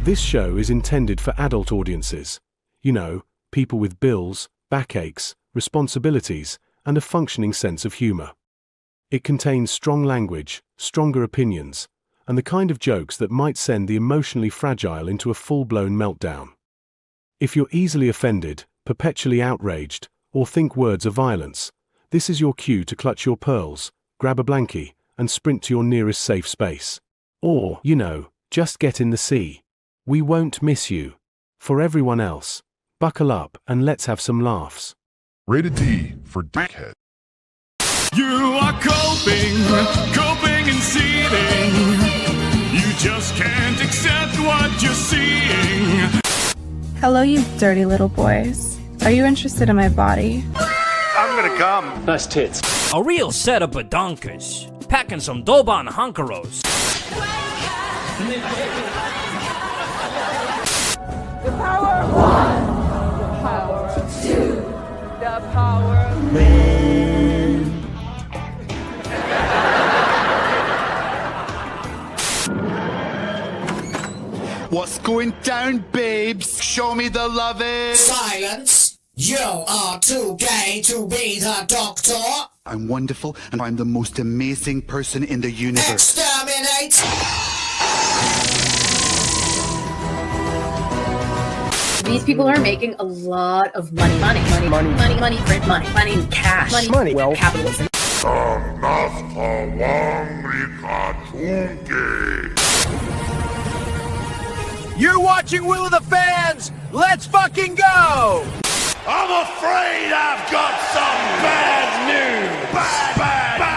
This show is intended for adult audiences. You know, people with bills, backaches, responsibilities, and a functioning sense of humor. It contains strong language, stronger opinions, and the kind of jokes that might send the emotionally fragile into a full-blown meltdown. If you're easily offended, perpetually outraged, or think words are violence, this is your cue to clutch your pearls, grab a blankie, and sprint to your nearest safe space. Or, you know, just get in the sea. We won't miss you. For everyone else, buckle up and let's have some laughs. Rated D for Dickhead. You are coping and seething. You just can't accept what you're seeing. Hello, you dirty little boys. Are you interested in my body? I'm gonna come. Nice tits. A real set of badonkers. Packing some Doban Hunkeros. The power of one. The power of two. The power of men. What's going down, babes? Show me the loving. Silence! You are too gay to be the doctor. I'm wonderful, and I'm the most amazing person in the universe. Exterminate! These people are making a lot of money, print money, cash, money, Well, capitalism. You're watching Will of the Fans. Let's fucking go. I'm afraid I've got some bad news. Bad news.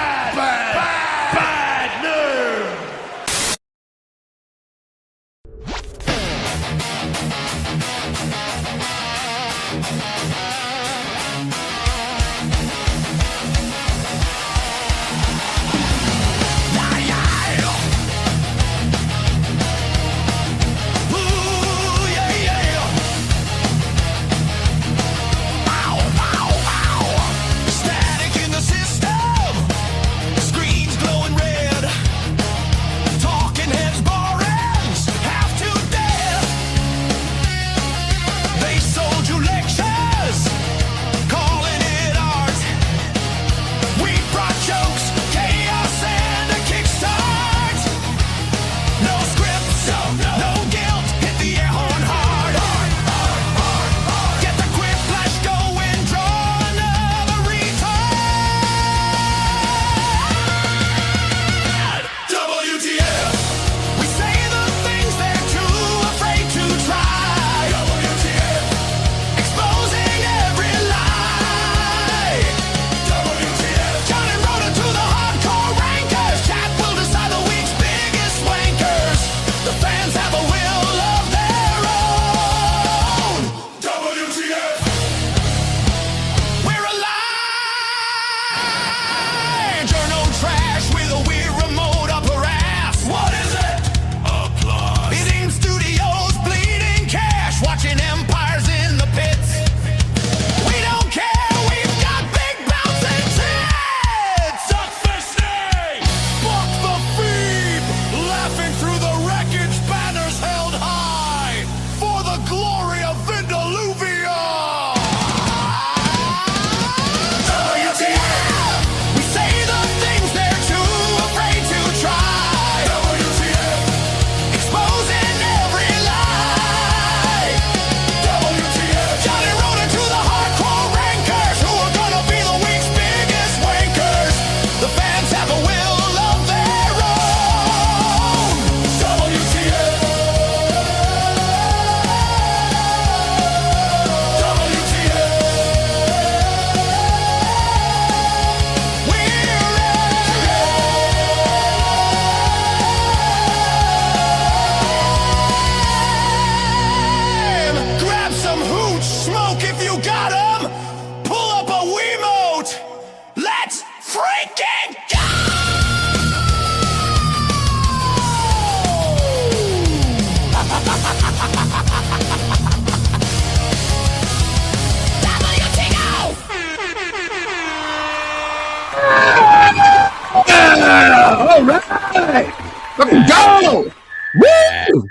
All right! Let's go! Woo!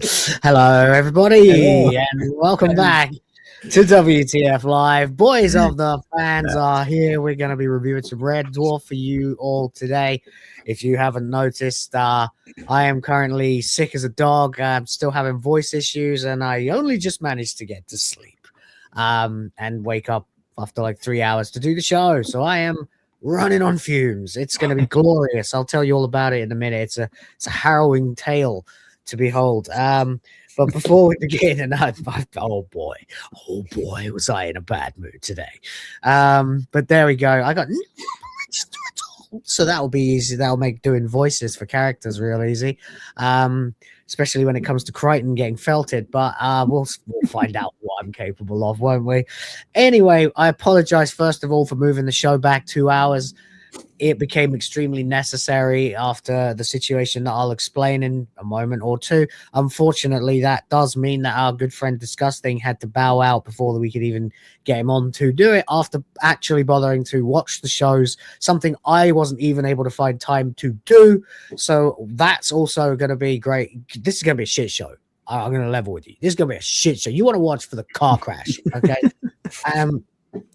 Hello, everybody, and welcome back to WTF Live. Boys of the fans are here. We're going to be reviewing some Red Dwarf for you all today. If you haven't noticed, I am currently sick as a dog. I'm still having voice issues, and I only just managed to get to sleep and wake up after like 3 hours to do the show. So I am running on fumes. It's going to be glorious. I'll tell you all about it in a minute. It's a harrowing tale to behold. But before we begin, and oh boy, was I in a bad mood today. But there we go. I got so that'll be easy. That'll make doing voices for characters real easy. Especially when it comes to Crichton getting felted, but we'll find out what I'm capable of, won't we? Anyway, I apologize first of all for moving the show back 2 hours. It became extremely necessary after the situation that I'll explain in a moment or two. Unfortunately, that does mean that our good friend Disgusting had to bow out before we could even get him on to do it after actually bothering to watch the shows, something I wasn't even able to find time to do. So that's also going to be great. This is going to be a shit show. I'm going to level with you. This is going to be a shit show. You want to watch for the car crash, okay?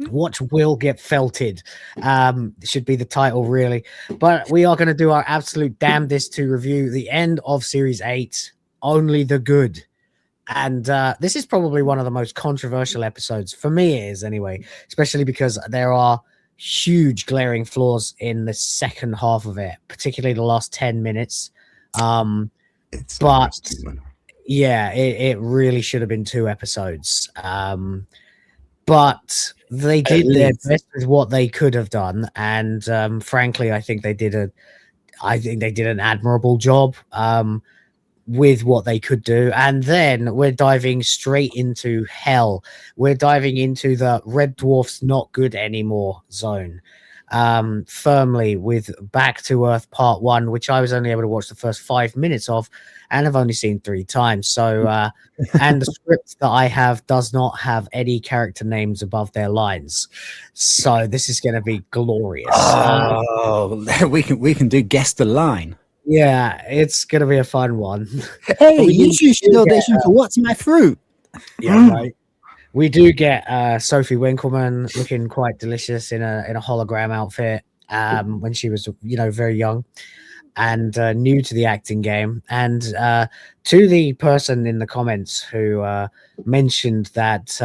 Watch Will get felted should be the title, really. But we are going to do our absolute damnedest to review the end of Series 8, Only the Good. And this is probably one of the most controversial episodes. For me, it is anyway, especially because there are huge glaring flaws in the second half of it, particularly the last 10 minutes. But yeah, it really should have been 2 episodes. But they did their best with what they could have done, and frankly, I think they did an admirable job with what they could do. And then we're diving straight into hell. We're diving into the Red Dwarf's Not Good Anymore zone, firmly with Back to Earth Part 1, which I was only able to watch the first 5 minutes of, and I've only seen 3 times. So, and the script that I have does not have any character names above their lines. So this is going to be glorious. We can do guess the line. Yeah, it's going to be a fun one. Hey, you should audition for What's My Fruit? Yeah, right. We do get Sophie Winkleman looking quite delicious in a hologram outfit when she was, very young and new to the acting game. And to the person in the comments who mentioned that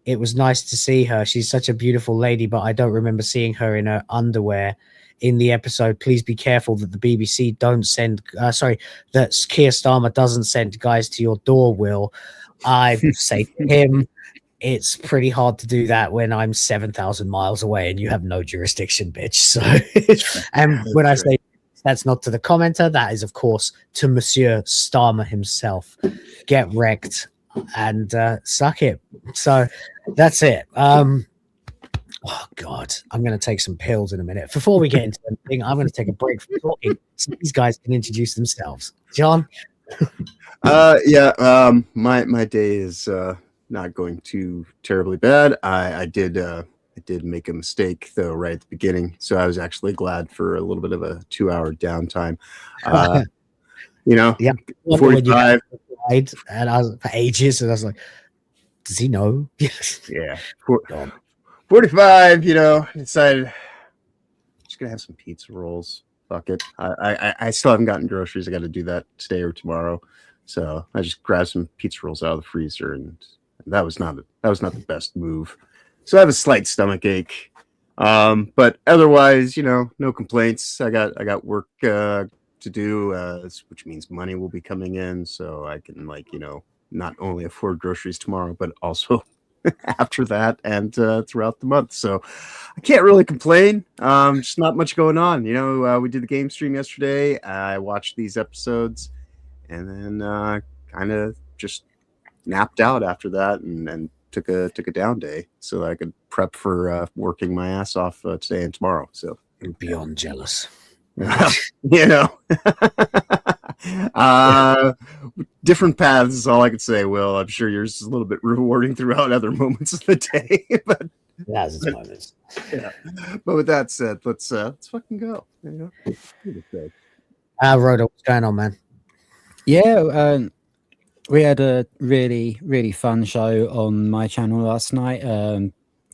it was nice to see her. She's such a beautiful lady, but I don't remember seeing her in her underwear in the episode. Please be careful that the BBC don't send, that Keir Starmer doesn't send guys to your door, Will. I say to him, it's pretty hard to do that when I'm 7,000 miles away and you have no jurisdiction, bitch. So, and when I say that's not to the commenter, that is, of course, to Monsieur Starmer himself. Get wrecked and suck it. So that's it. Oh, God, I'm going to take some pills in a minute. Before we get into anything, I'm going to take a break from talking so these guys can introduce themselves. John? My day is not going too terribly bad. I did make a mistake though right at the beginning, so I was actually glad for a little bit of a 2-hour downtime. 45. And I was for ages, and I was like, does he know? Yeah, 45. Decided I'm just gonna have some pizza rolls. Fuck it. I still haven't gotten groceries. I got to do that today or tomorrow. So I just grabbed some pizza rolls out of the freezer, and that was not the best move. So I have a slight stomach ache, but otherwise, no complaints. I got work to do, which means money will be coming in, so I can not only afford groceries tomorrow, but also after that and throughout the month. So I can't really complain. Just not much going on. We did the game stream yesterday. I watched these episodes, and then kind of just napped out after that, and took a down day so that I could prep for working my ass off today and tomorrow. So I'm beyond jealous. Different paths is all I can say. Will, I'm sure yours is a little bit rewarding throughout other moments of the day, but it has its moments. Yeah. But with that said, let's fucking go. Rhoda, what's going on, man? Yeah, We had a really fun show on my channel last night.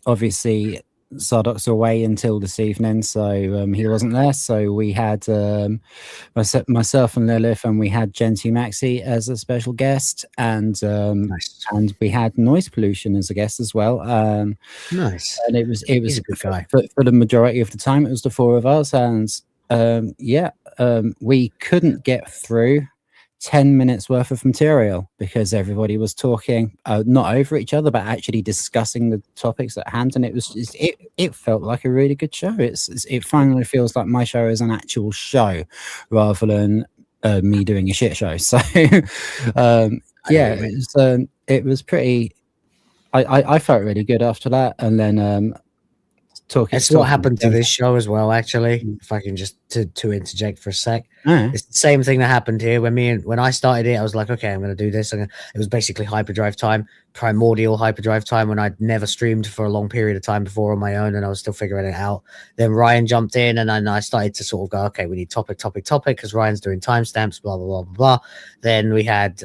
Obviously, Sardoc's away until this evening, so he wasn't there. So we had myself and Lilith, and we had Genty Maxi as a special guest, and and we had Noise Pollution as a guest as well. Nice. And it was a good guy. For the majority of the time. It was the four of us, and we couldn't get through 10 minutes worth of material because everybody was talking not over each other, but actually discussing the topics at hand. And it felt like a really good show. It finally feels like my show is an actual show rather than me doing a shit show. So it was pretty, I felt really good after that. And then That's what happened to this show as well, actually. If I can just to interject for a sec. It's the same thing that happened here when I started it. I was like, okay, I'm going to do this. It was basically hyperdrive time, primordial hyperdrive time, when I'd never streamed for a long period of time before on my own, and I was still figuring it out. Then Ryan jumped in, and then I started to sort of go, okay, we need topic, because Ryan's doing timestamps, blah blah blah blah blah. Then we had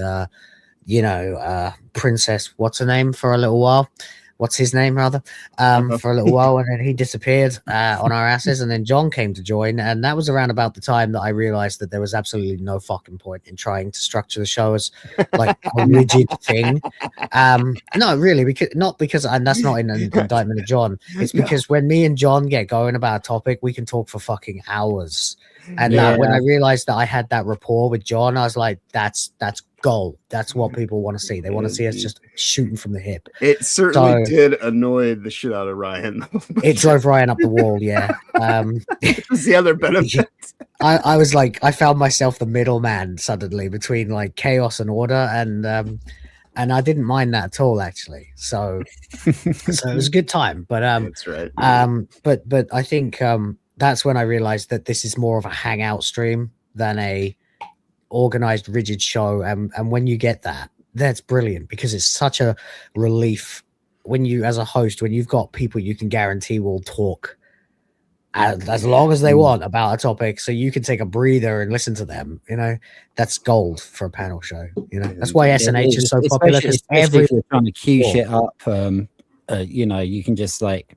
Princess, what's her name, for a little while. What's his name, rather, for a little while, and then he disappeared on our asses, and then John came to join, and that was around about the time that I realized that there was absolutely no fucking point in trying to structure the show as like a rigid thing. No, really, because, and that's not an indictment of John. It's because when me and John get going about a topic, we can talk for fucking hours. And when I realized that I had that rapport with John, I was like, that's gold. That's what people want to see. They want to see us just shooting from the hip. It certainly did annoy the shit out of Ryan. It drove Ryan up the wall. Yeah. That's the other benefit. I was like, I found myself the middleman suddenly between like chaos and order, and I didn't mind that at all, actually. So it was a good time. But that's right. But I think that's when I realized that this is more of a hangout stream than a organized rigid show, and when you get that, that's brilliant, because it's such a relief when you, as a host, when you've got people you can guarantee will talk as long as they want about a topic, so you can take a breather and listen to them. That's gold for a panel show. That's why SNH is so popular, because if you're trying to queue shit up, you can just like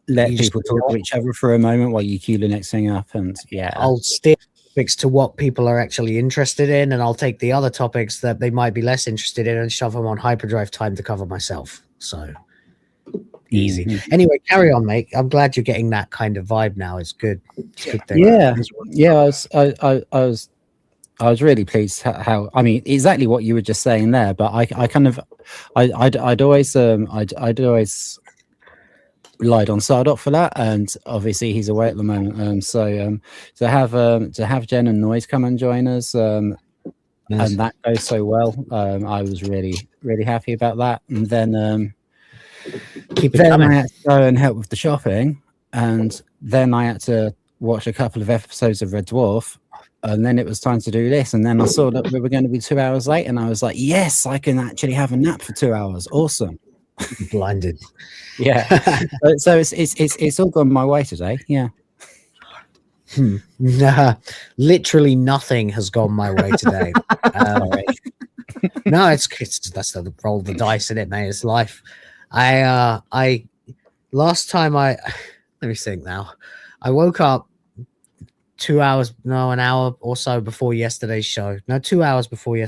let people talk to each other for a moment while you queue the next thing up. And I'll stick topics to what people are actually interested in, and I'll take the other topics that they might be less interested in and shove them on hyperdrive time to cover myself. So easy. Anyway, carry on, mate. I'm glad you're getting that kind of vibe now. It's good. It's a good thing. I was really pleased how I mean exactly what you were just saying there, but I'd always relied on Sardoc for that, and obviously he's away at the moment. So to have Jen and Noise come and join us, and that goes so well. I was really happy about that. And then I had to go and help with the shopping, and then I had to watch a couple of episodes of Red Dwarf, and then it was time to do this. And then I saw that we were going to be 2 hours late, and I was like, yes, I can actually have a nap for 2 hours. Awesome. Blinded. Yeah. So it's all gone my way today. Yeah. Nah, literally nothing has gone my way today. No, it's that's the roll of the dice in it, mate. It's life. I last time let me think now. I woke up an hour or so before yesterday's show. No, 2 hours before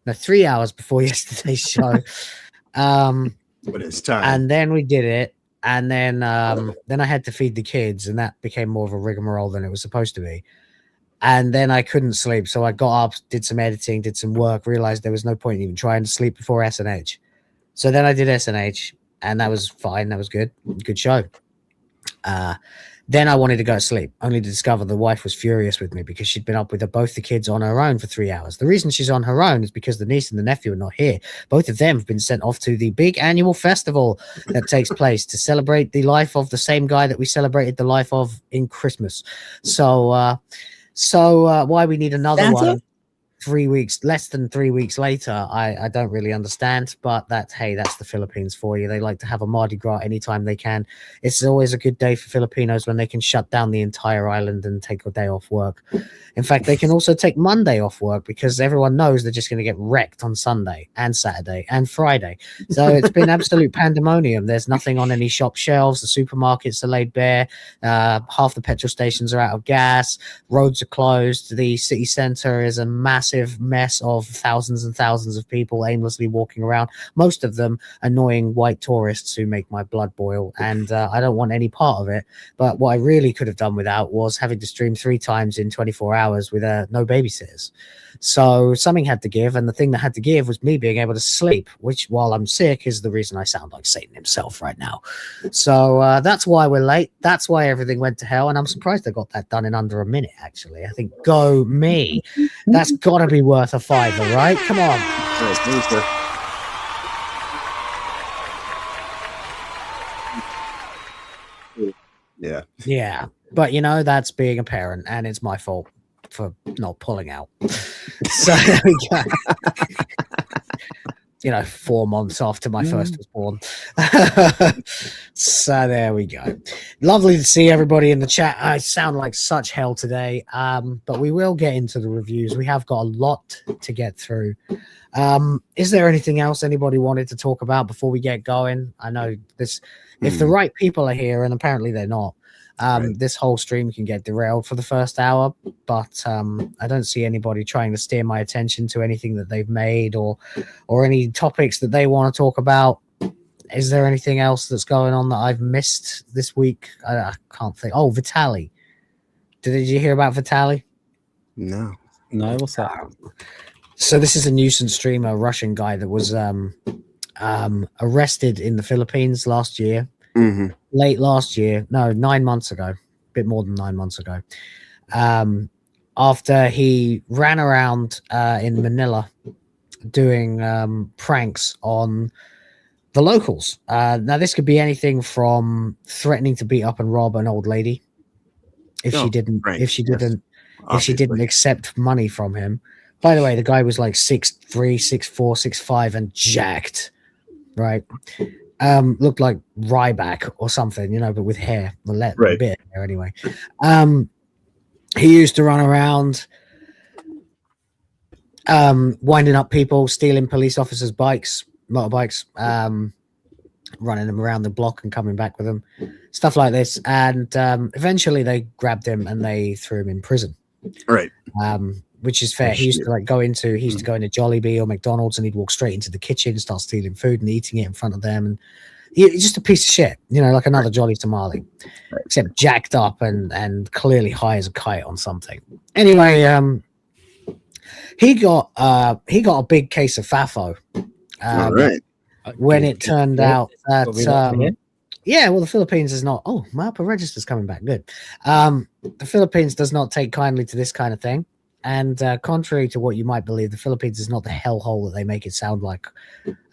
3 hours before yesterday's show. But it's time. And then we did it, and then I had to feed the kids, and that became more of a rigmarole than it was supposed to be. And then I couldn't sleep, so I got up, did some editing, did some work, realized there was no point in even trying to sleep before SNH. So then I did SNH, and that was fine. That was good show. Then I wanted to go to sleep, only to discover the wife was furious with me because she'd been up with both the kids on her own for 3 hours. The reason she's on her own is because the niece and the nephew are not here. Both of them have been sent off to the big annual festival that takes place to celebrate the life of the same guy that we celebrated the life of in Christmas. So why we need another Santa? one? less than 3 weeks later, I don't really understand, but that's the Philippines for you. They like to have a Mardi Gras anytime they can. It's always a good day for Filipinos when they can shut down the entire island and take a day off work. In fact, they can also take Monday off work because everyone knows they're just going to get wrecked on Sunday and Saturday and Friday. So it's been absolute pandemonium. There's nothing on any shop shelves. The supermarkets are laid bare. Half the petrol stations are out of gas. Roads are closed. The city center is a massive mess of thousands and thousands of people aimlessly walking around, most of them annoying white tourists who make my blood boil, and I don't want any part of it. But what I really could have done without was having to stream 3 times in 24 hours with no babysitters. So something had to give, and the thing that had to give was me being able to sleep, which while I'm sick is the reason I sound like Satan himself right now. So that's why we're late. That's why everything went to hell, and I'm surprised I got that done in under a minute, actually. I think go me. That's got to be worth a $5, right? Come on. Yeah. But, that's being a parent, and it's my fault for not pulling out. So there we go. 4 months after my first was born. So there we go. Lovely to see everybody in the chat. I sound like such hell today, but we will get into the reviews. We have got a lot to get through. Is there anything else anybody wanted to talk about before we get going? I know this, if the right people are here, and apparently they're not, this whole stream can get derailed for the first hour, but I don't see anybody trying to steer my attention to anything that they've made or any topics that they want to talk about. Is there anything else that's going on that I've missed this week? I can't think. Oh, Vitaly. Did you hear about Vitaly? No, what's that? So this is a nuisance streamer, Russian guy that was arrested in the Philippines last year. Late last year, no, 9 months ago, a bit more than 9 months ago, after he ran around in Manila doing pranks on the locals. Now, this could be anything from threatening to beat up and rob an old lady if she didn't accept money from him. By the way, the guy was like 6'3", 6'4", 6'5", and jacked, right? Looked like Ryback or something, but with hair, a bit of hair anyway. He used to run around winding up people, stealing police officers' bikes, motorbikes, running them around the block and coming back with them, stuff like this. And eventually they grabbed him and they threw him in prison. Right. Which is fair. He used to go into Jollibee or McDonald's, and he'd walk straight into the kitchen, start stealing food and eating it in front of them. And he's just a piece of shit, like another Jolly Somali, except jacked up and clearly high as a kite on something. Anyway, he got a big case of FAFO. When it turned out that the Philippines is not. Oh, my upper register's coming back. Good. The Philippines does not take kindly to this kind of thing. And contrary to what you might believe, the Philippines is not the hellhole that they make it sound like.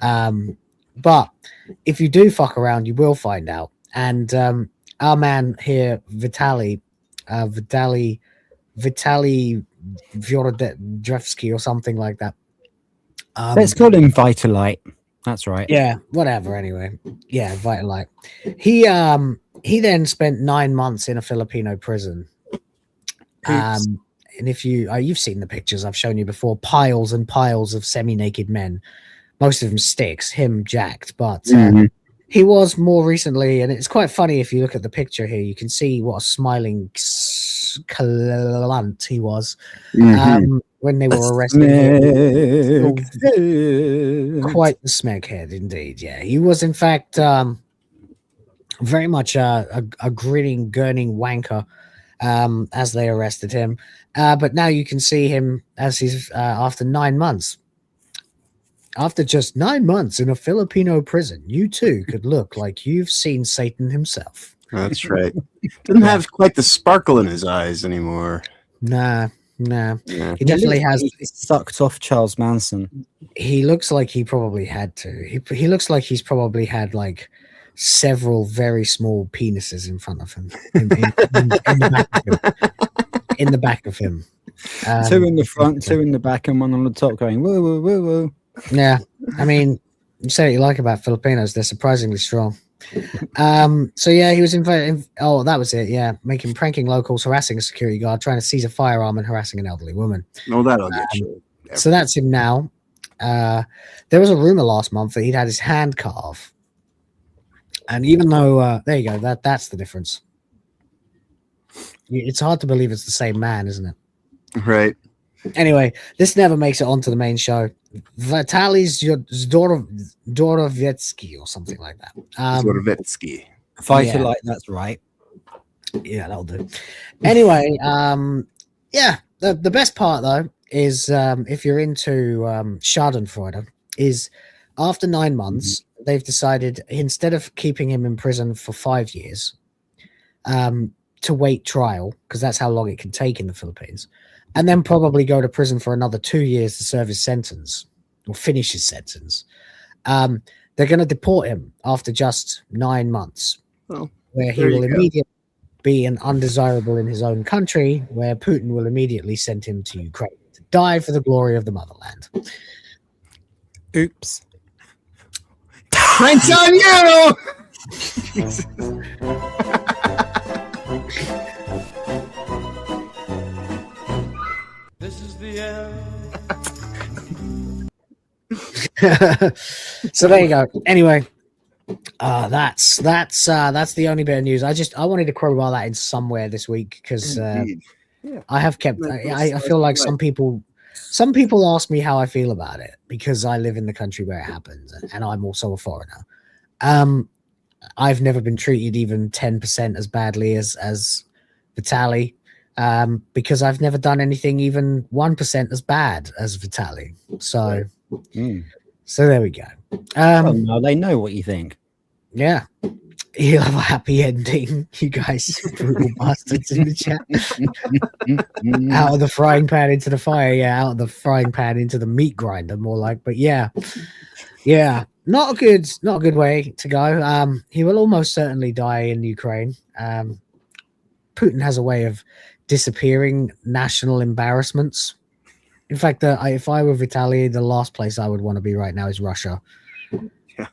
But if you do fuck around, you will find out. And our man here, Vitaly Vyorodevsky or something like that. Let's call him Vitalite. That's right. Yeah, whatever. Anyway, yeah, Vitalite. He then spent 9 months in a Filipino prison. And if you've seen the pictures I've shown you before, piles and piles of semi-naked men, most of them sticks, him jacked, but he was more recently, and it's quite funny if you look at the picture here, you can see what a smiling cunt he was when they were arresting him. Quite the smeghead indeed, yeah. He was in fact very much a grinning, gurning wanker as they arrested him. But now you can see him as he's after 9 months. After just 9 months in a Filipino prison, you too could look like you've seen Satan himself. That's right. Doesn't have quite the sparkle in his eyes anymore. Nah. Yeah. He definitely has. He sucked off Charles Manson. He looks like he probably had to. He looks like he's probably had like several very small penises in front of him. In the back of him. Two in the front, two in the back, and one on the top going woo woo woo woo. Yeah, I mean, you say what you like about Filipinos, they're surprisingly strong. So yeah, he was invited. Oh, that was it. Yeah, pranking locals, harassing a security guard, trying to seize a firearm, and harassing an elderly woman. No, that'll get you. So that's him now. There was a rumor last month that he'd had his hand cut off, and even though there you go, that's the difference. It's hard to believe it's the same man, isn't it? Right. Anyway, this never makes it onto the main show. Vitaly's Zdorovetsky or something like that. Zdorovetsky. Fighter like that's right. Yeah, that'll do. Anyway, yeah, the best part though is if you're into Schadenfreude, is after 9 months they've decided instead of keeping him in prison for 5 years, to wait trial, because that's how long it can take in the Philippines, and then probably go to prison for another 2 years to serve his sentence or finish his sentence. They're going to deport him after just 9 months, where he will immediately be an undesirable in his own country, where Putin will immediately send him to Ukraine to die for the glory of the motherland. Oops. Prince on you! This is the end. So there you go. Anyway, that's the only bit of news. I wanted to crowbar that in somewhere this week because I have kept. I feel like some people ask me how I feel about it because I live in the country where it happens, and I'm also a foreigner. I've never been treated even 10% as badly as Vitaly, because I've never done anything even 1% as bad as Vitaly. So, so there we go. Now they know what you think. Yeah, he'll have a happy ending. You guys, brutal bastards in the chat. Out of the frying pan into the fire. Yeah, out of the frying pan into the meat grinder, more like. But yeah. Not a good way to go. He will almost certainly die in Ukraine. Putin has a way of disappearing national embarrassments. In fact, if I were Vitaly, the last place I would want to be right now is Russia. Yeah,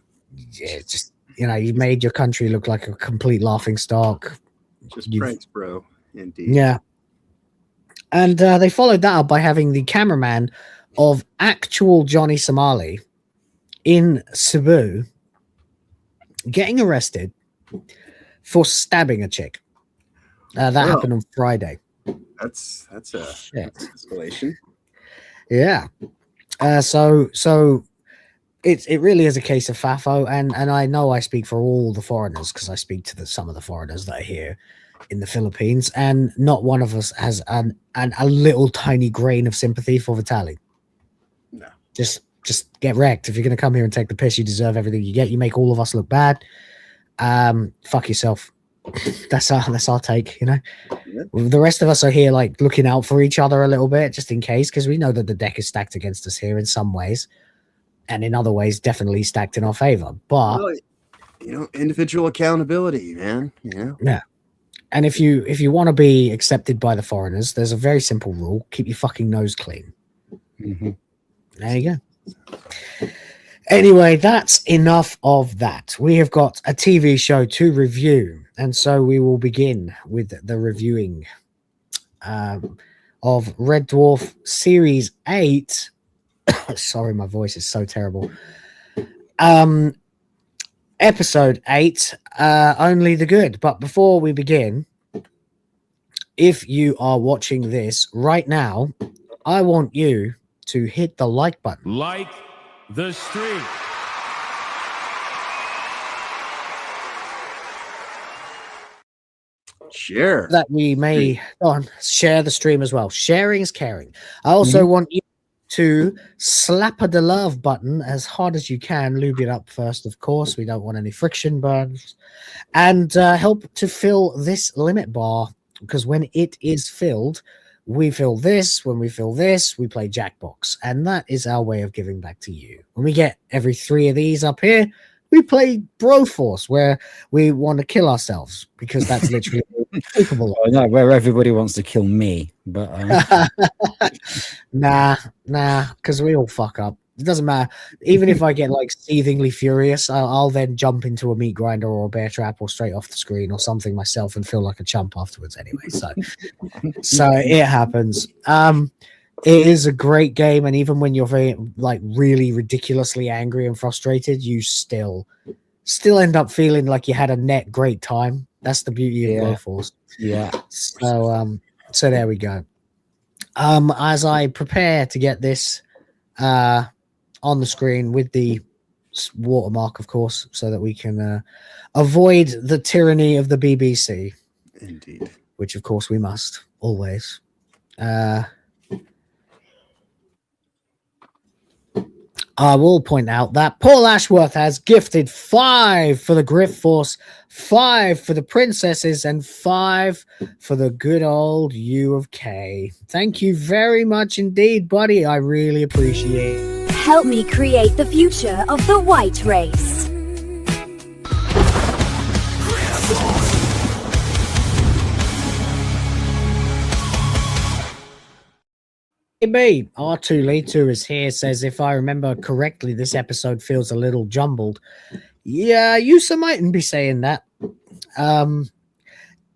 just you made your country look like a complete laughingstock. Just pranks, bro. Indeed. Yeah. And they followed that up by having the cameraman of actual Johnny Somali in Cebu getting arrested for stabbing a chick. That happened on Friday. That's a escalation. Yeah. So it really is a case of FAFO, and I know I speak for all the foreigners because I speak to some of the foreigners that are here in the Philippines, and not one of us has a little tiny grain of sympathy for Vitaly. No. Just get wrecked. If you're going to come here and take the piss, you deserve everything you get. You make all of us look bad. Fuck yourself. That's our take, The rest of us are here like looking out for each other a little bit, just in case, because we know that the deck is stacked against us here in some ways, and in other ways definitely stacked in our favor. But individual accountability, man. Yeah. And if you want to be accepted by the foreigners, there's a very simple rule: keep your fucking nose clean. There you go. Anyway, that's enough of that. We have got a TV show to review, and so we will begin with the reviewing of Red Dwarf Series 8. Sorry, my voice is so terrible. Episode 8, Only the Good. But before we begin, if you are watching this right now, I want you to hit the like button. Like the stream. Share. That we may share the stream as well. Sharing is caring. I also want you to slap the love button as hard as you can. Lube it up first, of course. We don't want any friction burns. And help to fill this limit bar, because when it is filled, we fill this. When we fill this, we play Jackbox. And that is our way of giving back to you. When we get every 3 of these up here, we play Broforce, where we want to kill ourselves, because that's literally what capable. Oh, no, where everybody wants to kill me, but nah, because we all fuck up. It doesn't matter. Even if I get like seethingly furious, I'll then jump into a meat grinder or a bear trap or straight off the screen or something myself and feel like a chump afterwards anyway. So it happens. It is a great game, and even when you're very like really ridiculously angry and frustrated, you still end up feeling like you had a net great time. That's the beauty of Glowforce. Yeah. So there we go. As I prepare to get this on the screen with the watermark, of course, so that we can avoid the tyranny of the BBC. Indeed. Which, of course, we must always. I will point out that Paul Ashworth has gifted 5 for the Grift Force, 5 for the Princesses, and 5 for the good old U of K. Thank you very much indeed, buddy. I really appreciate it. Help me create the future of the white race. Me, R2 Lee 2 is here, says if I remember correctly, this episode feels a little jumbled. Yeah, you mightn't be saying that.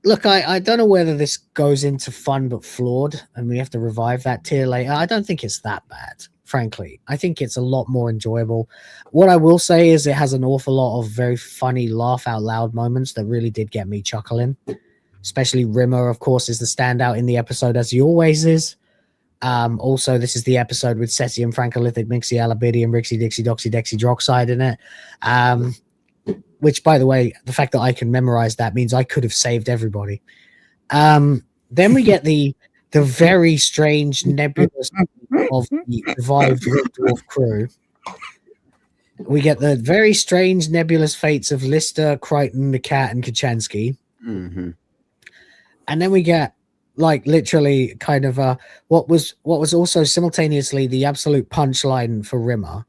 Look, I don't know whether this goes into fun but flawed, and we have to revive that tier later. I don't think it's that bad, frankly. I think it's a lot more enjoyable. What I will say is it has an awful lot of very funny laugh out loud moments that really did get me chuckling. Especially Rimmer, of course, is the standout in the episode, as he always is. Also, this is the episode with Cesium, Frankolithic, Mixie, Alabidium, Rixie, Dixie, Doxy, Dexy, Droxide in it. Which, by the way, the fact that I can memorize that means I could have saved everybody. Then we get the very strange nebulous of the revived Red Dwarf crew. We get the very strange nebulous fates of Lister, Crichton, the Cat, and Kachansky. Mm-hmm. And then we get like literally kind of what was also simultaneously the absolute punchline for Rimmer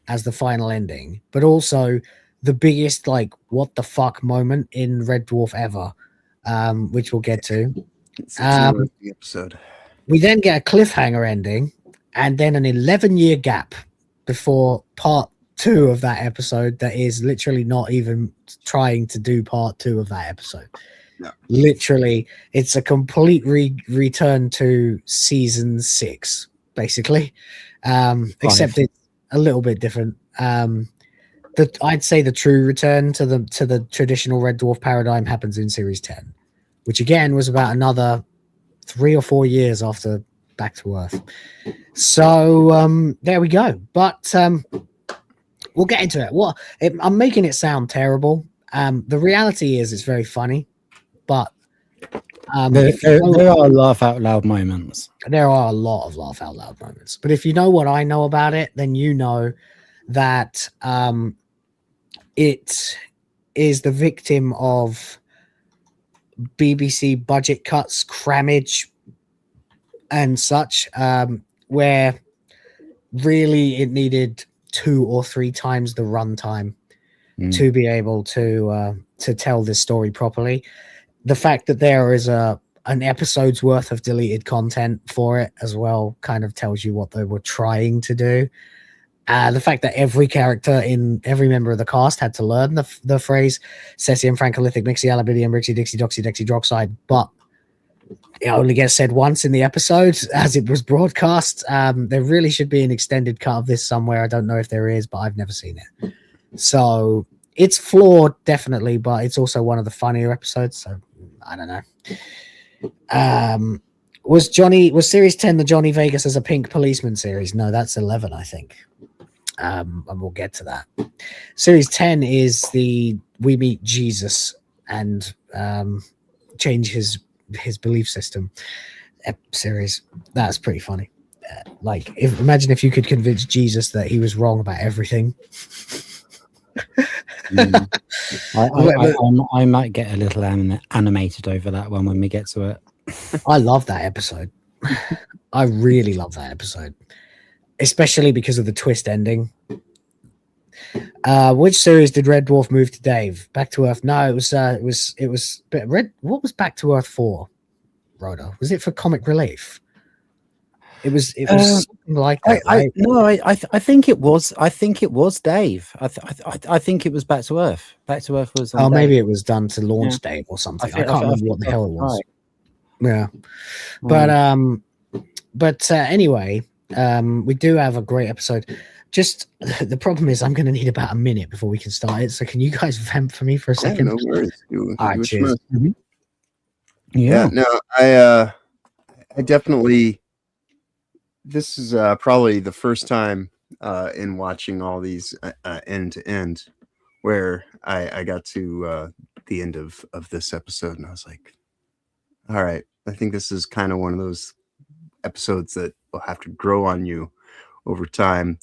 as the final ending, but also the biggest like what the fuck moment in Red Dwarf ever, which we'll get to. It's the episode. We then get a cliffhanger ending and then an 11-year gap before part 2 of that episode that is literally not even trying to do part 2 of that episode. No. Literally, it's a complete return to season 6, basically. Except it's a little bit different. I'd say the true return to the traditional Red Dwarf paradigm happens in series 10, which again was about another 3 or 4 years after Back to Earth. So there we go. But we'll get into it. I'm making it sound terrible. The reality is it's very funny. But there are laugh out loud moments. There are a lot of laugh out loud moments. But if you know what I know about it, then you know that it is the victim of BBC budget cuts, crammage, and such, where really it needed 2 or 3 times the runtime to be able to tell this story properly. The fact that there is an episode's worth of deleted content for it as well kind of tells you what they were trying to do. The fact that every character in every member of the cast had to learn the phrase Cesium, Frankolithic, Mixie, Alabidium, Rixie, Dixie, Doxy, Dexy, Droxide, but it only gets said once in the episode as it was broadcast. There really should be an extended cut of this somewhere. I don't know if there is, but I've never seen it. So it's flawed, definitely, but it's also one of the funnier episodes. So I don't know. Was series 10 the Johnny Vegas as a pink policeman series? No, that's 11, I think. And we'll get to that. Series 10 is we meet Jesus and change his belief system series. That's pretty funny. Imagine if you could convince Jesus that he was wrong about everything. I might get a little animated over that one when we get to it. I love that episode. I really love that episode, especially because of the twist ending. Which series did Red Dwarf move to Dave? Back to Earth? No, it was Red. What was Back to Earth for? Rhoda, was it for comic relief? It was something like that. I think it was. I think it was Dave. I think it was Back to Earth. Back to Earth was. Oh, maybe it was done to launch Dave or something. I can't remember what the hell it was. Right. Yeah, but anyway, we do have a great episode. Just the problem is, I'm going to need about a minute before we can start it. So can you guys vamp for me for a second? No worries. All right, cheers. Yeah. No, I definitely. This is probably the first time in watching all these end to end where I got to the end of this episode, and I was like, all right, I think this is kind of one of those episodes that will have to grow on you over time.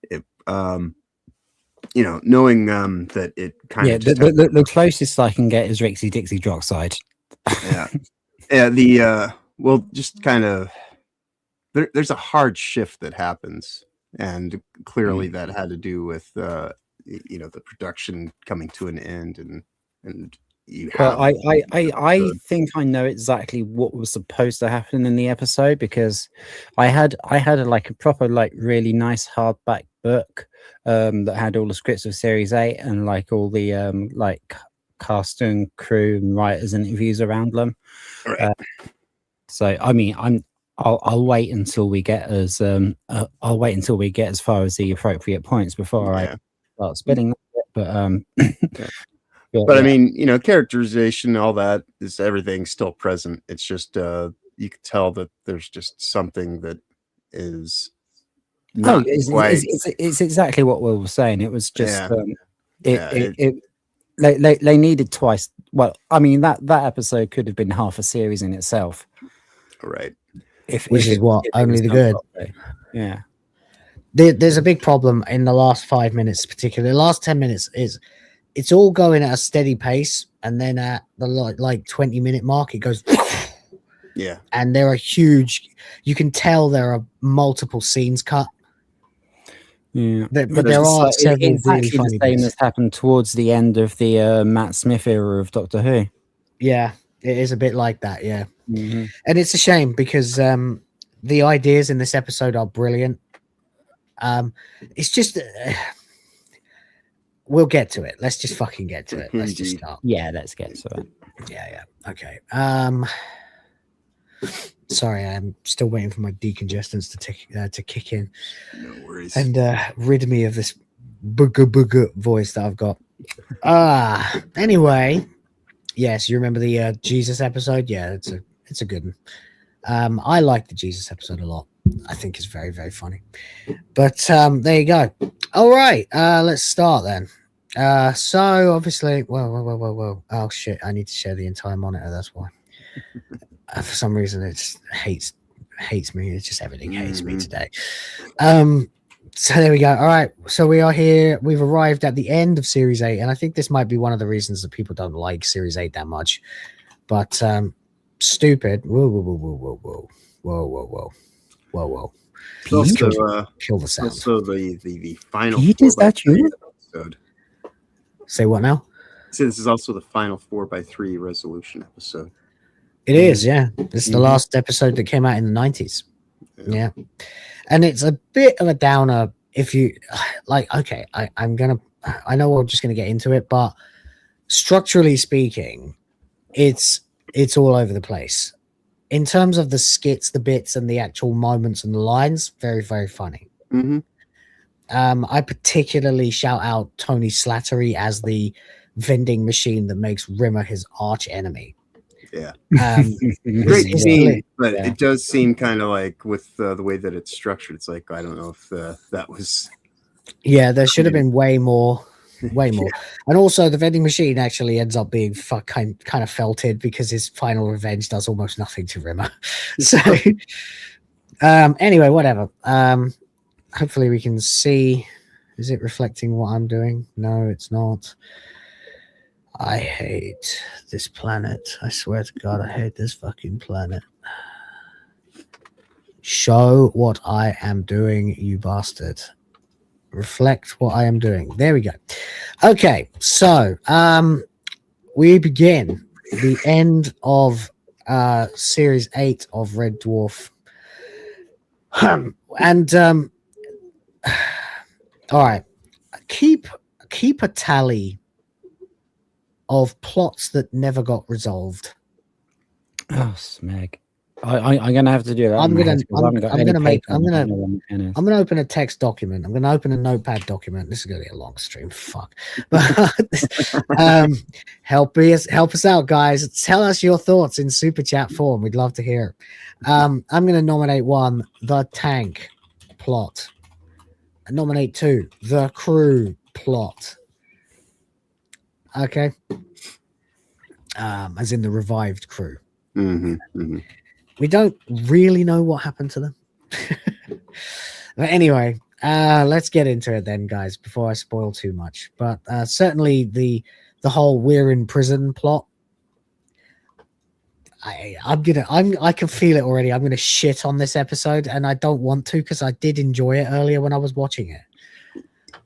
It, you know, knowing that it kind of the closest I can get is Rixie Dixie Drockside. Well, just kind of there's a hard shift that happens, and clearly that had to do with the production coming to an end, and you have. I think I know exactly what was supposed to happen in the episode, because I had a proper really nice hardback book that had all the scripts of Series 8 and all the cast and crew and writers and interviews around them. Right. So I mean, I'll wait until we get as far as the appropriate points before I start spinning. But I mean, characterization, all that is everything still present. It's just you can tell that there's just something that is not it's exactly what we were saying. It was just they needed twice. Well, I mean that episode could have been half a series in itself, right? Which is what only the good. Yeah. There's a big problem in the last 5 minutes, particularly the last 10 minutes. It's all going at a steady pace, and then at the 20-minute mark, it goes. Yeah. And there are huge. You can tell there are multiple scenes cut. Yeah, but there are several exactly really the same as happened towards the end of the Matt Smith era of Doctor Who. Yeah, it is a bit like that. Yeah, mm-hmm. And it's a shame because the ideas in this episode are brilliant. It's just we'll get to it. Let's just fucking get to it. Let's just start. Yeah, let's get to it. Yeah. Okay. Sorry, I'm still waiting for my decongestants to kick in. No worries. And rid me of this booga voice that I've got. Anyway, yes, you remember the Jesus episode? Yeah, it's a good one. I like the Jesus episode a lot. I think it's very, very funny. But there you go. All right, let's start then. So obviously, whoa. Oh shit, I need to share the entire monitor, that's why. For some reason it just hates me. It's just everything hates me today. So there we go. All right, so we are here. We've arrived at the end of Series 8, and I think this might be one of the reasons that people don't like Series 8 that much. But stupid. Whoa. Please kill the sound. Also the final episode. Say what now? So this is also the final 4x3 resolution episode. It is, yeah. This is the last episode that came out in the 90s. Yeah. And it's a bit of a downer if you okay, I know we're just gonna get into it, but structurally speaking, it's all over the place. In terms of the skits, the bits, and the actual moments and the lines, very, very funny. Mm-hmm. I particularly shout out Tony Slattery as the vending machine that makes Rimmer his arch enemy. Yeah. Great scene, but it does seem kind of like with the way that it's structured, it's like I don't know if that was. Yeah, there should have been way more. And also the vending machine actually ends up being kind of felted because his final revenge does almost nothing to Rimmer. So anyway, whatever. Hopefully we can see. Is it reflecting what I'm doing? No, it's not. I hate this planet. I swear to God, I hate this fucking planet. Show what I am doing, you bastard. reflect what I am doing. There we go. Okay, so we begin the end of series 8 of Red Dwarf. And all right, keep a tally of plots that never got resolved. Oh, smeg. I'm gonna have to do that. I'm gonna open a text document. I'm gonna open a notepad document. This is gonna be a long stream. Fuck. But help us out, guys. Tell us your thoughts in super chat form. We'd love to hear it. I'm gonna nominate 1, the tank plot. Nominate 2, the crew plot. Okay. As in the revived crew. We don't really know what happened to them. But anyway, let's get into it then, guys, before I spoil too much. But certainly the whole we're in prison plot. I can feel it already. I'm gonna shit on this episode, and I don't want to because I did enjoy it earlier when I was watching it.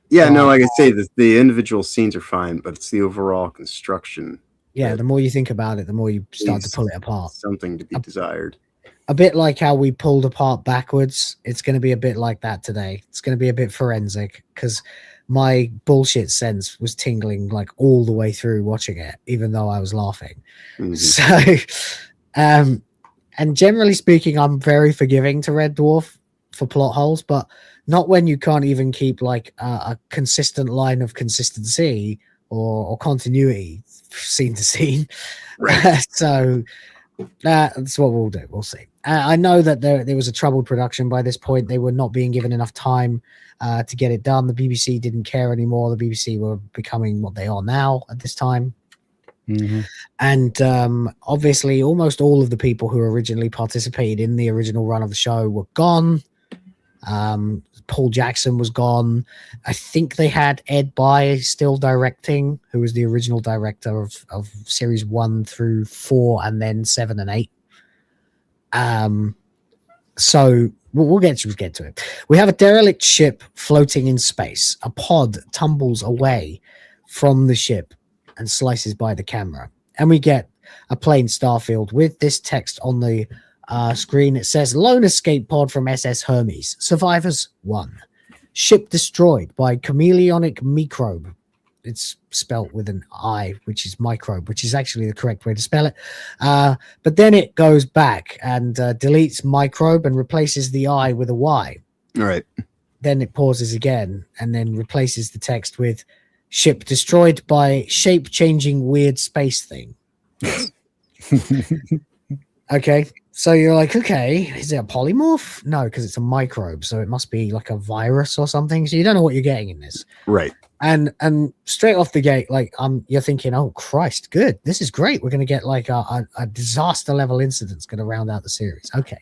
Yeah, no, like I say, the individual scenes are fine, but it's the overall construction. Yeah, the more you think about it, the more you start to pull it apart. Something to be desired. A bit like how we pulled apart backwards. It's going to be a bit like that today. It's going to be a bit forensic because my bullshit sense was tingling like all the way through watching it, even though I was laughing. So, and generally speaking, I'm very forgiving to Red Dwarf for plot holes, but not when you can't even keep like a consistent line of consistency or continuity scene to scene. Right. So that's what we'll do. We'll see. I know that there was a troubled production by this point. They were not being given enough time to get it done. The BBC didn't care anymore. The BBC were becoming what they are now at this time. And obviously almost all of the people who originally participated in the original run of the show were gone. Paul Jackson was gone. I think they had Ed By still directing, who was the original director of series 1 through 4 and then 7 and 8. So we'll get to it. We have a derelict ship floating in space. A pod tumbles away from the ship and slices by the camera. And we get a plain starfield with this text on the screen. It says, lone escape pod from SS Hermes. Survivors 1. Ship destroyed by chameleonic microbe. It's spelt with an I, which is microbe, which is actually the correct way to spell it. But then it goes back and deletes microbe and replaces the I with a Y. All right. Then it pauses again and then replaces the text with ship destroyed by shape-changing weird space thing. Okay. So you're like, okay, is it a polymorph? No, because it's a microbe, so it must be like a virus or something. So you don't know what you're getting in this. Right. And straight off the gate, like you're thinking, oh Christ, good. This is great. We're gonna get like a disaster level incident's gonna round out the series. Okay.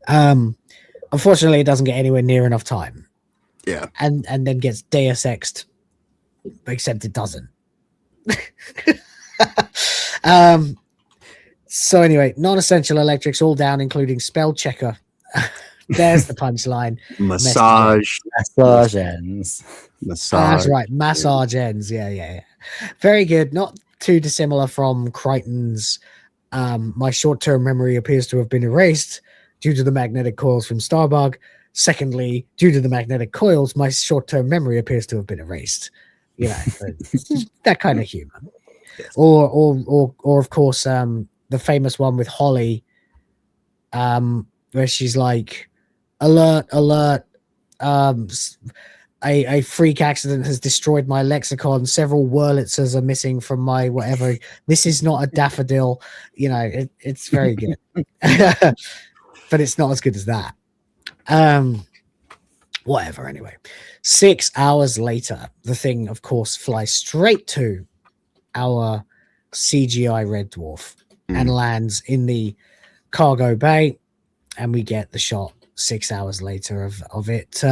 Unfortunately, it doesn't get anywhere near enough time. Yeah. And then gets Deus Ex'd, except it doesn't. So anyway, non-essential electrics all down, including spell checker. There's the punchline. Massage ends. That's right. Massage ends. Yeah. Very good. Not too dissimilar from Crichton's my short-term memory appears to have been erased due to the magnetic coils from Starbug. Secondly, due to the magnetic coils, my short-term memory appears to have been erased. You know, that kind of humor. Or of course, the famous one with Holly, where she's like, alert, a freak accident has destroyed my lexicon. Several Wurlitzers are missing from my whatever. This is not a daffodil. You know, it's very good. But it's not as good as that. Whatever, anyway. 6 hours later, the thing, of course, flies straight to our CGI Red Dwarf and lands in the cargo bay, and we get the shot 6 hours later of it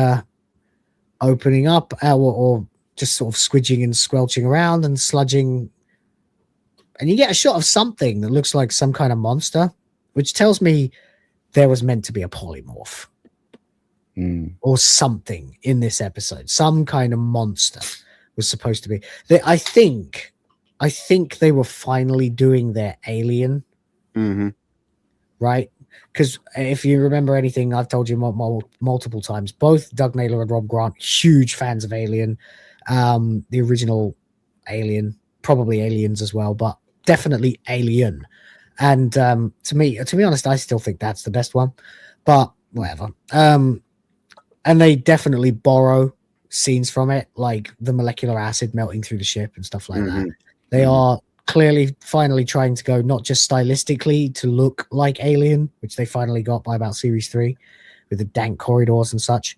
opening up or just sort of squidging and squelching around and sludging, and you get a shot of something that looks like some kind of monster, which tells me there was meant to be a polymorph. or something in this episode. Some kind of monster was supposed to be. I think they were finally doing their alien, right? Because if you remember anything, I've told you multiple times, both Doug Naylor and Rob Grant, huge fans of Alien, the original Alien, probably Aliens as well, but definitely Alien. And to be honest, I still think that's the best one, but whatever. And they definitely borrow scenes from it, like the molecular acid melting through the ship and stuff like that. They are clearly finally trying to go not just stylistically to look like Alien, which they finally got by about series 3 with the dank corridors and such,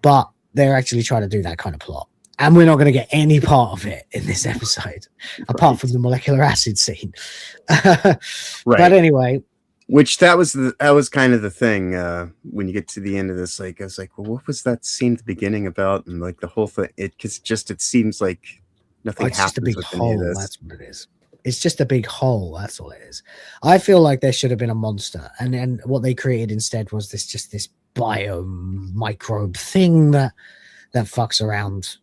but they're actually trying to do that kind of plot. And we're not going to get any part of it in this episode, apart from the molecular acid scene. But anyway, which that was kind of the thing when you get to the end of this. Like I was like, well, what was that scene at the beginning about? And like the whole thing, it seems like nothing it's happens just a big with hole. any of this. That's what it is. It's just a big hole. That's all it is. I feel like there should have been a monster, and then what they created instead was this biomicrobe thing that fucks around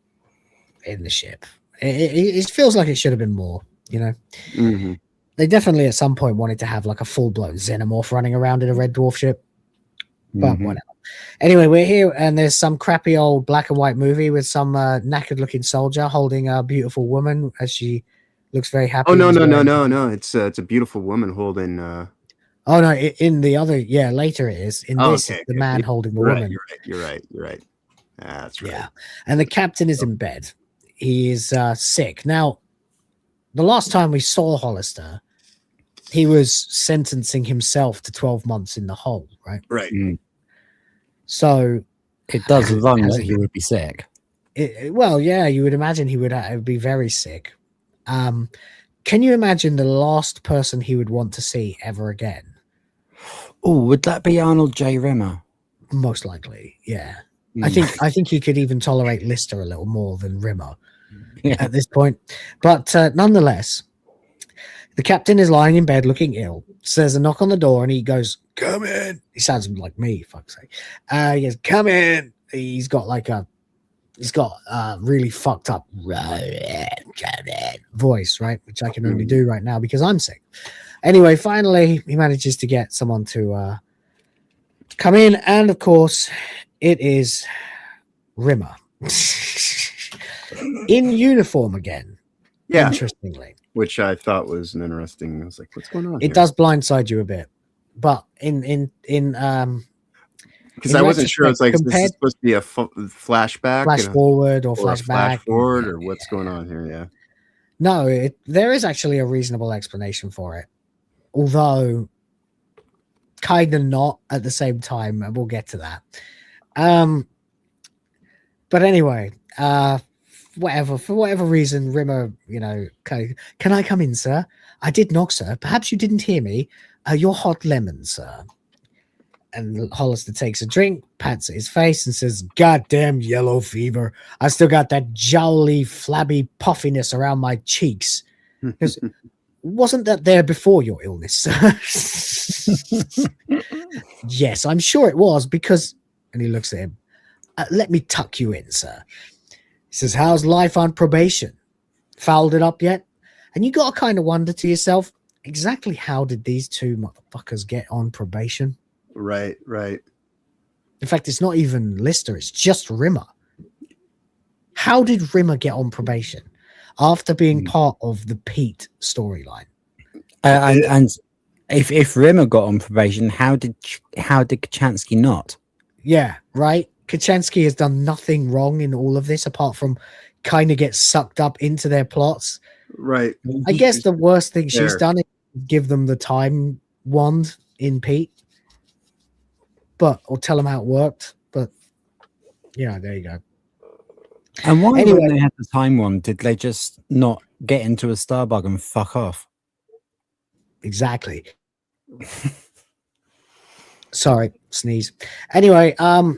in the ship. It feels like it should have been more, you know. They definitely at some point wanted to have like a full-blown xenomorph running around in a Red Dwarf ship, but whatever. Anyway, we're here, and there's some crappy old black and white movie with some knackered-looking soldier holding a beautiful woman as she looks very happy. Oh no! It's a beautiful woman holding. Oh no! In the other, later it is. In this, it's the man holding the woman. You're right. That's right. Yeah, and the captain is in bed. He is sick. Now, the last time we saw Hollister, he was sentencing himself to 12 months in the hole, right? Right. So it does run that he would be sick. Well, yeah, you would imagine he would be very sick. Can you imagine the last person he would want to see ever again? Oh, would that be Arnold J. Rimmer? Most likely, yeah. I think he could even tolerate Lister a little more than Rimmer at this point. But nonetheless, the captain is lying in bed looking ill. So there's a knock on the door and he goes, "Come in." He sounds like me, fuck's sake. He goes, "Come in." He's got really fucked up voice, right? Which I can only do right now because I'm sick. Anyway, finally, he manages to get someone to come in. And of course, it is Rimmer in uniform again. Yeah. Interestingly. Which I thought was an interesting. I was like, what's going on? It does blindside you a bit. But in because I wasn't sure. It's like, is this supposed to be a flashback, flash forward, or flashback, flash forward, or what's going on here? Yeah. No, there is actually a reasonable explanation for it, although kind of not at the same time. And we'll get to that. But anyway, for whatever reason, Rimmer, can I come in, sir? I did knock, sir. Perhaps you didn't hear me. You're hot lemon, sir. And Hollister takes a drink, pats at his face, and says, "Goddamn yellow fever. I still got that jowly, flabby puffiness around my cheeks." Because wasn't that there before your illness, sir? Yes, I'm sure it was because, and he looks at him, "Let me tuck you in, sir." He says, "How's life on probation? Fouled it up yet?" And you got to kind of wonder to yourself, exactly how did these two motherfuckers get on probation? Right. In fact, it's not even Lister, it's just Rimmer. How did Rimmer get on probation after being part of the Pete storyline? And if Rimmer got on probation, how did Kachansky not? Yeah, right. Kachansky has done nothing wrong in all of this apart from kind of get sucked up into their plots. Right. I guess the worst thing she's done is give them the time wand in Pete. Or tell them how it worked. But there you go. And why when they had the time one, did they just not get into a Starbug and fuck off? Exactly. Sorry, sneeze. Anyway, so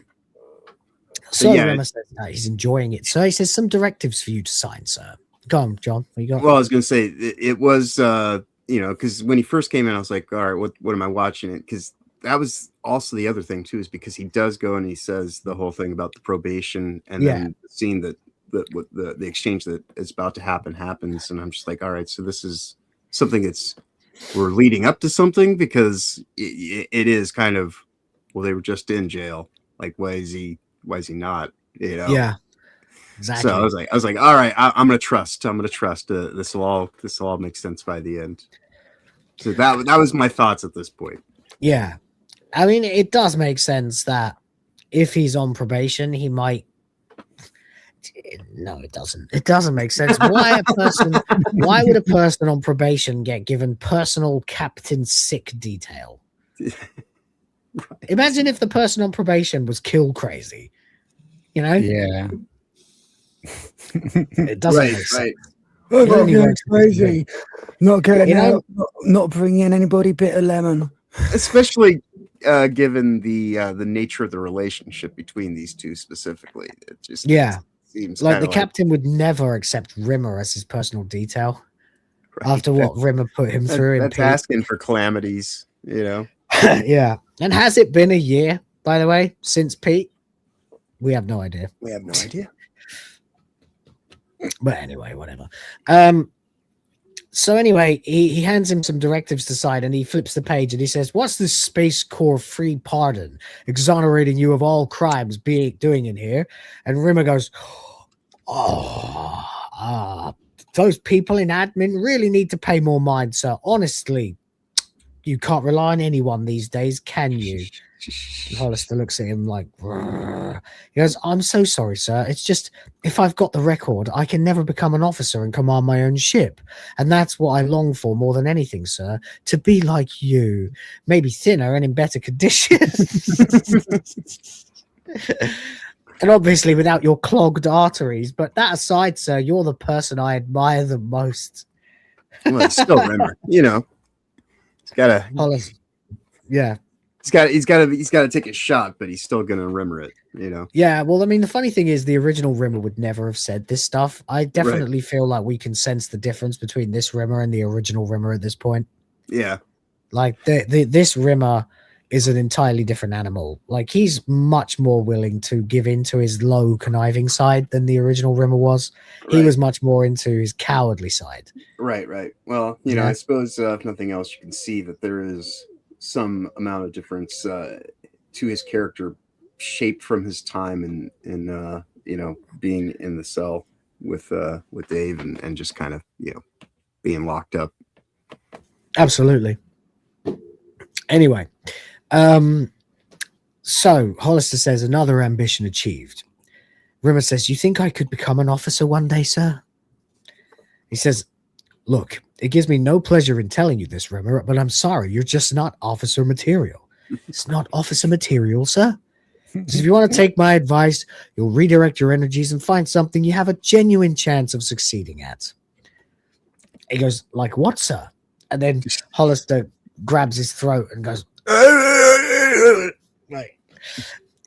Rimmer says he's enjoying it. So he says some directives for you to sign, sir. Go on, John. What you got? Well, I was going to say it was, because when he first came in, I was like, all right, what am I watching it? Because that was also the other thing too, is because he does go and he says the whole thing about the probation, and then the scene that the exchange that is about to happens, and I'm just like, all right, so this is something we're leading up to something, because it is kind of, well, they were just in jail, like why is he not, you know? Yeah, exactly. So I was like, all right, I'm gonna trust. This will all make sense by the end. So that was my thoughts at this point. Yeah, I mean, it does make sense that if he's on probation, he might. No, it doesn't. It doesn't make sense. Why would a person on probation get given personal captain sick detail? Right. Imagine if the person on probation was kill crazy. You know? Yeah. It doesn't make sense. I'm not getting crazy. Not getting out. Not bringing in anybody bitter lemon. Especially given the nature of the relationship between these two specifically. It just seems like the captain would never accept Rimmer as his personal detail after what Rimmer put him through. That's asking for calamities, you know? Yeah. And has it been a year, by the way, since Pete? We have no idea. We have no idea. But anyway, whatever. So anyway, he hands him some directives to sign, and he flips the page and he says, "What's this Space Corps free pardon, exonerating you of all crimes doing in here?" And Rimmer goes, those people in admin really need to pay more mind, sir. Honestly, you can't rely on anyone these days, can you? And Hollister looks at him like, "Brr." He goes, "I'm so sorry, sir. It's just, if I've got the record, I can never become an officer and command my own ship. And that's what I long for more than anything, sir. To be like you, maybe thinner and in better condition." And obviously without your clogged arteries. But that aside, sir, you're the person I admire the most. Well, it's still Rimmer, you know. He's gotta He's got to take a shot, but he's still gonna Rimmer it, you know. Yeah, well, I mean, the funny thing is, the original Rimmer would never have said this stuff. I definitely feel like we can sense the difference between this Rimmer and the original Rimmer at this point. Yeah, like this Rimmer is an entirely different animal. Like, he's much more willing to give in to his low, conniving side than the original Rimmer was. He was much more into his cowardly side. Right. Well, you know, I suppose if nothing else, you can see that there is some amount of difference to his character, shaped from his time in you know, being in the cell with Dave and just kind of, you know, being locked up. Absolutely. Anyway, so Hollister says, "Another ambition achieved." Rimmer says, "You think I could become an officer one day, sir?" He says, "Look, it gives me no pleasure in telling you this, Rimmer, but I'm sorry, you're just not officer material." "It's not officer material, sir. So if you want to take my advice, you'll redirect your energies and find something you have a genuine chance of succeeding at." He goes, "Like what, sir?" And then Hollister grabs his throat and goes, like,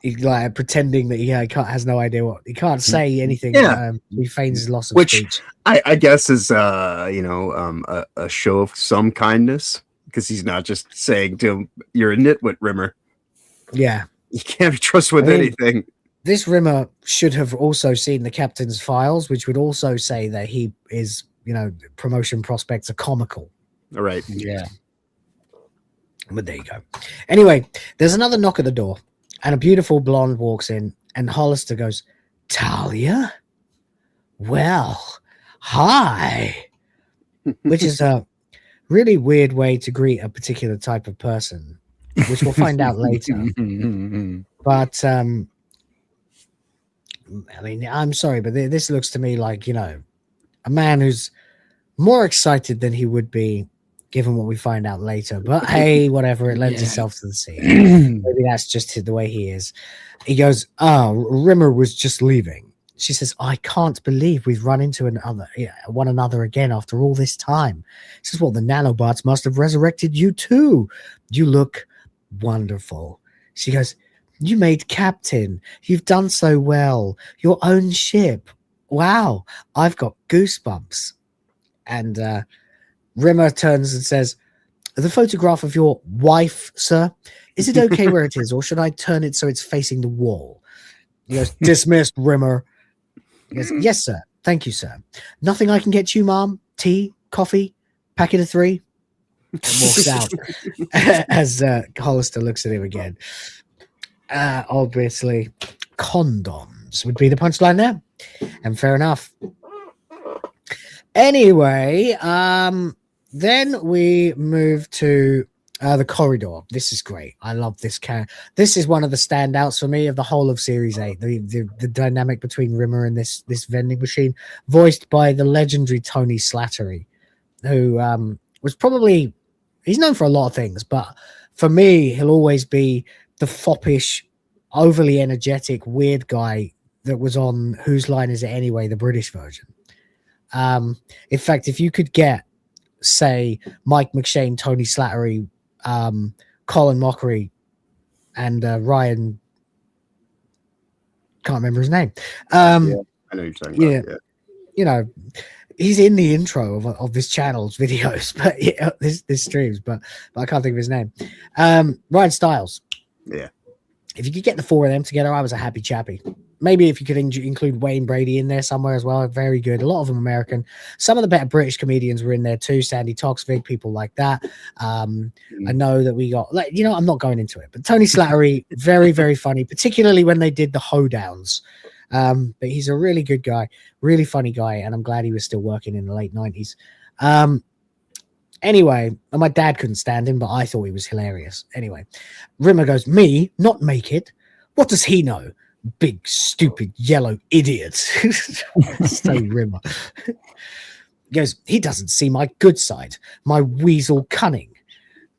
he's like pretending that he has no idea what he can't say anything. He feigns his loss of speech. I guess is you know, a show of some kindness, because he's not just saying to him, "You're a nitwit, Rimmer." Yeah, you can't be trusted with anything. This Rimmer should have also seen the captain's files, which would also say that he is, you know, promotion prospects are comical. All right. Yeah. But there you go. Anyway, there's another knock at the door, and a beautiful blonde walks in, and Hollister goes, "Talia? Well, hi." Which is a really weird way to greet a particular type of person, which we'll find out later. But, I mean, I'm sorry, but this looks to me like, you know, a man who's more excited than he would be given what we find out later. But hey, whatever, it lends itself to the scene. Maybe that's just the way he is. He goes, Rimmer was just leaving. She says, "I can't believe we've run into one another again after all this time." He says, "Well, the nanobots must have resurrected you too. You look wonderful." She goes, "You made captain. You've done so well. Your own ship. Wow, I've got goosebumps." And Rimmer turns and says, "The photograph of your wife, sir, is it okay where it is, or should I turn it so it's facing the wall? He goes, dismissed, Rimmer. He goes, yes, sir. Thank you, sir. Nothing I can get you, ma'am? Tea, coffee, packet of 3? And walks out as Hollister looks at him again. Obviously, condoms would be the punchline there. And fair enough. Anyway, then we move to the corridor. This is great. I love this character. This is one of the standouts for me of the whole of Series 8. The dynamic between Rimmer and this vending machine, voiced by the legendary Tony Slattery, who was probably, he's known for a lot of things, but for me, he'll always be the foppish, overly energetic, weird guy that was on Whose Line Is It Anyway, the British version. In fact, if you could get, say, Mike McShane, Tony Slattery, Colin Mockery, and Ryan, can't remember his name. I know you're talking about. Yeah. You know, he's in the intro of this channel's videos, but this streams, but I can't think of his name. Ryan Stiles. Yeah. If you could get the 4 of them together, I was a happy chappy. Maybe if you could include Wayne Brady in there somewhere as well. Very good. A lot of them American. Some of the better British comedians were in there too. Sandy Toxvig, people like that. I know that we got, like, I'm not going into it, but Tony Slattery, very, very funny, particularly when they did the hoedowns. But he's a really good guy, really funny guy, and I'm glad he was still working in the late 90s. Anyway, my dad couldn't stand him, but I thought he was hilarious. Anyway, Rimmer goes, me, not make it. What does he know? Big, stupid, yellow idiot. So Rimmer. He goes, he doesn't see my good side, my weasel cunning.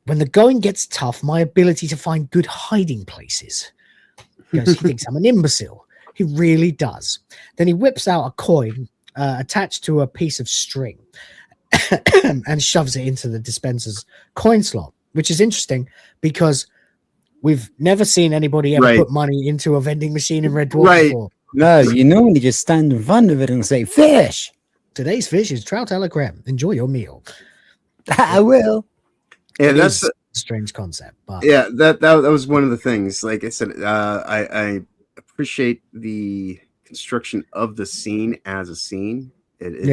When the going gets tough, my ability to find good hiding places. He goes, he thinks I'm an imbecile. He really does. Then he whips out a coin attached to a piece of string and shoves it into the dispenser's coin slot, which is interesting because we've never seen anybody ever put money into a vending machine in Red Dwarf before. No, you normally just stand in front of it and say, fish. Today's fish is trout a la creme. Enjoy your meal. I will. Yeah, that's a strange concept. But yeah, that was one of the things. Like I said, I appreciate the construction of the scene as a scene. It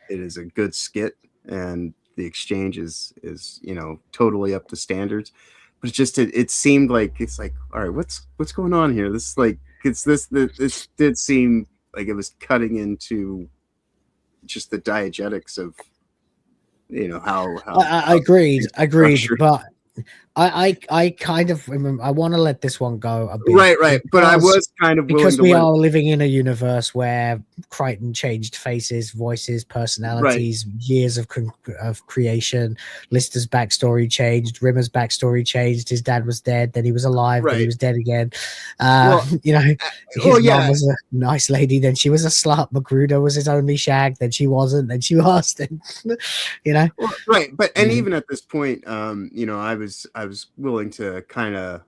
is a good skit, and the exchange is totally up to standards. But it seemed like it's like, all right, what's going on here? This did seem like it was cutting into just the diegetics of how I agreed, but I kind of remember, I want to let this one go a bit. Right. But I was kind of willing because to we are living in a universe where Crichton changed faces, voices, personalities, years of creation. Lister's backstory changed. Rimmer's backstory changed. His dad was dead, then he was alive, then he was dead again. His mom was a nice lady, then she was a slut. Magruder was his only shag, then she wasn't, then she was. Then, right. But and even at this point, I was willing to kind of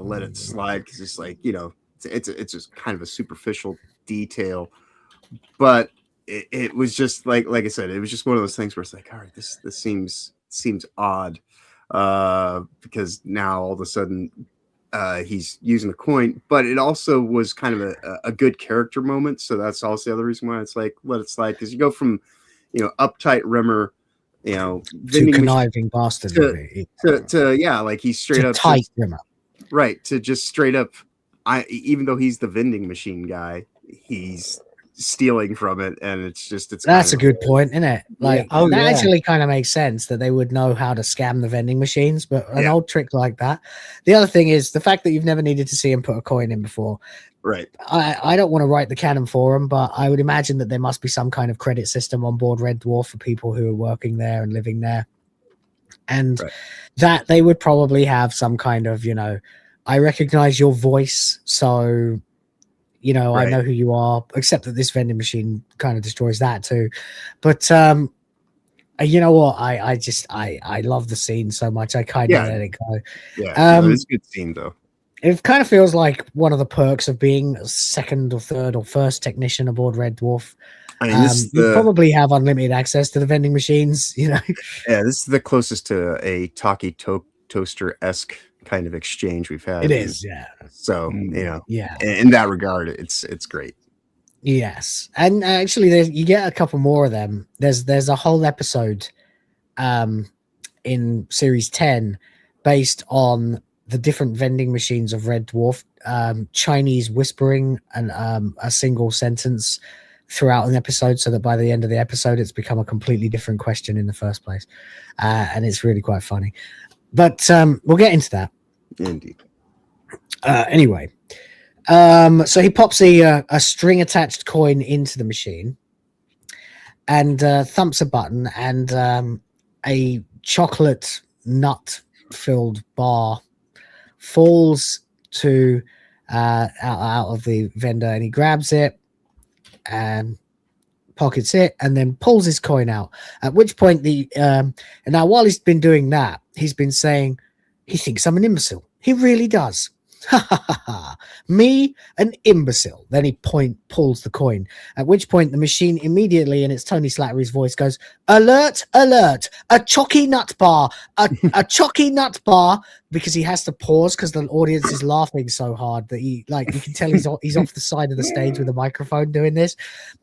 let it slide because it's like it's just kind of a superficial detail, but it was just like I said, it was just one of those things where it's like, all right, this seems odd because now all of a sudden he's using a coin, but it also was kind of a good character moment, so that's also the other reason why it's like let it slide, because you go from uptight Rimmer, to conniving bastard to like he's straight up tight Rimmer, right, to just straight up, even though he's the vending machine guy, he's stealing from it, and that's a good point, isn't it? Like actually kind of makes sense that they would know how to scam the vending machines, but an old trick like that. The other thing is the fact that you've never needed to see him put a coin in before. Right. I don't want to write the canon for him, but I would imagine that there must be some kind of credit system on board Red Dwarf for people who are working there and living there. And that they would probably have some kind of, I recognize your voice, so, I know who you are, except that this vending machine kind of destroys that too. But, you know what? I love the scene so much. I kind of let it go. Yeah, it's a good scene though. It kind of feels like one of the perks of being a second or third or first technician aboard Red Dwarf. I mean, you probably have unlimited access to the vending machines, Yeah, this is the closest to a talkie toaster-esque kind of exchange we've had. It is, yeah. So you know, yeah. In that regard, it's great. Yes, and actually, you get a couple more of them. There's a whole episode, in series 10, based on the different vending machines of Red Dwarf, Chinese whispering and a single sentence throughout an episode, so that by the end of the episode, it's become a completely different question in the first place, and it's really quite funny. But we'll get into that. Indeed. Anyway. So he pops a string attached coin into the machine and thumps a button, and a chocolate nut filled bar falls to out of the vendor, and he grabs it and pockets it and then pulls his coin out. At which point and now while he's been doing that, he's been saying he thinks I'm an imbecile. He really does. Ha ha ha ha! Me, an imbecile. Then he pulls the coin. At which point, the machine immediately, in its Tony Slattery's voice, goes, "Alert! Alert! A chalky nut bar! A chalky nut bar!" Because he has to pause because the audience is laughing so hard that you can tell he's off the side of the stage with a microphone doing this.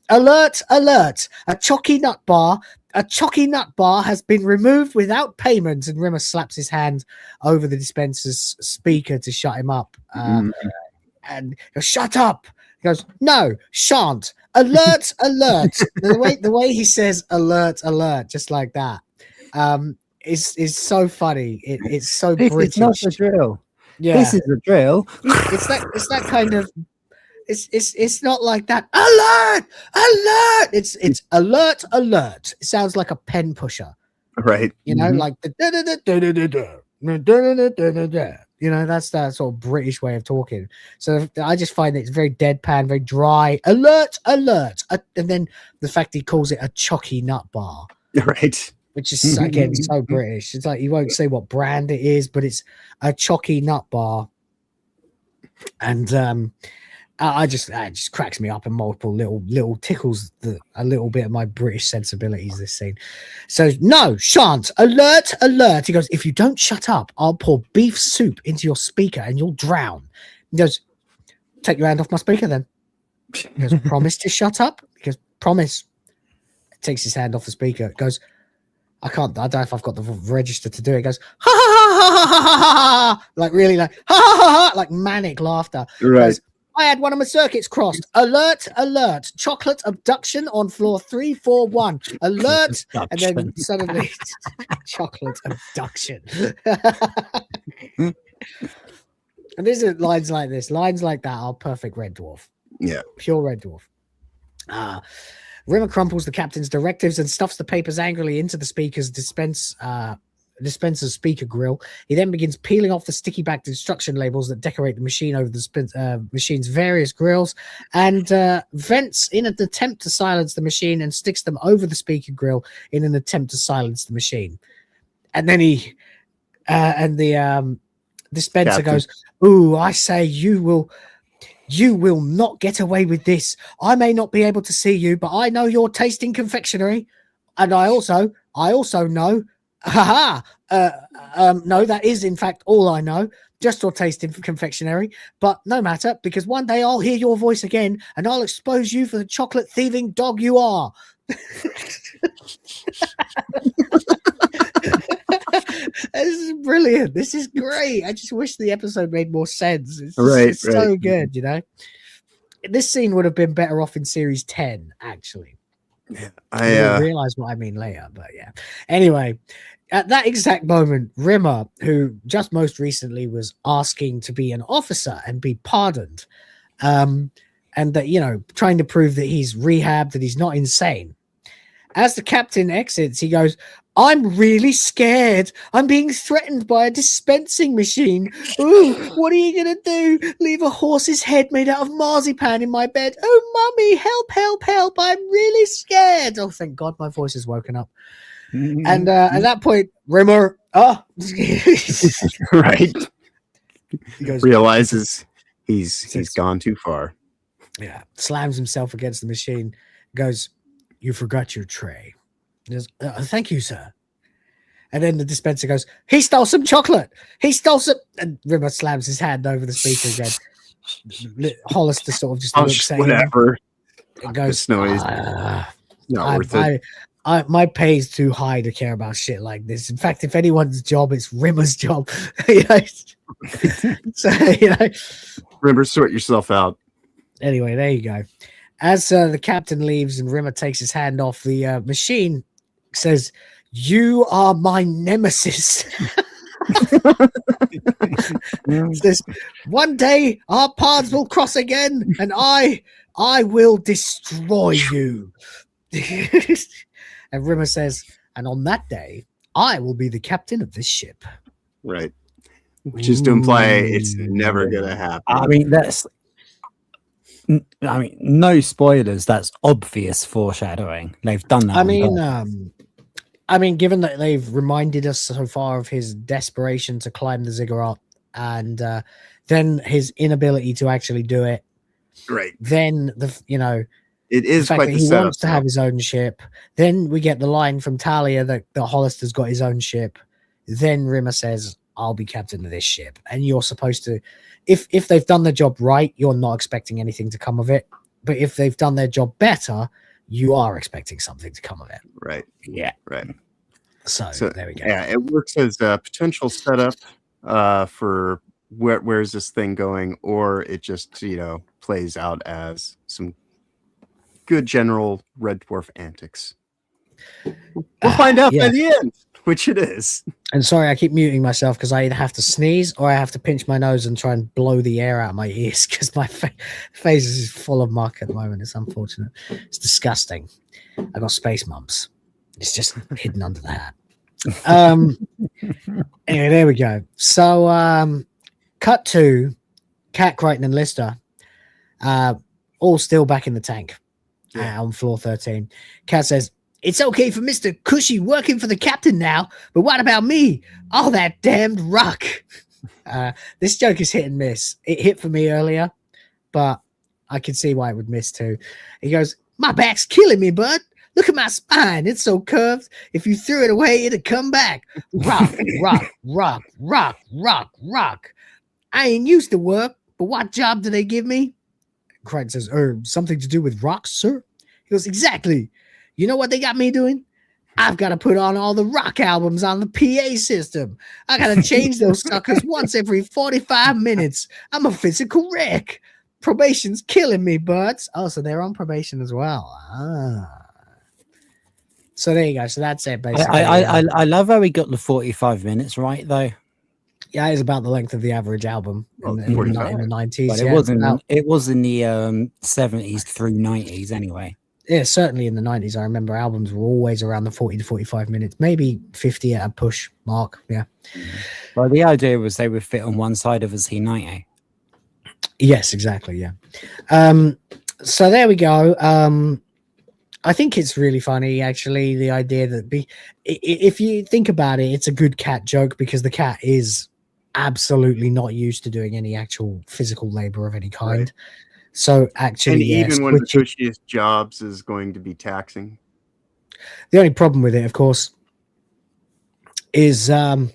Alert! Alert! A chalky nut bar! A chalky nut bar has been removed without payment. And Rimmer slaps his hand over the dispenser's speaker to shut him up. And he goes, "Shut up!" He goes, "No, shan't. Alert, alert." The way he says "alert, alert," just like that, is so funny. It's so British. It's not a drill. Yeah, this is a drill. It's that kind of. It's not like that. Alert! Alert! It's alert! Alert! It sounds like a pen pusher, right? You know, like the you know, that's that sort of British way of talking. So I just find that it's very deadpan, very dry. Alert! Alert! And then the fact he calls it a chalky nut bar, right? Which is again so British. It's like he won't say what brand it is, but it's a chalky nut bar, and it just cracks me up, and multiple little tickles a little bit of my British sensibilities, this scene. So, "No, shan't. Alert, alert." He goes, "If you don't shut up, I'll pour beef soup into your speaker and you'll drown." He goes, "Take your hand off my speaker then." He goes, "Promise to shut up?" He goes, "Promise." Takes his hand off the speaker. Goes, I don't know if I've got the register to do it. He goes, "Ha ha ha ha ha ha ha," like really like ha ha ha ha, like manic laughter. Right. Goes, "I had one of my circuits crossed. Alert, alert. Chocolate abduction on floor 341. Alert." And then suddenly, chocolate abduction. And these are lines like this. Lines like that are perfect Red Dwarf. Yeah. Pure Red Dwarf. Rimmer crumples the captain's directives and stuffs the papers angrily into the speaker's dispenser's speaker grill. He then begins peeling off the sticky backed instruction labels that decorate the machine over the machine's various grills, and vents in an attempt to silence the machine, and sticks them over the speaker grill in an attempt to silence the machine. And then the dispenser goes, "Ooh, I say you will not get away with this. I may not be able to see you, but I know you're tasting confectionery, and I also know." No, that is in fact all I know. Just your taste in confectionery. But no matter, because one day I'll hear your voice again and I'll expose you for the chocolate thieving dog you are. This is brilliant. This is great. I just wish the episode made more sense. It's so good, you know. This scene would have been better off in series 10, actually. Yeah, I realize what I mean later, but yeah. Anyway, at that exact moment, Rimmer, who just most recently was asking to be an officer and be pardoned, and that, you know, trying to prove that he's rehabbed, that he's not insane. As the captain exits, he goes, "I'm really scared. I'm being threatened by a dispensing machine. Ooh, what are you going to do? Leave a horse's head made out of marzipan in my bed? Oh, mummy, help, help, help. I'm really scared." Oh, thank God my voice has woken up. And at that point, Rimmer, right, he goes, realizes he's gone too far. Yeah, slams himself against the machine, goes, "You forgot your tray." He goes, "Thank you, sir." And then the dispenser goes, he stole some chocolate. He stole some. And Rimmer slams his hand over the speaker again. Hollister sort of just looks at whatever. him and goes, noise. Not worth it. My pay is too high to care about shit like this. In fact, if anyone's job, it's Rimmer's job. So, Rimmer, sort yourself out. Anyway, there you go. As the captain leaves and Rimmer takes his hand off the machine, says, "You are my nemesis." Says, "One day our paths will cross again, and I will destroy you." And Rimmer says, "And on that day, I will be the captain of this ship." Right. Which is to imply it's never going to happen. I mean, no spoilers. That's obvious foreshadowing. They've done that. I mean, given that they've reminded us so far of his desperation to climb the ziggurat and then his inability to actually do it. Right. Then it is the fact quite that the he setup, wants to have his own ship. Then we get the line from Talia that Hollister's got his own ship. Then Rimmer says, "I'll be captain of this ship," and you're supposed to. If they've done the job right, you're not expecting anything to come of it. But if they've done their job better, you are expecting something to come of it. Right. Yeah. Right. So there we go. Yeah, it works as a potential setup for where's this thing going, or it just plays out as some good general Red Dwarf antics. We'll find out by the end, which it is. And sorry, I keep muting myself because I either have to sneeze or I have to pinch my nose and try and blow the air out of my ears because my face is full of muck at the moment. It's unfortunate. It's disgusting. I got space mumps. It's just hidden under the hat. Anyway, there we go. So, cut to Cat, Crichton, and Lister, all still back in the tank on floor 13. Cat says, "It's okay for Mr. Cushy working for the captain now, but what about me? All that damned rock." This joke is hit and miss. It hit for me earlier, but I can see why it would miss too. He goes, "My back's killing me, bud. Look at my spine. It's so curved. If you threw it away, it'd come back. Rock, rock, rock, rock, rock, rock. I ain't used to work, but what job do they give me?" Crichton says, "Something to do with rocks, sir?" He goes, "Exactly. You know what they got me doing? I've got to put on all the rock albums on the PA system. I got to change those suckers once every 45 minutes. I'm a physical wreck. Probation's killing me, buds." Oh, so they're on probation as well. So there you go. So that's it, basically. I love how he got the 45 minutes right, though. Yeah, it's about the length of the average album in the 90s. But it was in the 70s through 90s anyway. Yeah, certainly in the 90s. I remember albums were always around the 40 to 45 minutes, maybe 50 at a push mark. Yeah. Well, the idea was they would fit on one side of a C90. Yes, exactly. Yeah. So there we go. I think it's really funny, actually, the idea that if you think about it, it's a good cat joke because the cat is absolutely not used to doing any actual physical labor of any kind. Right. So actually, even one of the cushiest jobs is going to be taxing. The only problem with it, of course, is the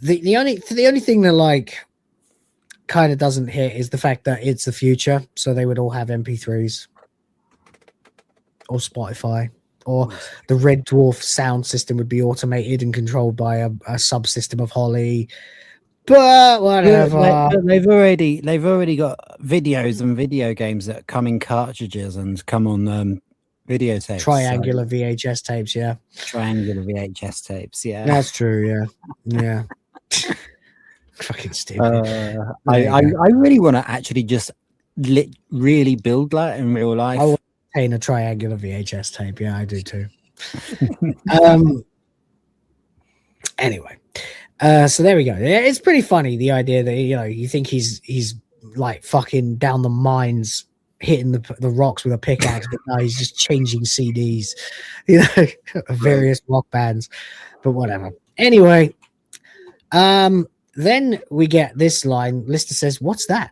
only thing that kind of doesn't hit is the fact that it's the future. So they would all have MP3s. Or Spotify, or the Red Dwarf sound system would be automated and controlled by a subsystem of Holly. But whatever. Yeah, they've already got videos and video games that come in cartridges and come on videotapes. Triangular VHS tapes, yeah. Triangular VHS tapes, yeah. That's true, yeah. Fucking stupid. I really want to actually just really build that in real life. A triangular VHS tape. Yeah, I do too. Anyway, so there we go. It's pretty funny, the idea that you think he's like fucking down the mines hitting the rocks with a pickaxe, but no, he's just changing CDs, various rock bands. But whatever. Anyway, then we get this line. Lister says, "What's that?"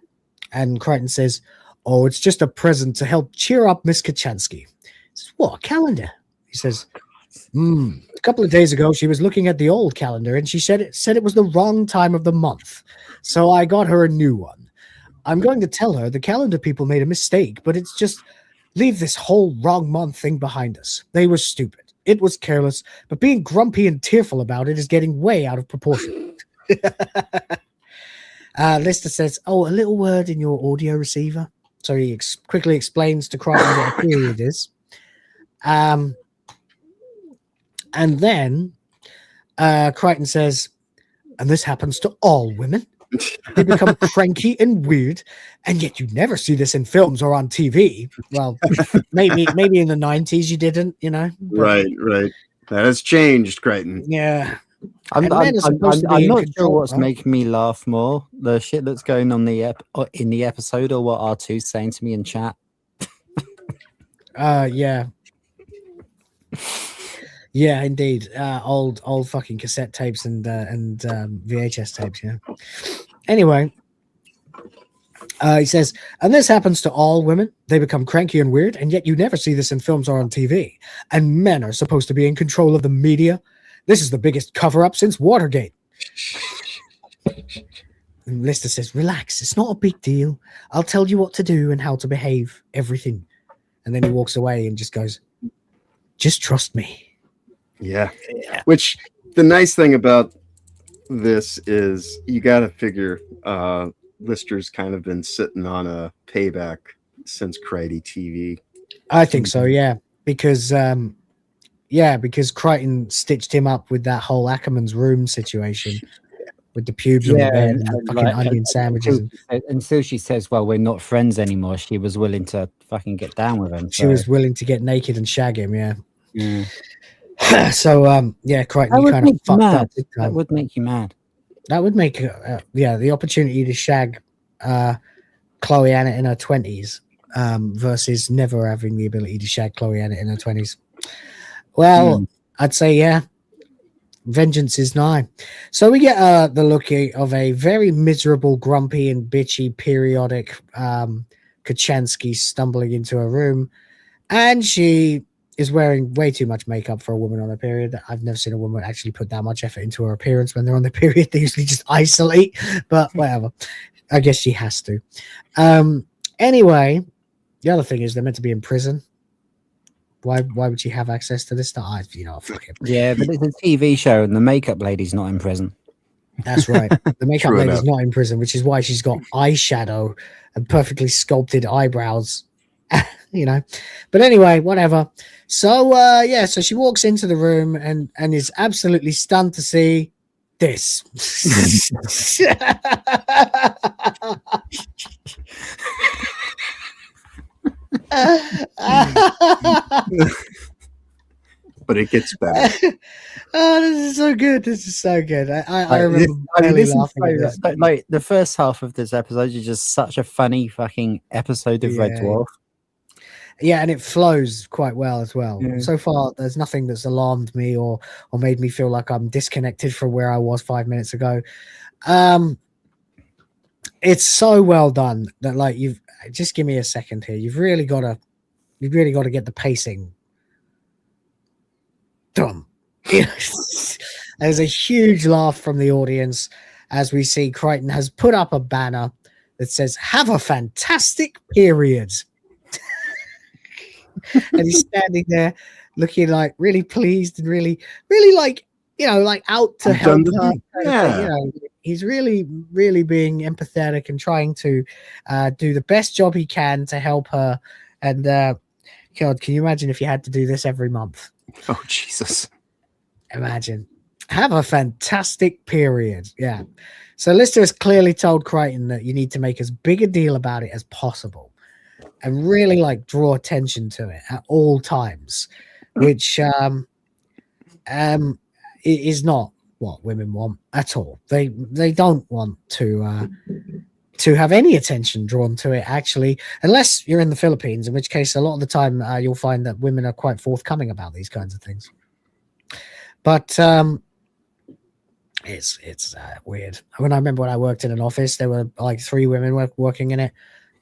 And Crichton says, "Oh, it's just a present to help cheer up Miss Kachansky." He says, "What, a calendar?" He says, couple of days ago, she was looking at the old calendar and she said it was the wrong time of the month. So I got her a new one. I'm going to tell her the calendar people made a mistake, but it's just leave this whole wrong month thing behind us. They were stupid. It was careless, but being grumpy and tearful about it is getting way out of proportion. Lister says, oh, a little word in your audio receiver. So he quickly explains to Crichton what a period is. And then Crichton says, and this happens to all women. They become cranky and weird, and yet you never see this in films or on TV. Well, maybe in the 90s you didn't, you know. Right. That has changed, Crichton. Yeah. I'm not sure what's making me laugh more: the shit that's going on in the episode, or what R2's saying to me in chat. Yeah. Yeah, indeed. Old fucking cassette tapes and VHS tapes. Yeah. Anyway, he says, and this happens to all women. They become cranky and weird, and yet you never see this in films or on TV. And men are supposed to be in control of the media. This is the biggest cover-up since Watergate. And Lister says, relax. It's not a big deal. I'll tell you what to do and how to behave. Everything. And then he walks away and just goes, just trust me. Yeah. Which the nice thing about this is you got to figure Lister's kind of been sitting on a payback since Crichton TV. I think so, yeah. Because Crichton stitched him up with that whole Ackerman's room situation with the pubes on the bed and the fucking onion sandwiches. Until she says, well, we're not friends anymore, she was willing to fucking get down with him. She was willing to get naked and shag him, yeah. So, Crichton, you kind of fucked up. That would make you mad. That would make, the opportunity to shag Chloe Annett in her 20s versus never having the ability to shag Chloe Annett in her 20s. Well, I'd say, vengeance is nigh. So we get the look of a very miserable, grumpy, and bitchy periodic Kachansky stumbling into a room, and she is wearing way too much makeup for a woman on a period. I've never seen a woman actually put that much effort into her appearance when they're on the period. They usually just isolate, but whatever. I guess she has to. Anyway, the other thing is they're meant to be in prison. Why would she have access to this stuff? Fuck it. Yeah, but it's a TV show and the makeup lady's not in prison. That's right. The makeup lady's not in prison, which is why she's got eyeshadow and perfectly sculpted eyebrows. But anyway, whatever. So so she walks into the room and is absolutely stunned to see this. But it gets better. Oh, this is so good. I remember laughing at this. Like the first half of this episode is just such a funny fucking episode of Red Dwarf. Yeah, and it flows quite well as well. Yeah. So far, there's nothing that's alarmed me or made me feel like I'm disconnected from where I was 5 minutes ago. It's so well done that you've just give me a second here. You've really got to get the pacing done. There's a huge laugh from the audience as we see Crichton has put up a banner that says, "Have a fantastic period." And he's standing there looking really pleased and really out to help her. Yeah. He's really, really being empathetic and trying to do the best job he can to help her. And God, can you imagine if you had to do this every month? Oh, Jesus. Imagine. Have a fantastic period. Yeah. So Lister has clearly told Crichton that you need to make as big a deal about it as possible and really draw attention to it at all times, which is not what women want at all. They don't want to have any attention drawn to it, actually, unless you're in the Philippines, in which case a lot of the time you'll find that women are quite forthcoming about these kinds of things. But it's weird. I remember when I worked in an office, there were 3 women working in it,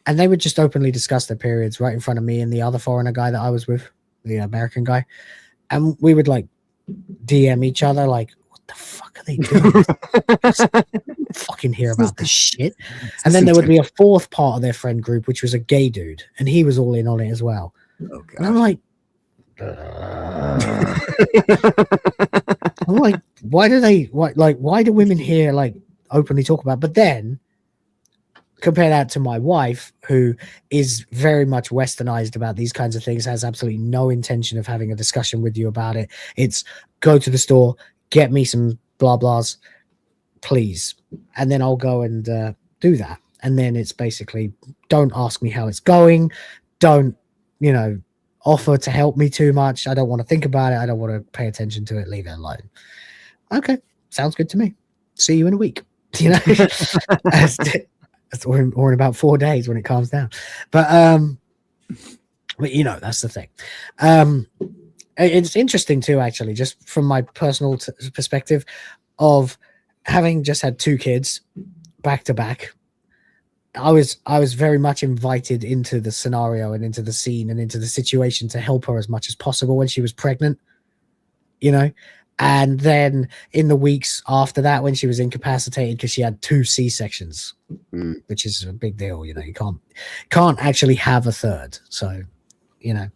and they would just openly discuss their periods right in front of me and the other foreigner guy that I was with, the American guy, and we would DM each other like, what the fuck are they doing? Fucking hear about this shit. And then there would be a fourth part of their friend group, which was a gay dude, and he was all in on it as well. And I'm like, why do women here like openly talk about it? But then compare that to my wife, who is very much westernized about these kinds of things, has absolutely no intention of having a discussion with you about it. It's go to the store, get me some blah blahs, please, and then I'll go and do that. And then it's basically, don't ask me how it's going, don't, you know, offer to help me too much. I don't want to think about it. I don't want to pay attention to it. Leave it alone. Okay, sounds good to me. See you in a week. You know, or in about 4 days when it calms down. But you know, that's the thing. It's interesting too, actually, just from my personal perspective of having just had 2 kids back to back. I was very much invited into the scenario and into the scene and into the situation to help her as much as possible when she was pregnant, you know. And then in the weeks after that, when she was incapacitated because she had 2 C-sections, which is a big deal, you know, you can't actually have a third. So, you know,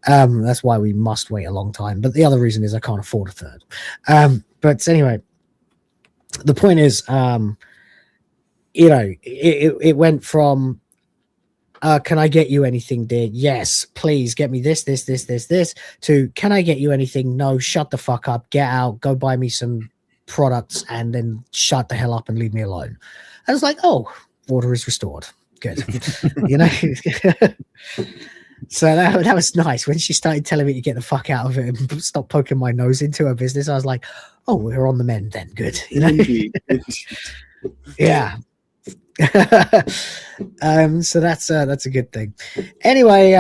that's why we must wait a long time. But the other reason is I can't afford a third. But anyway, the point is, you know, it went from, can I get you anything, dear? Yes, please get me this, to can I get you anything? No, shut the fuck up, get out, go buy me some products, and then shut the hell up and leave me alone. I was like, oh, order is restored. Good. You know? So that was nice. When she started telling me to get the fuck out of it and stop poking my nose into her business, I was like, oh, we're on the mend then. Good. You know? Yeah. So that's a good thing. Anyway,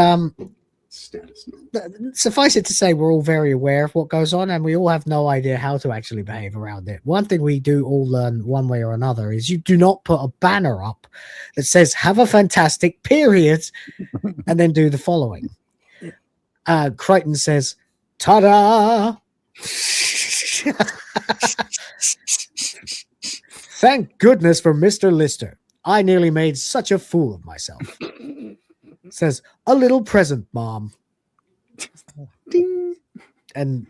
suffice it to say, we're all very aware of what goes on, and we all have no idea how to actually behave around it. One thing we do all learn one way or another is you do not put a banner up that says "Have a fantastic period," and then do the following. Crichton says, "Ta-da!" Thank goodness for Mr. Lister. I nearly made such a fool of myself. Says, a little present, Mom. Ding. And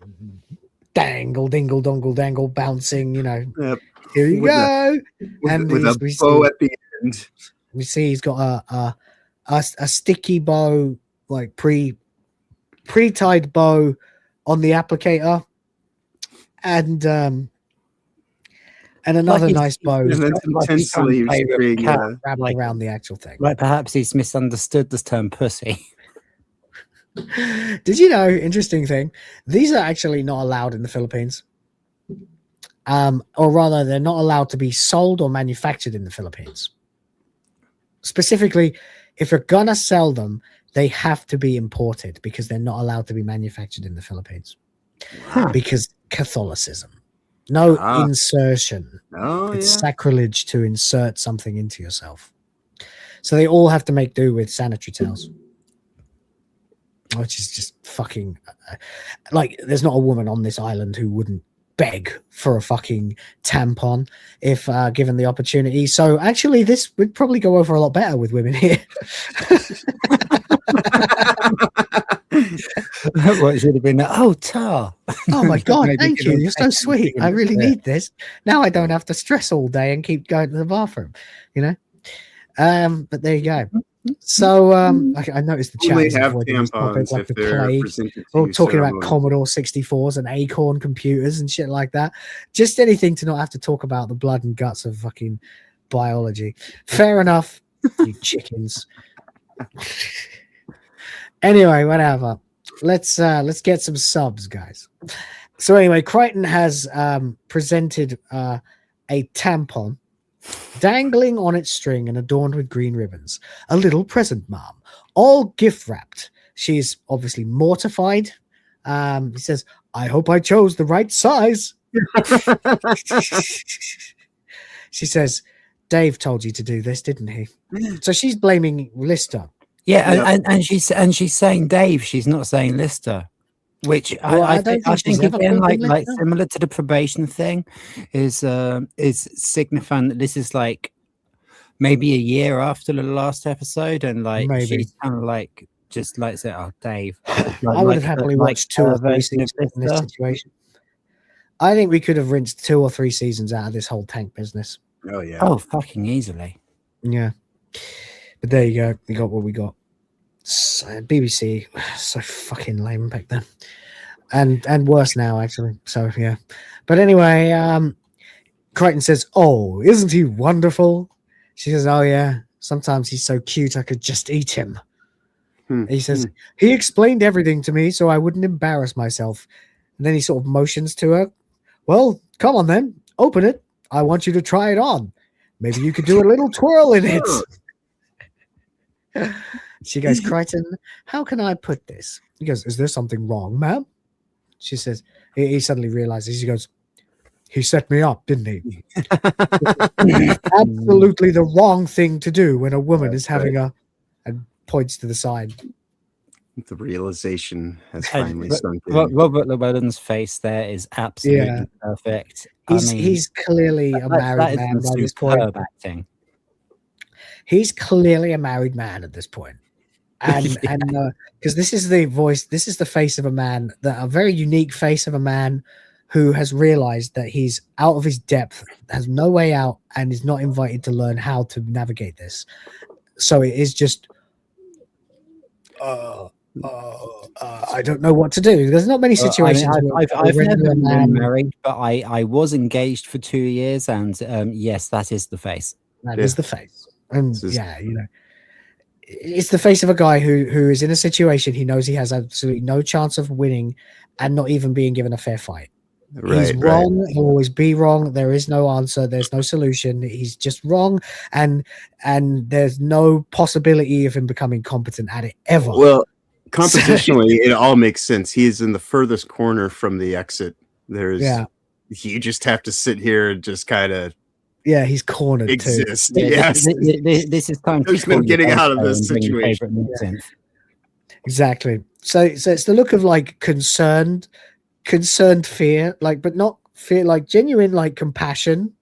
dangle, dingle, dongle, dangle, bouncing, you know. Yep. Here you go. With a bow at the end. We see he's got a sticky bow, like pre-tied bow on the applicator. And another nice bow intensely wrapped around the actual thing. Like perhaps he's misunderstood this term pussy. Did you know, interesting thing, these are actually not allowed in the Philippines. Or rather, they're not allowed to be sold or manufactured in the Philippines. Specifically, if you're gonna sell them, they have to be imported because they're not allowed to be manufactured in the Philippines. Wow. Because Catholicism. No insertion. It's sacrilege to insert something into yourself. So they all have to make do with sanitary towels, which is just fucking like, there's not a woman on this island who wouldn't beg for a fucking tampon if given the opportunity. So actually, this would probably go over a lot better with women here. What should have been, oh, Tar. Oh my God, thank you. You're so sweet. I really need this. Now I don't have to stress all day and keep going to the bathroom, you know? But there you go. So I noticed the chat is avoiding this topic like the plague. We're all talking about Commodore 64s and Acorn computers and shit like that. Just anything to not have to talk about the blood and guts of fucking biology. Fair enough, you chickens. Anyway, whatever. Let's get some subs, guys. So anyway, Crichton has presented a tampon dangling on its string and adorned with green ribbons. A little present, Mom. All gift wrapped. She's obviously mortified. He says, I hope I chose the right size. She says, Dave told you to do this, didn't he? So she's blaming Lister. Yeah, and she's saying Dave. She's not saying Lister. Which Well, I don't think she's ever again, called him like Lister. similar to the probation thing, is signifying that this is like maybe a year after the last episode, and like Maybe. she's kind of like just like say, "Oh, Dave." I would have happily watched 2 or 3 version of seasons in this Lister. situation. I think we could have rinsed 2 or 3 seasons out of this whole tank business. Oh yeah. Oh, fucking easily. Yeah. But there you go. We got what we got. So, BBC, so fucking lame back then. And worse now, actually. So, yeah. But anyway, Crichton says, "Oh, isn't he wonderful?" She says, "Oh, yeah. Sometimes he's so cute I could just eat him." He says, "He explained everything to me so I wouldn't embarrass myself." And then he sort of motions to her. "Well, come on then. Open it. I want you to try it on. Maybe you could do a little twirl in it." She goes, "Crichton, how can I put this?" He goes, "Is there something wrong, ma'am?" She says, he suddenly realizes, he goes, "He set me up, didn't he?" Absolutely the wrong thing to do when a woman is having and points to the side. The realization has finally sunk in. Robert Llewellyn's face there is absolutely perfect. He's clearly a married man by this point. Acting. He's clearly a married man at this point. And because this is the voice, this is the face of a man, a very unique face of a man who has realized that he's out of his depth, has no way out, and is not invited to learn how to navigate this. So it is just I don't know what to do. There's not many situations. I've never been married, but I was engaged for 2 years, and yes, that is the face. That is the face. And yeah, you know, it's the face of a guy who is in a situation he knows he has absolutely no chance of winning and not even being given a fair fight. He's wrong. He'll always be wrong. There is no answer. There's no solution. He's just wrong, and there's no possibility of him becoming competent at it ever. Well, compositionally, it all makes sense. He is in the furthest corner from the exit. You just have to sit here and just kind of he's cornered exist. Too. Yes, this is time. There's no getting out of this situation. Exactly. So it's the look of like concerned fear, like, but not fear, like genuine, like compassionate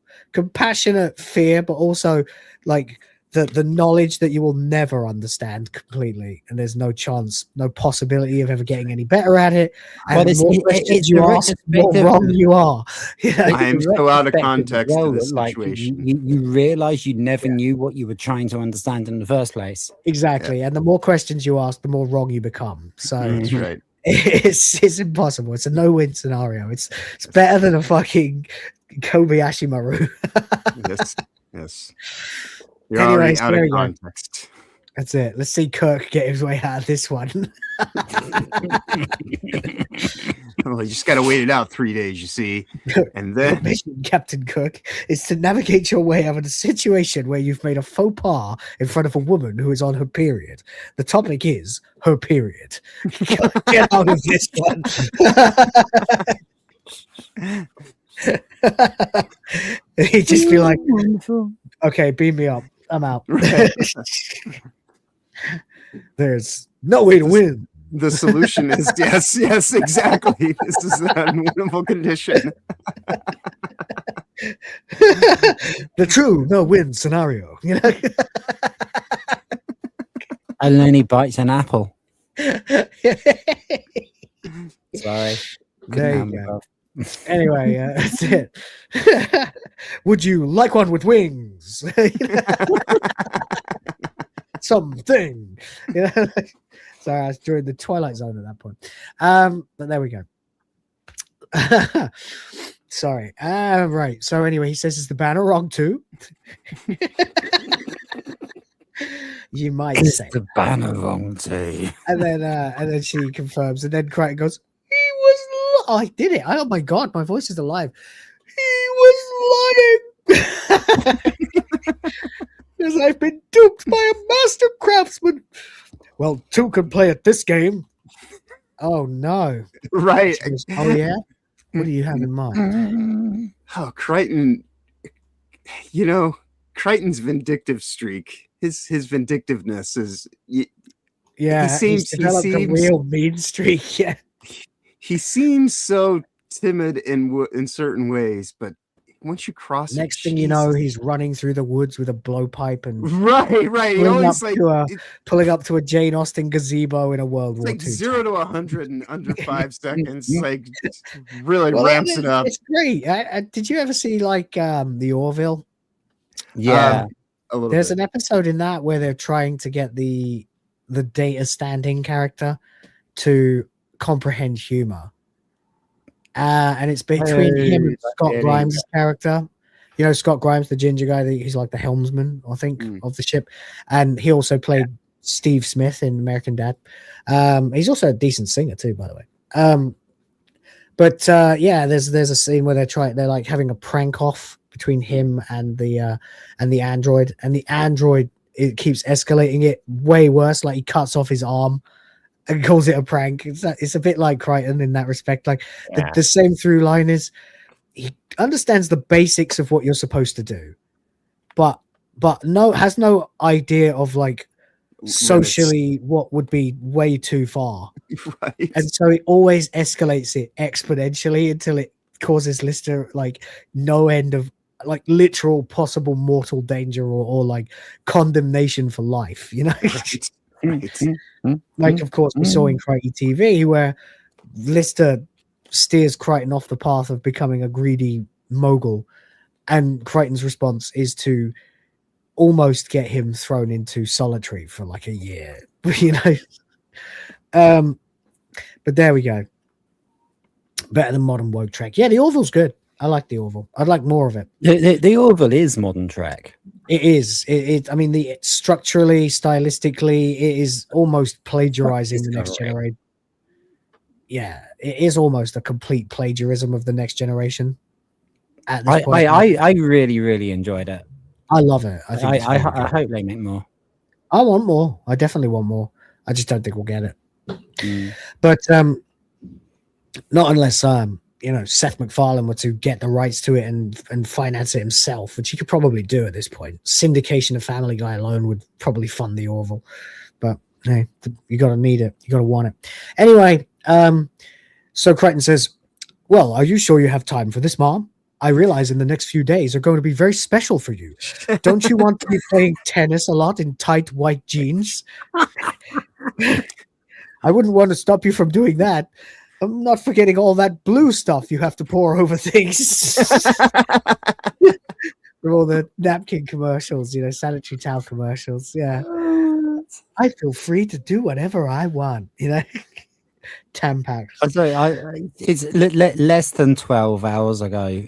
fear, but also like the knowledge that you will never understand completely, and there's no chance, no possibility of ever getting any better at it. And the more questions you ask, the more wrong you are. I am so out of context in this situation. You realize you never knew what you were trying to understand in the first place. Exactly, and the more questions you ask, the more wrong you become. So that's right. It's impossible. It's a no-win scenario. It's better than a fucking Kobayashi Maru. Yes. You're already out of context. That's it. Let's see Kirk get his way out of this one. Well, you just got to wait it out 3 days, you see. And then mission, Captain Cook, is to navigate your way out of a situation where you've made a faux pas in front of a woman who is on her period. The topic is her period. Get out of this one. He'd just be like, "Okay, beam me up. I'm out." There's no way to win. The solution is yes, exactly. This is an unwinnable condition. The true no-win scenario. You know? And then he bites an apple. Sorry. There you go. Anyway, that's it. Would you like one with wings? Something. You know? Sorry, I was during the Twilight Zone at that point. But there we go. Sorry. Right. So anyway, he says, "Is the banner wrong too?" You might say the banner wrong too. And then she confirms, and then Crichton goes, "He was I did it. Oh my god, my voice is alive. He was lying." Because I've been duped by a master craftsman. Well, 2 can play at this game. Oh no. Right. Oh yeah? What do you have in mind? Oh, Crichton. You know, Crichton's vindictive streak. His vindictiveness is he's developed a real mean streak. Yeah. he seems so timid in certain ways, but once you cross it, Next thing you know, he's running through the woods with a blowpipe and right. He always pulling up to a Jane Austen gazebo in a World War II. Like 0 to 100 in under 5 seconds. Like really ramps it up. It's great. Did you ever see like the Orville? Yeah, a little. There's bit. an episode in that where they're trying to get the data standing character to comprehend humor. And it's between him and Scott Grimes' character. You know, Scott Grimes, the ginger guy, he's like the helmsman, I think, of the ship. And he also played Steve Smith in American Dad. He's also a decent singer too, by the way. But there's a scene where they're like having a prank off between him and the android. And the android, it keeps escalating it way worse. Like he cuts off his arm and calls it a prank. It's a bit like Crichton in that respect. Like the same through line is he understands the basics of what you're supposed to do, but has no idea of like socially what would be way too far. Right. And so it always escalates it exponentially until it causes Lister like no end of like literal possible mortal danger or like condemnation for life, you know. Like, of course, we saw in Crichton TV where Lister steers Crichton off the path of becoming a greedy mogul, and Crichton's response is to almost get him thrown into solitary for like a year, you know. But there we go. Better than modern woke Trek. Yeah, the Orville's good. I like the Orville. I'd like more of it. The Orville is modern Trek. It is. I mean, structurally, stylistically, it is almost plagiarizing the Next Generation. Yeah, it is almost a complete plagiarism of the Next Generation. At this point. I really, really enjoyed it. I love it. I hope they make more. I want more. I definitely want more. I just don't think we'll get it. But not unless Seth MacFarlane were to get the rights to it and finance it himself, which he could probably do at this point. Syndication of Family Guy alone would probably fund the Orville. But hey, you gotta need it. You gotta want it. Anyway, so Crichton says, "Well, are you sure you have time for this, Mom? I realize in the next few days are going to be very special for you. Don't you want to be playing tennis a lot in tight white jeans? I wouldn't want to stop you from doing that. I'm not forgetting all that blue stuff you have to pour over things." With all the napkin commercials, sanitary towel commercials. Yeah. I feel free to do whatever I want, Tampax. I'm sorry, it's less than 12 hours ago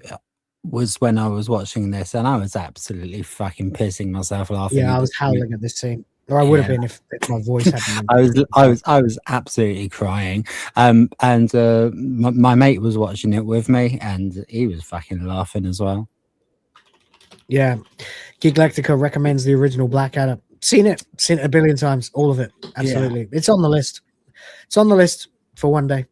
was when I was watching this, and I was absolutely fucking pissing myself laughing. Yeah, I was howling at this scene. Or I would have been if my voice hadn't been. I was absolutely crying. And my mate was watching it with me, and he was fucking laughing as well. Yeah, Geeklactica recommends the original Blackadder. Seen it a billion times, all of it. Absolutely, it's on the list. It's on the list for one day.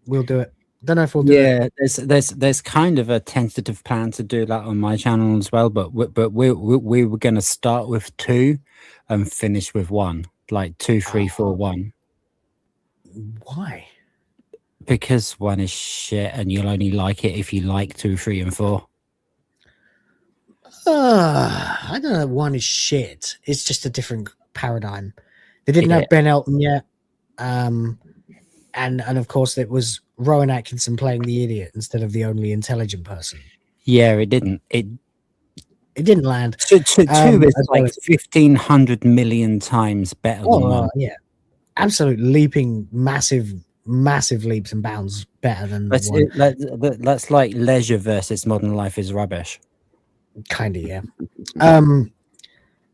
We'll do it. Don't know if we'll do it. Yeah, there's kind of a tentative plan to do that on my channel as well, but we were going to start with 2 and finish with 1, like 2, 3, 4, 1. Why? Because 1 is shit, and you'll only like it if you like 2, 3, and 4. I don't know. 1 is shit. It's just a different paradigm. They didn't have Ben Elton yet, and of course it was Rowan Atkinson playing the idiot instead of the only intelligent person. Yeah, it didn't. It didn't land. 2 is like 1,500 million times better than 1. Yeah, absolute leaping, massive leaps and bounds better than 1. That's like Leisure versus Modern Life is Rubbish. Kind of, yeah.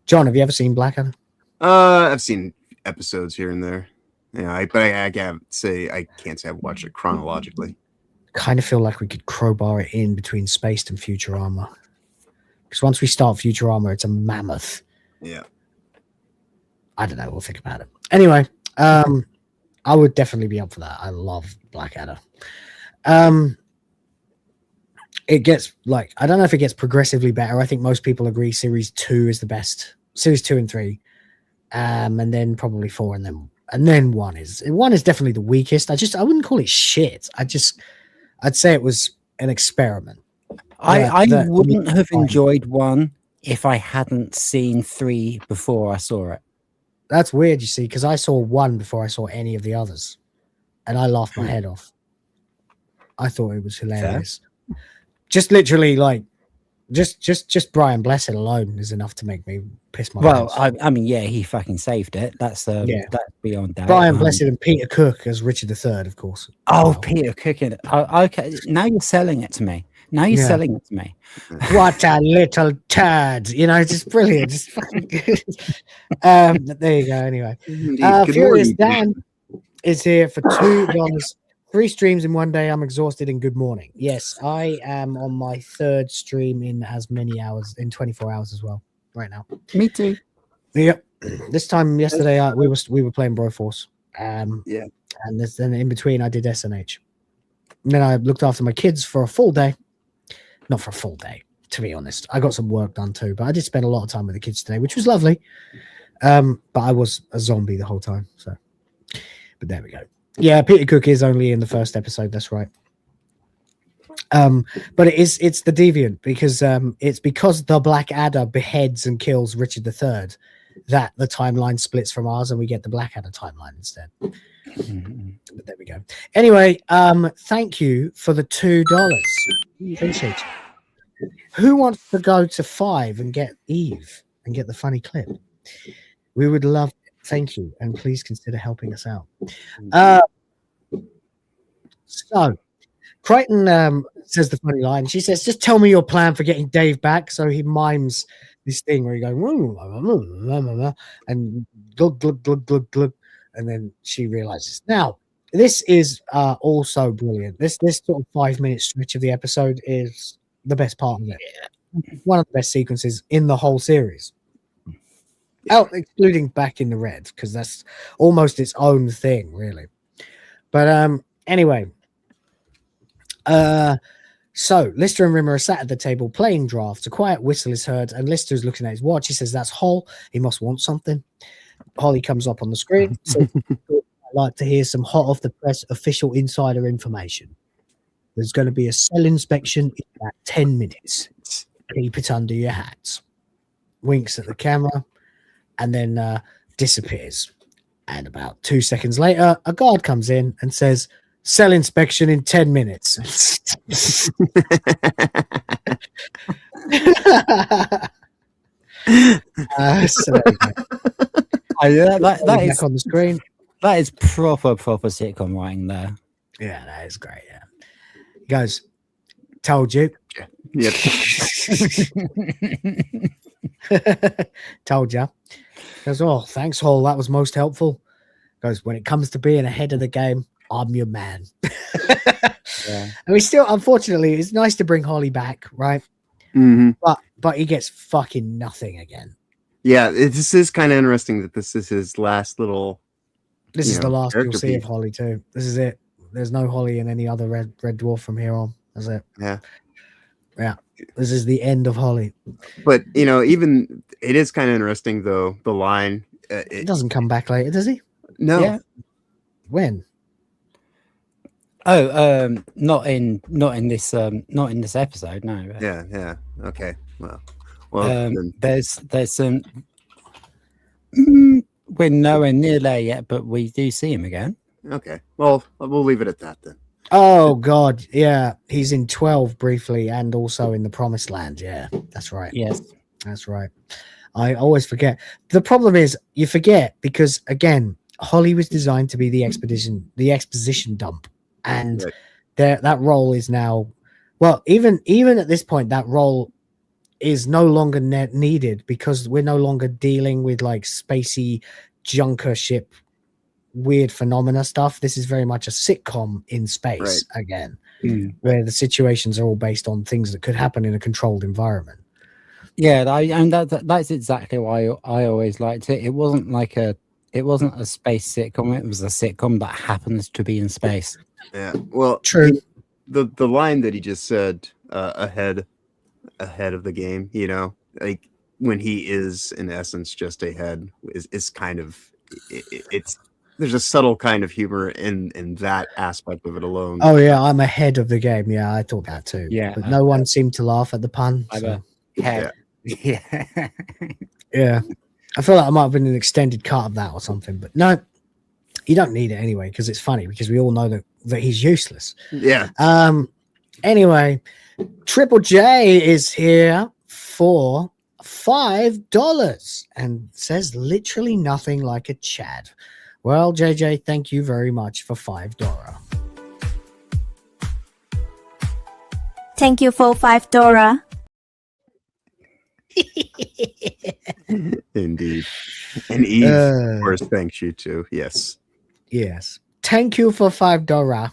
John, have you ever seen Blackadder? I've seen episodes here and there. Yeah, but I can't say I've watched it chronologically. Kind of feel like we could crowbar it in between Spaced and Futurama, because once we start Futurama, it's a mammoth. Yeah. I don't know. We'll think about it. Anyway, I would definitely be up for that. I love Blackadder. It gets I don't know if it gets progressively better. I think most people agree Series 2 is the best. Series 2 and 3. And then probably 4 and and then one is definitely the weakest. I wouldn't call it shit. I'd say it was an experiment. I wouldn't have enjoyed one if I hadn't seen 3 before I saw it. That's weird, you see, because I saw 1 before I saw any of the others, and I laughed my head off. I thought it was hilarious. Fair. Just literally, like, just Brian Blessed alone is enough to make me piss my pants. I mean, yeah, he fucking saved it. That's beyond doubt. Brian Blessed and Peter Cook as Richard III, of course. Oh, Peter Cook. Okay, now you're selling it to me. Selling it to me. What a little turd. You know, just brilliant. Just fucking good. But there you go, anyway. Furious Dan is here for $2. 3 streams in one day. I'm exhausted and good morning. Yes, I am on my 3rd stream in as many hours, in 24 hours as well, right now. Me too. Yep. This time yesterday, we were playing Broforce. Yeah. And then in between, I did SNH. And then I looked after my kids for a full day. Not for a full day, to be honest. I got some work done too, but I did spend a lot of time with the kids today, which was lovely. But I was a zombie the whole time. So, but there we go. Yeah, Peter Cook is only in the 1st episode. That's right. But it's the Deviant because it's because the Blackadder beheads and kills Richard III that the timeline splits from ours and we get the Blackadder timeline instead. But there we go. Anyway, thank you for the $2. Appreciate it. Who wants to go to 5 and get Eve and get the funny clip? We would love it. Thank you, and please consider helping us out. So, Crichton says the funny line. She says, "Just tell me your plan for getting Dave back." So he mimes this thing where he goes and glug glug glug glug glug, and then she realizes. Now, this is also brilliant. This sort of 5-minute stretch of the episode is the best part of it. One of the best sequences in the whole series. Excluding Back in the Red, because that's almost its own thing, really. But anyway, so Lister and Rimmer are sat at the table playing drafts. A quiet whistle is heard, and Lister is looking at his watch. He says, "That's Hol. He must want something." Holly comes up on the screen. So I'd like to hear some hot off the press official insider information. There's going to be a cell inspection in about 10 minutes. Keep it under your hats. Winks at the camera. And then disappears. And about 2 seconds later, a guard comes in and says, "Cell inspection in 10 minutes. So there you go. That is on the screen. That is proper sitcom writing there. Yeah, that is great. Yeah, he goes, "Told you." Yep. Told you. Goes, "Oh, thanks, Hall. That was most helpful." Goes, "When it comes to being ahead of the game, I'm your man." Yeah. And we still, unfortunately, it's nice to bring Holly back, right? Mm-hmm. But he gets fucking nothing again. Yeah, this is kind of interesting that this is his last little. This is the last you'll see of Holly too. This is it. There's no Holly in any other Red Dwarf from here on. That's it. Yeah. Yeah. This is the end of Holly. But, you know, even it is kind of interesting, though, the line. It doesn't come back later, does he? No. Yeah. When? Oh, not in this episode, no. Yeah. Okay. Well, there's some. We're nowhere near there yet, but we do see him again. Okay. Well, we'll leave it at that then. Oh God, yeah, he's in 12 briefly, and also in the Promised Land. Yeah, that's right. Yes, that's right. I always forget. The problem is you forget because again, Holly was designed to be the exposition dump, and that role is now. Well, even at this point, that role is no longer needed because we're no longer dealing with like spacey junker ship weird phenomena stuff. This is very much a sitcom in space again, where the situations are all based on things that could happen in a controlled environment. Yeah, that's exactly why I always liked it. It wasn't a space sitcom. It was a sitcom that happens to be in space. Yeah, well, true. The line that he just said ahead of the game, you know, like when he is in essence just ahead is kind of it's there's a subtle kind of humor in that aspect of it alone. Oh yeah, I'm ahead of the game. Yeah, I thought that too. Yeah, but no one seemed to laugh at the pun. So. Yeah. Yeah. I feel like I might have been an extended cut of that or something, but no, you don't need it anyway because it's funny because we all know that he's useless. Yeah. Anyway, Triple J is here for $5 and says literally nothing like a Chad. Well, JJ, thank you very much for $5. Thank you for $5. Indeed. And Eve, of course, thanks you too. Yes. Yes. Thank you for $5.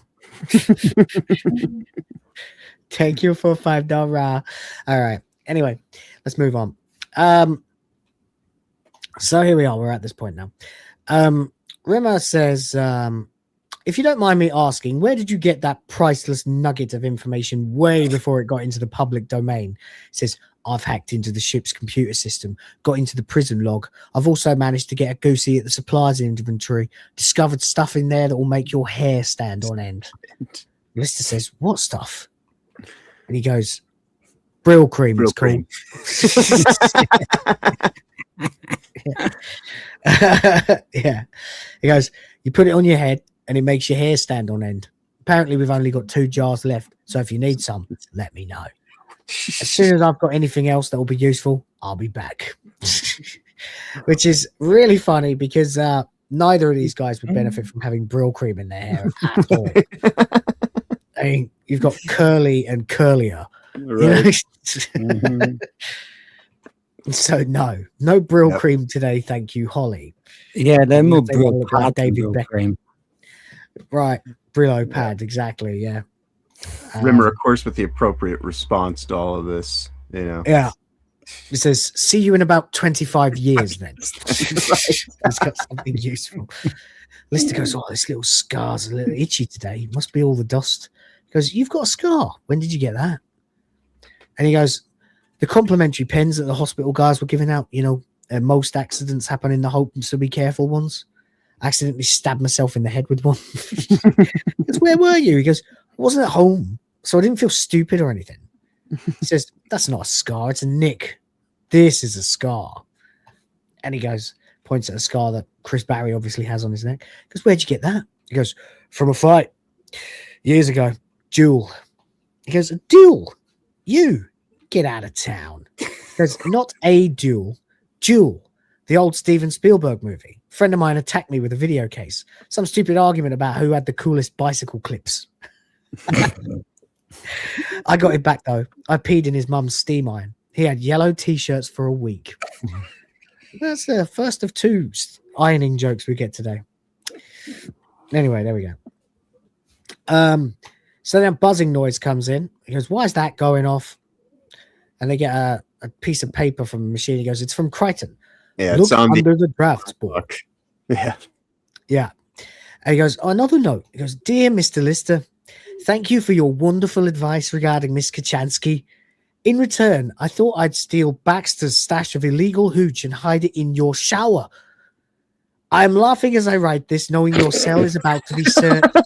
Thank you for $5. All right. Anyway, let's move on. So here we are. We're at this point now. Rimmer says, if you don't mind me asking, where did you get that priceless nugget of information way before it got into the public domain? It says, I've hacked into the ship's computer system, got into the prison log. I've also managed to get a goosey at the supplies inventory, discovered stuff in there that will make your hair stand on end. Lister says, what stuff? And he goes, Brill cream. Brill it's cool. Yeah. He goes, you put it on your head and it makes your hair stand on end. Apparently, we've only got 2 jars left. So if you need some, let me know. As soon as I've got anything else that will be useful, I'll be back. Which is really funny because neither of these guys would benefit from having Brill cream in their hair at all. I mean, you've got curly and curlier. Right. So no Brill cream today, thank you, Holly. Yeah, they're more They Brill look like pad than David Brill Beckham. cream. Right, Brillo pad, exactly. Yeah. Rimmer, of course, with the appropriate response to all of this, you know. Yeah. It says, see you in about 25 years then. He's got something useful. Lister goes, oh, this little scar's a little itchy today. It must be all the dust. He goes, you've got a scar. When did you get that? And he goes, the complimentary pens that the hospital guys were giving out, you know, most accidents happen in the hope to be careful ones. I accidentally stabbed myself in the head with one. He goes, where were you? He goes, I wasn't at home, so I didn't feel stupid or anything. He says, that's not a scar, it's a nick. This is a scar. And he goes, points at a scar that Chris Barry obviously has on his neck. He goes, where'd you get that? He goes, from a fight years ago. Duel. He goes, a duel? You get out of town. He goes, not a duel. Duel. The old Steven Spielberg movie. A friend of mine attacked me with a video case. Some stupid argument about who had the coolest bicycle clips. I got it back though. I peed in his mum's steam iron. He had yellow t-shirts for a week. That's the first of 2 ironing jokes we get today. Anyway, there we go. So then buzzing noise comes in. He goes, why is that going off? And they get a piece of paper from the machine. He goes, it's from Crichton. Yeah, Look it's on under the drafts board. Yeah. Yeah. And he goes, oh, another note. He goes, dear Mr. Lister, thank you for your wonderful advice regarding Miss Kachansky. In return, I thought I'd steal Baxter's stash of illegal hooch and hide it in your shower. I'm laughing as I write this, knowing your cell is about to be searched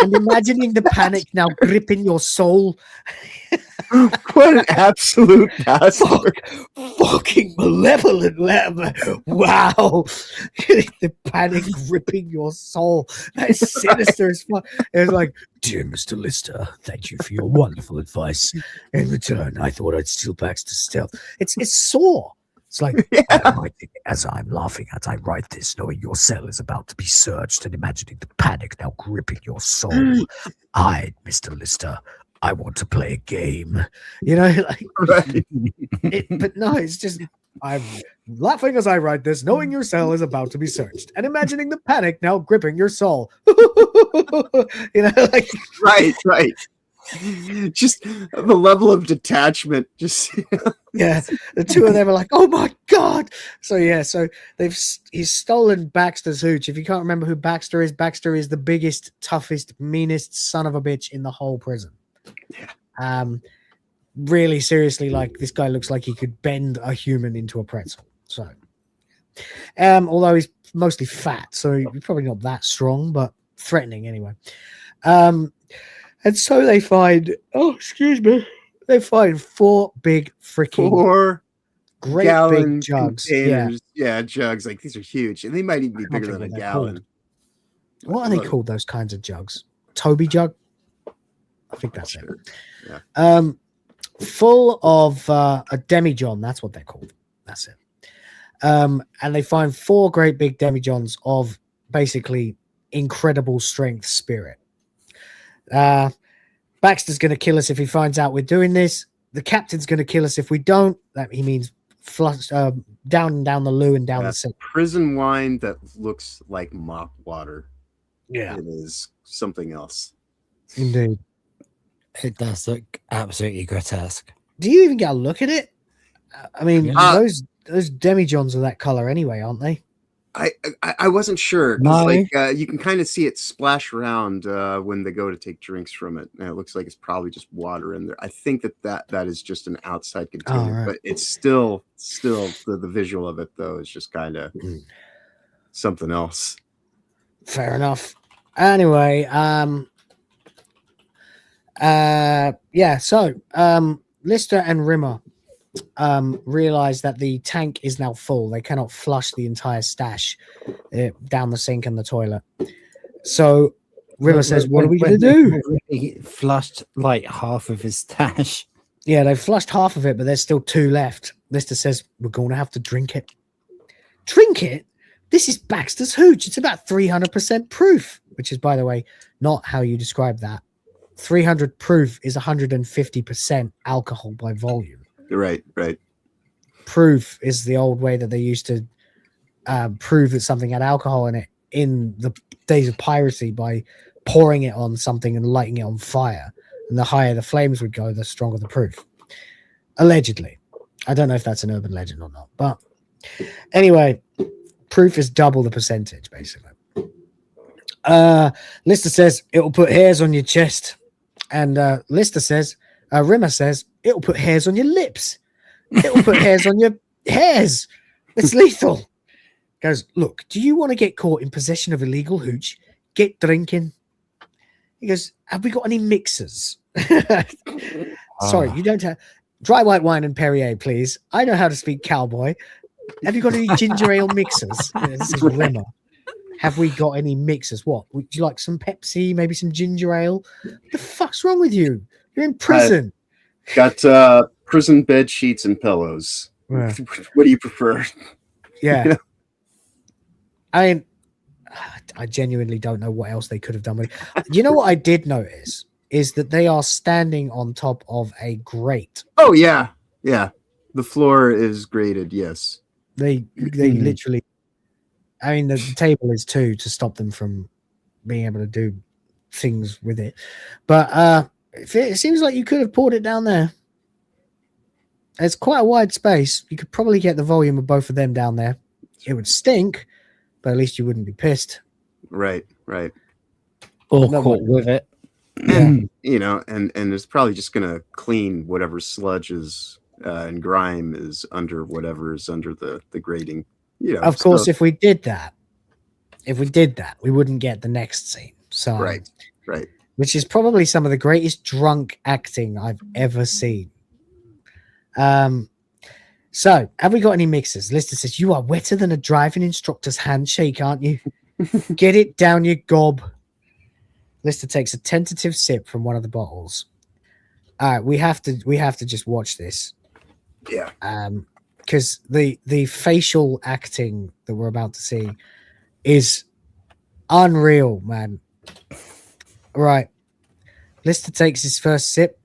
and imagining the panic now gripping your soul. What an absolute bastard. Fucking malevolent letter. Wow. The panic gripping your soul. That's sinister as fuck. It's like, dear Mr. Lister, thank you for your wonderful advice. In return, I thought I'd steal Baxter's stealth. It's sore. It's like, as I'm laughing as I write this, knowing your cell is about to be searched and imagining the panic now gripping your soul. I, Mr. Lister, I want to play a game. You know, like, but no, it's just, I'm laughing as I write this, knowing your cell is about to be searched and imagining the panic now gripping your soul. You know, like, right. Just the level of detachment. Just yeah, the two of them are like, oh my god. So yeah, so he's stolen Baxter's hooch. If you can't remember who Baxter is the biggest, toughest, meanest son of a bitch in the whole prison. Yeah. Really seriously, like, this guy looks like he could bend a human into a pretzel. So Although he's mostly fat, so he's probably not that strong, but threatening anyway. And so they find, they find 4 big freaking great big jugs. Containers. Yeah, jugs. Like, these are huge, and they might even be bigger than a gallon. What are they called, those kinds of jugs? Toby jug? I think that's it. Yeah. Full of a demijohn. That's what they're called. That's it. And they find 4 great big demijohns of basically incredible strength spirit. Baxter's going to kill us if he finds out we're doing this. The captain's going to kill us if we don't. That he means flush down the loo and down the sink. Prison wine that looks like mop water. Yeah, it is something else. Indeed, it does look absolutely grotesque. Do you even get a look at it? I mean, those demijohns are that color anyway, aren't they? I wasn't sure. No. Like you can kind of see it splash around when they go to take drinks from it, and it looks like it's probably just water in there. I think that is just an outside container, but it's still the visual of it though is just kind of something else. Fair enough. Anyway, so Lister and Rimmer realize that the tank is now full. They cannot flush the entire stash down the sink and the toilet. So Rimmer says, what are we going to do? He flushed like half of his stash. Yeah, they flushed half of it, but there's still 2 left. Lister says, we're going to have to drink it. Drink it? This is Baxter's hooch. It's about 300% proof, which is, by the way, not how you describe that. 300 proof is 150% alcohol by volume. Right. Proof is the old way that they used to prove that something had alcohol in it in the days of piracy by pouring it on something and lighting it on fire. And the higher the flames would go, the stronger the proof. Allegedly. I don't know if that's an urban legend or not. But anyway, proof is double the percentage, basically. Lister says, it will put hairs on your chest. And Rimmer says, it will put hairs on your lips. It will put hairs on your hairs. It's lethal. Goes, look, do you want to get caught in possession of illegal hooch? Get drinking. He goes, have we got any mixers? Sorry, you don't have dry white wine and Perrier, please. I know how to speak cowboy. Have you got any ginger ale mixers? This is Rimmer. Have we got any mixers? What? Would you like some Pepsi? Maybe some ginger ale? What the fuck's wrong with you? You're in prison. Got prison bed sheets and pillows. Yeah. What do you prefer? Yeah. You know? I mean, I genuinely don't know what else they could have done with it. You know what I did notice is that they are standing on top of a grate. Oh, yeah. Yeah. The floor is grated, yes. They literally, I mean, the table is too to stop them from being able to do things with it. But it seems like you could have poured it down there. It's quite a wide space. You could probably get the volume of both of them down there. It would stink, but at least you wouldn't be pissed. Right. Or caught with it. And, you know, and it's probably just going to clean whatever sludge is and grime is under whatever is under the grating. You know, of course, if we did that, we wouldn't get the next scene. So right. Which is probably some of the greatest drunk acting I've ever seen. So have we got any mixers? Lister says, you are wetter than a driving instructor's handshake, aren't you? Get it down your gob. Lister takes a tentative sip from one of the bottles. All right, we have to just watch this. Yeah. Because the facial acting that we're about to see is unreal, man. Right. Lister takes his first sip.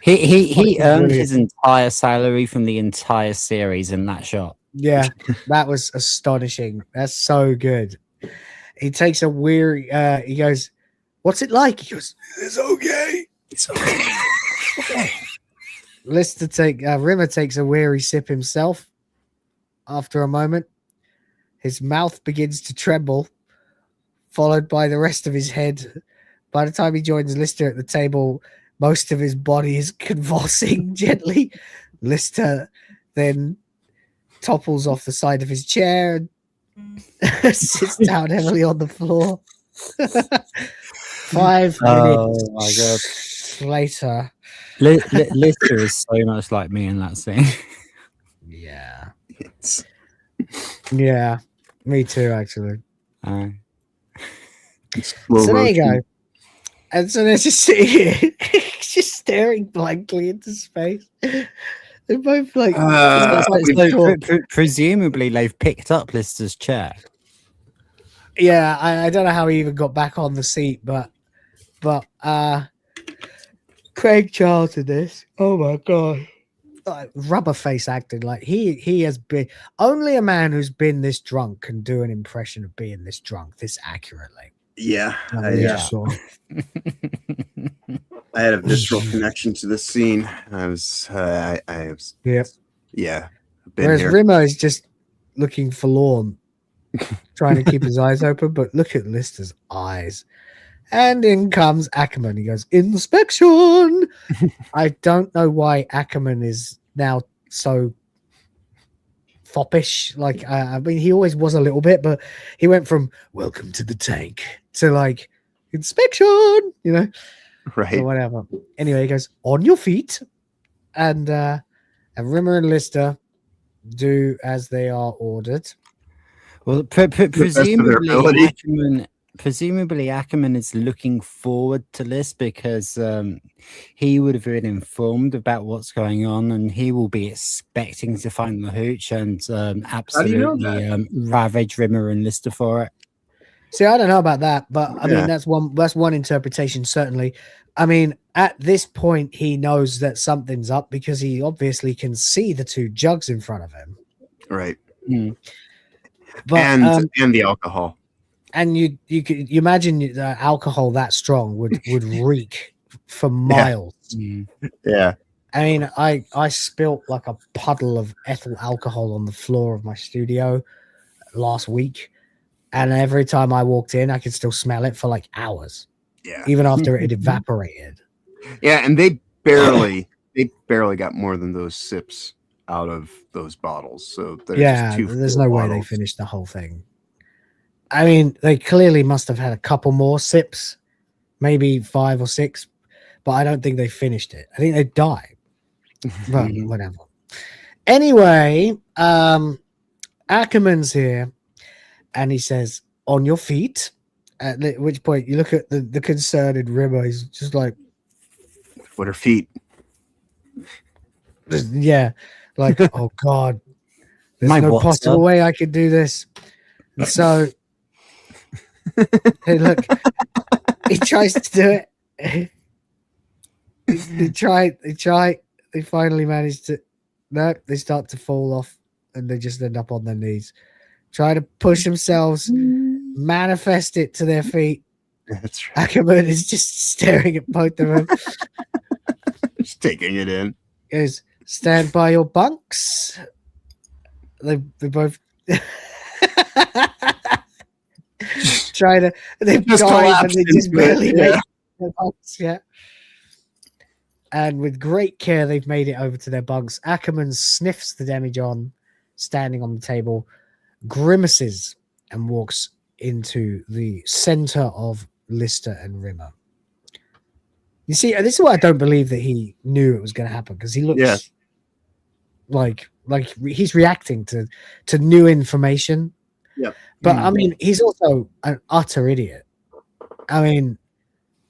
He earned his entire salary from the entire series in that shot. Yeah, that was astonishing. That's so good. He takes a weary he goes, what's it like? He goes, it's okay. It's okay. Rimmer takes a weary sip himself. After a moment, his mouth begins to tremble. followed by the rest of his head. By the time he joins Lister at the table, most of his body is convulsing gently. Lister then topples off the side of his chair and sits down heavily on the floor. 5 minutes my God. later. Lister is so much like me in that scene. Yeah. Yeah. Me too, actually. So there you go. And so they're just sitting here, just staring blankly into space. They're both like, presumably they've picked up Lister's chair. Yeah, I don't know how he even got back on the seat, but Craig Charles in this. Oh my God. Rubber face acting. Like he has been, only a man who's been this drunk can do an impression of being this drunk this accurately. Yeah. I had a visceral connection to this scene. I was yeah. Whereas Rimo is just looking forlorn, trying to keep his eyes open, but look at Lister's eyes. And in comes Ackerman. He goes, inspection. I don't know why Ackerman is now so foppish. Like, I mean, he always was a little bit, but he went from welcome to the tank to like inspection, you know, right? Or whatever. Anyway, he goes, on your feet. And Rimmer and Lister do as they are ordered. Well, presumably Ackerman is looking forward to this because he would have been informed about what's going on, and he will be expecting to find the hooch and absolutely ravage Rimmer and Lister for it. See, I don't know about that, but I mean that's one interpretation, certainly. I mean, at this point, he knows that something's up because he obviously can see the two jugs in front of him. Right. But, and the alcohol. And you imagine the alcohol that strong would reek for miles. Yeah. I mean, I spilt like a puddle of ethyl alcohol on the floor of my studio last week, and every time I walked in, I could still smell it for like hours. Yeah. Even after it had evaporated. Yeah, and they barely got more than those sips out of those bottles. So there's no way they finished the whole thing. I mean, they clearly must have had a couple more sips, maybe 5 or 6, but I don't think they finished it. I think they died. But whatever. Anyway, Ackerman's here, and he says, on your feet. At which point you look at the concerned Rimmer. He's just like, what are feet? Yeah, like, oh God, there's no possible way I could do this. And so, hey, look, he tries to do it. They try. They finally manage to. No, they start to fall off, and they just end up on their knees. Try to push themselves, manifest it to their feet. That's right. Ackerman is just staring at both of them. Just taking it in. He goes, stand by your bunks. They both try to. They dive and they just barely make their bunks. Yeah. And with great care, they've made it over to their bunks. Ackerman sniffs the demijohn standing on the table, grimaces, and walks into the center of Lister and Rimmer. You see, this is why I don't believe that he knew it was going to happen, because he looks like he's reacting to new information. Yeah, but I mean, he's also an utter idiot. I mean,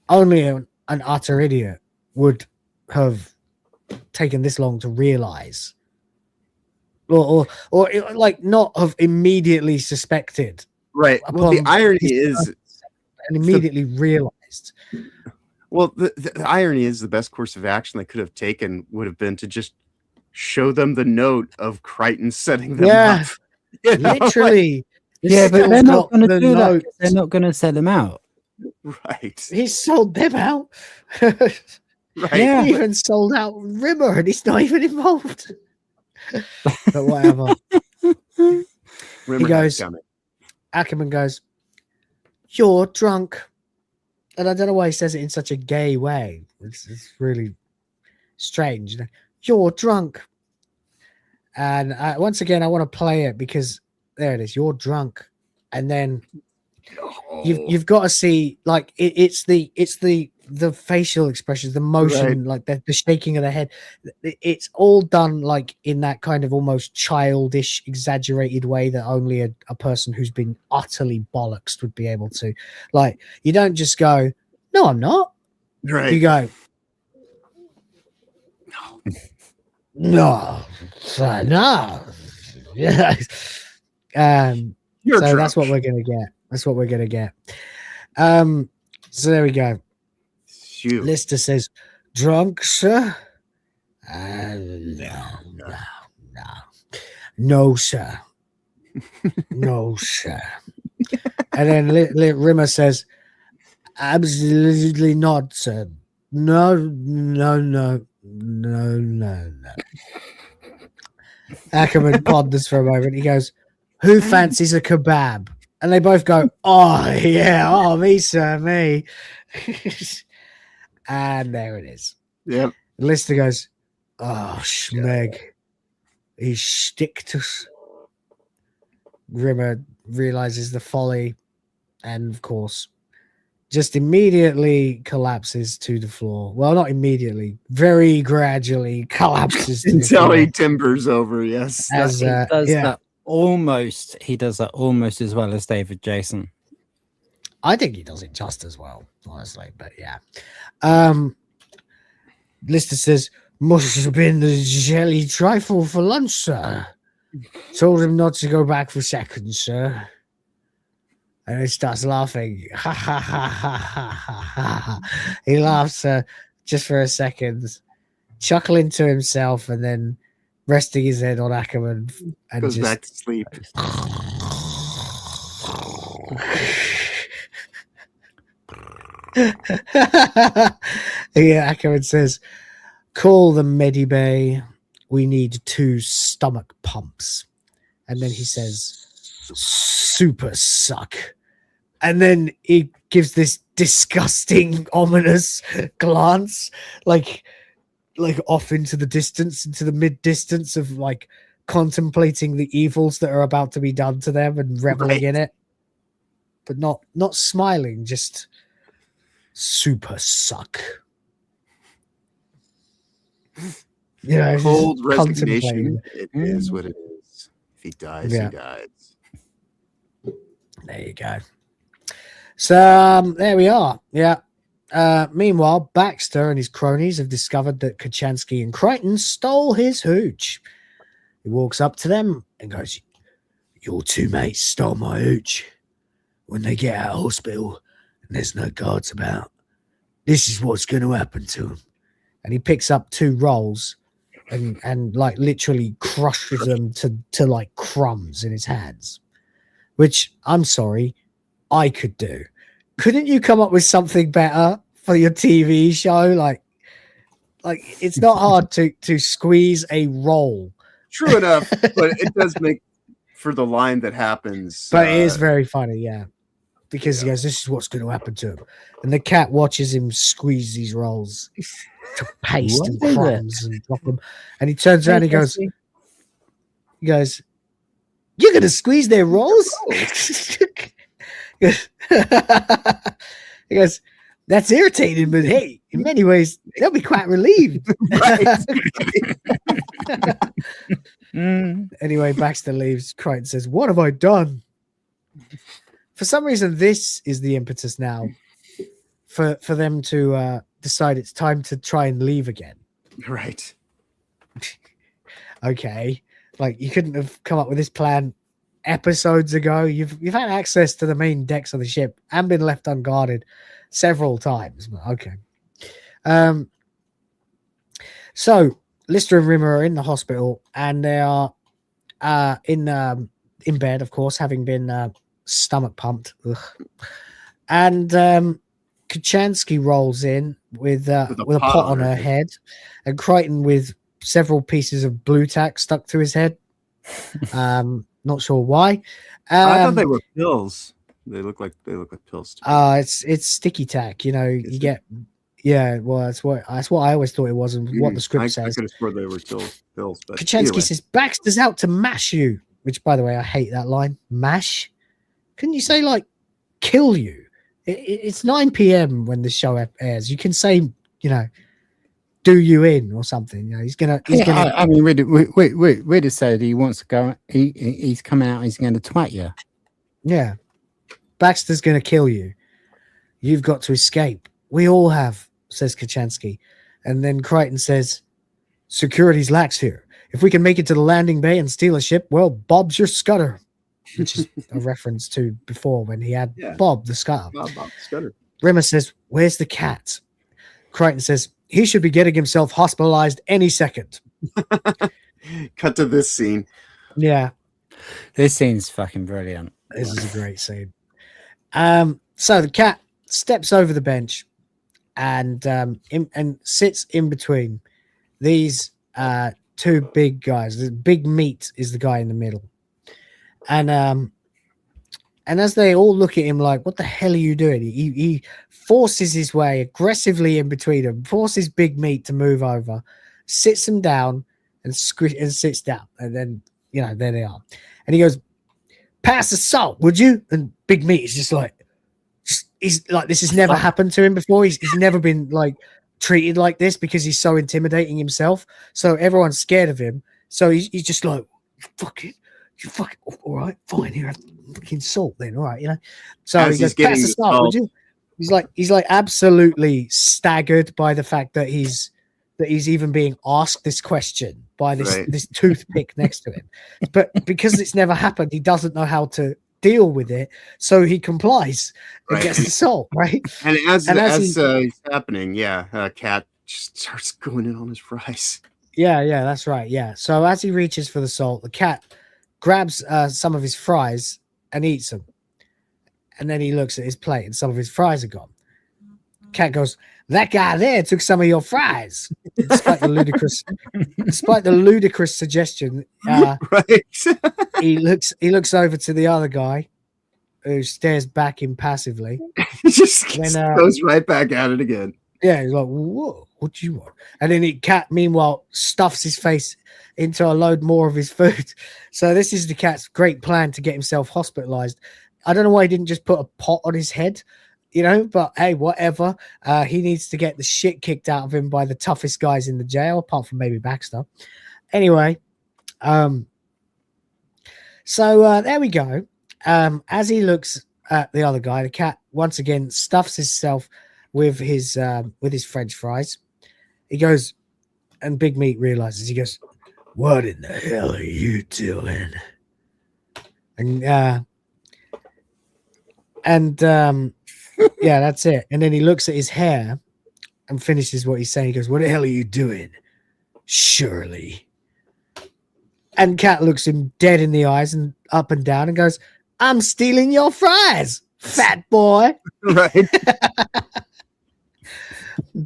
only an utter idiot would have taken this long to realize. Or like not have immediately suspected. Right. Well, the irony is, and immediately realized. Well, the irony is the best course of action they could have taken would have been to just show them the note of Crichton setting them up. You know? Literally. But they're not going to do that. They're not going to set them out. Right. He sold them out. Right. He even sold out Rimmer, and he's not even involved. But whatever. He goes, Ackerman goes, "You're drunk," and I don't know why he says it in such a gay way. It's really strange. "You're drunk," and once again, I want to play it because there it is. "You're drunk," and then you've got to see like it's the facial expressions, the motion, like the shaking of the head. It's all done like in that kind of almost childish, exaggerated way that only a person who's been utterly bollocksed would be able to. Like, you don't just go, "No, I'm not." Right. You go, "No, no." Yeah. You're so drunk. that's what we're gonna get. That's what we're gonna get. So there we go. Lister says, "Drunk, sir?" No, sir. No, sir. And then Rimmer says, "Absolutely not, sir. No, no, no, no, no, no." Ackerman ponders for a moment. He goes, "Who fancies a kebab?" And they both go, "Oh, yeah. Oh, me, sir, me." And there it is. Yep. Lister goes, "Oh, Schmeg. He's sticked us." Rimmer realizes the folly and, of course, just immediately collapses to the floor. Well, not immediately, very gradually collapses to the Until floor. he timbers over, yes. As, he does yeah. that almost. He does that almost as well as David Jason. I think he does it just as well, honestly. But yeah. Lister says, "Must have been the jelly trifle for lunch, sir. Told him not to go back for seconds, sir." And he starts laughing. Ha ha ha ha ha ha ha. He laughs just for a second, chuckling to himself, and then resting his head on Ackerman and Goes just back to sleep. Yeah, Ackerman says, "Call the Medibay. We need 2 stomach pumps." And then he says, "Super suck." And then he gives this disgusting, ominous glance, like off into the distance, into the mid-distance of like contemplating the evils that are about to be done to them and reveling in it. But not smiling, just super suck. You know, Cold just resignation. contemplating. It is what it is. If he dies, Yeah. he dies. There you go. So there we are. Yeah. Meanwhile, Baxter and his cronies have discovered that Kachansky and Crichton stole his hooch. He walks up to them and goes, "Your 2 mates stole my hooch. When they get out of hospital and there's no guards about, this is what's going to happen to them." And he picks up 2 rolls and like literally crushes them to like crumbs in his hands, which, I'm sorry, I could do. Couldn't you come up with something better for your TV show? Like it's not hard to squeeze a roll. True enough, but it does make for the line that happens. But it is very funny, yeah. Because he goes, "This is what's going to happen to him." And the cat watches him squeeze these rolls to paste and crumbs and drop them. And he turns around and he goes, "You're going to squeeze their rolls?" He goes, "That's irritating, but hey, in many ways, they'll be quite relieved." Anyway, Baxter leaves. Crichton says, "What have I done?" For some reason, this is the impetus now for them to decide it's time to try and leave again. Right. Okay. Like, you couldn't have come up with this plan episodes ago. You've had access to the main decks of the ship and been left unguarded several times. Okay. So Lister and Rimmer are in the hospital, and they are in bed, of course, having been stomach pumped. Ugh. And Kachansky rolls in with a pot on her head, and Crichton with several pieces of blue tack stuck to his head. Not sure why. I thought they were pills. They look like pills. It's sticky tack. You know, you get. Yeah, well, that's what I always thought it was, and what the script says. I could have sworn they were pills, but Kaczynski says Baxter's out to mash you, which, by the way, I hate that line. Mash? Couldn't you say like kill you? It's 9 p.m. when the show airs. You can say, you know, do you in or something. You know, he's gonna. I mean, Rid said he wants to go. He's coming out. He's going to twat you. Yeah, Baxter's going to kill you. You've got to escape. We all have, says Kaczynski. And then Crichton says, security's lax here. If we can make it to the landing bay and steal a ship, well, Bob's your scudder. Which is a reference to before when he had Bob the Scudder. Bob the Scudder. Rimmer says, where's the cat? Crichton says, he should be getting himself hospitalized any second. Cut to this scene. Yeah. This scene's fucking brilliant. This is a great scene. So the cat steps over the bench and sits in between these two big guys. The big meat is the guy in the middle. And as they all look at him like, what the hell are you doing? He forces his way aggressively in between them, forces Big Meat to move over, sits him down and sits down. And then, you know, there they are. And he goes, pass the salt, would you? And Big Meat is just like, he's like, this has never happened to him before. He's never been like treated like this because he's so intimidating himself. So everyone's scared of him. So he's just like, you fucking, all right, fine, here, have fucking salt then, all right, you know. So as he goes, pass the salt, would you? He's like absolutely staggered by the fact that he's even being asked this question by this toothpick next to him. But because it's never happened, he doesn't know how to deal with it, so he complies and gets the salt, right? And as it's happening, Cat just starts going in on his fries. Yeah, that's right. Yeah. So as he reaches for the salt, the cat grabs some of his fries and eats them. And then he looks at his plate and some of his fries are gone. Cat goes, that guy there took some of your fries. Despite the ludicrous suggestion, he looks over to the other guy who stares back impassively. He just goes right back at it again. Yeah, he's like, whoa, what do you want? And then Cat, meanwhile, stuffs his face into a load more of his food. So this is the cat's great plan to get himself hospitalized. I don't know why he didn't just put a pot on his head, you know, but hey, whatever. He needs to get the shit kicked out of him by the toughest guys in the jail, apart from maybe Baxter. Anyway, so there we go. As he looks at the other guy, the cat once again stuffs himself with his French fries. He goes, and Big Meat realizes, he goes, what in the hell are you doing? And yeah, that's it. And then he looks at his hair and finishes what he's saying. He goes, what the hell are you doing? Shirley. And Cat looks him dead in the eyes and up and down and goes, I'm stealing your fries, fat boy. Right.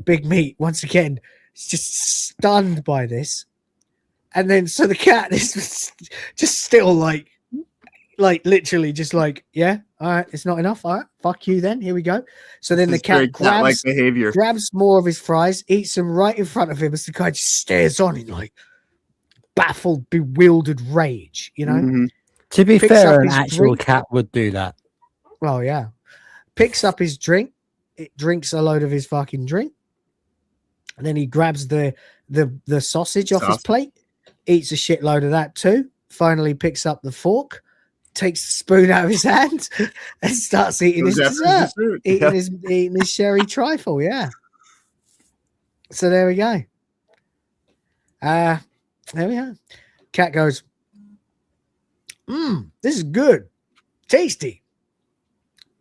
Big Meat, once again, is just stunned by this. And then, so the cat is just still like literally just like, yeah, all right, it's not enough. All right, fuck you then. Here we go. So then the cat grabs more of his fries, eats them right in front of him as the guy just stares on in like baffled, bewildered rage, you know? Mm-hmm. To be fair, an actual cat would do that. Well, yeah. Picks up his drink. It drinks a load of his fucking drink. And then he grabs the sausage off his plate, eats a shitload of that too. Finally picks up the fork, takes the spoon out of his hand, and starts eating his dessert. Eating his sherry trifle, yeah. So there we go. There we are. Cat goes, this is good. Tasty.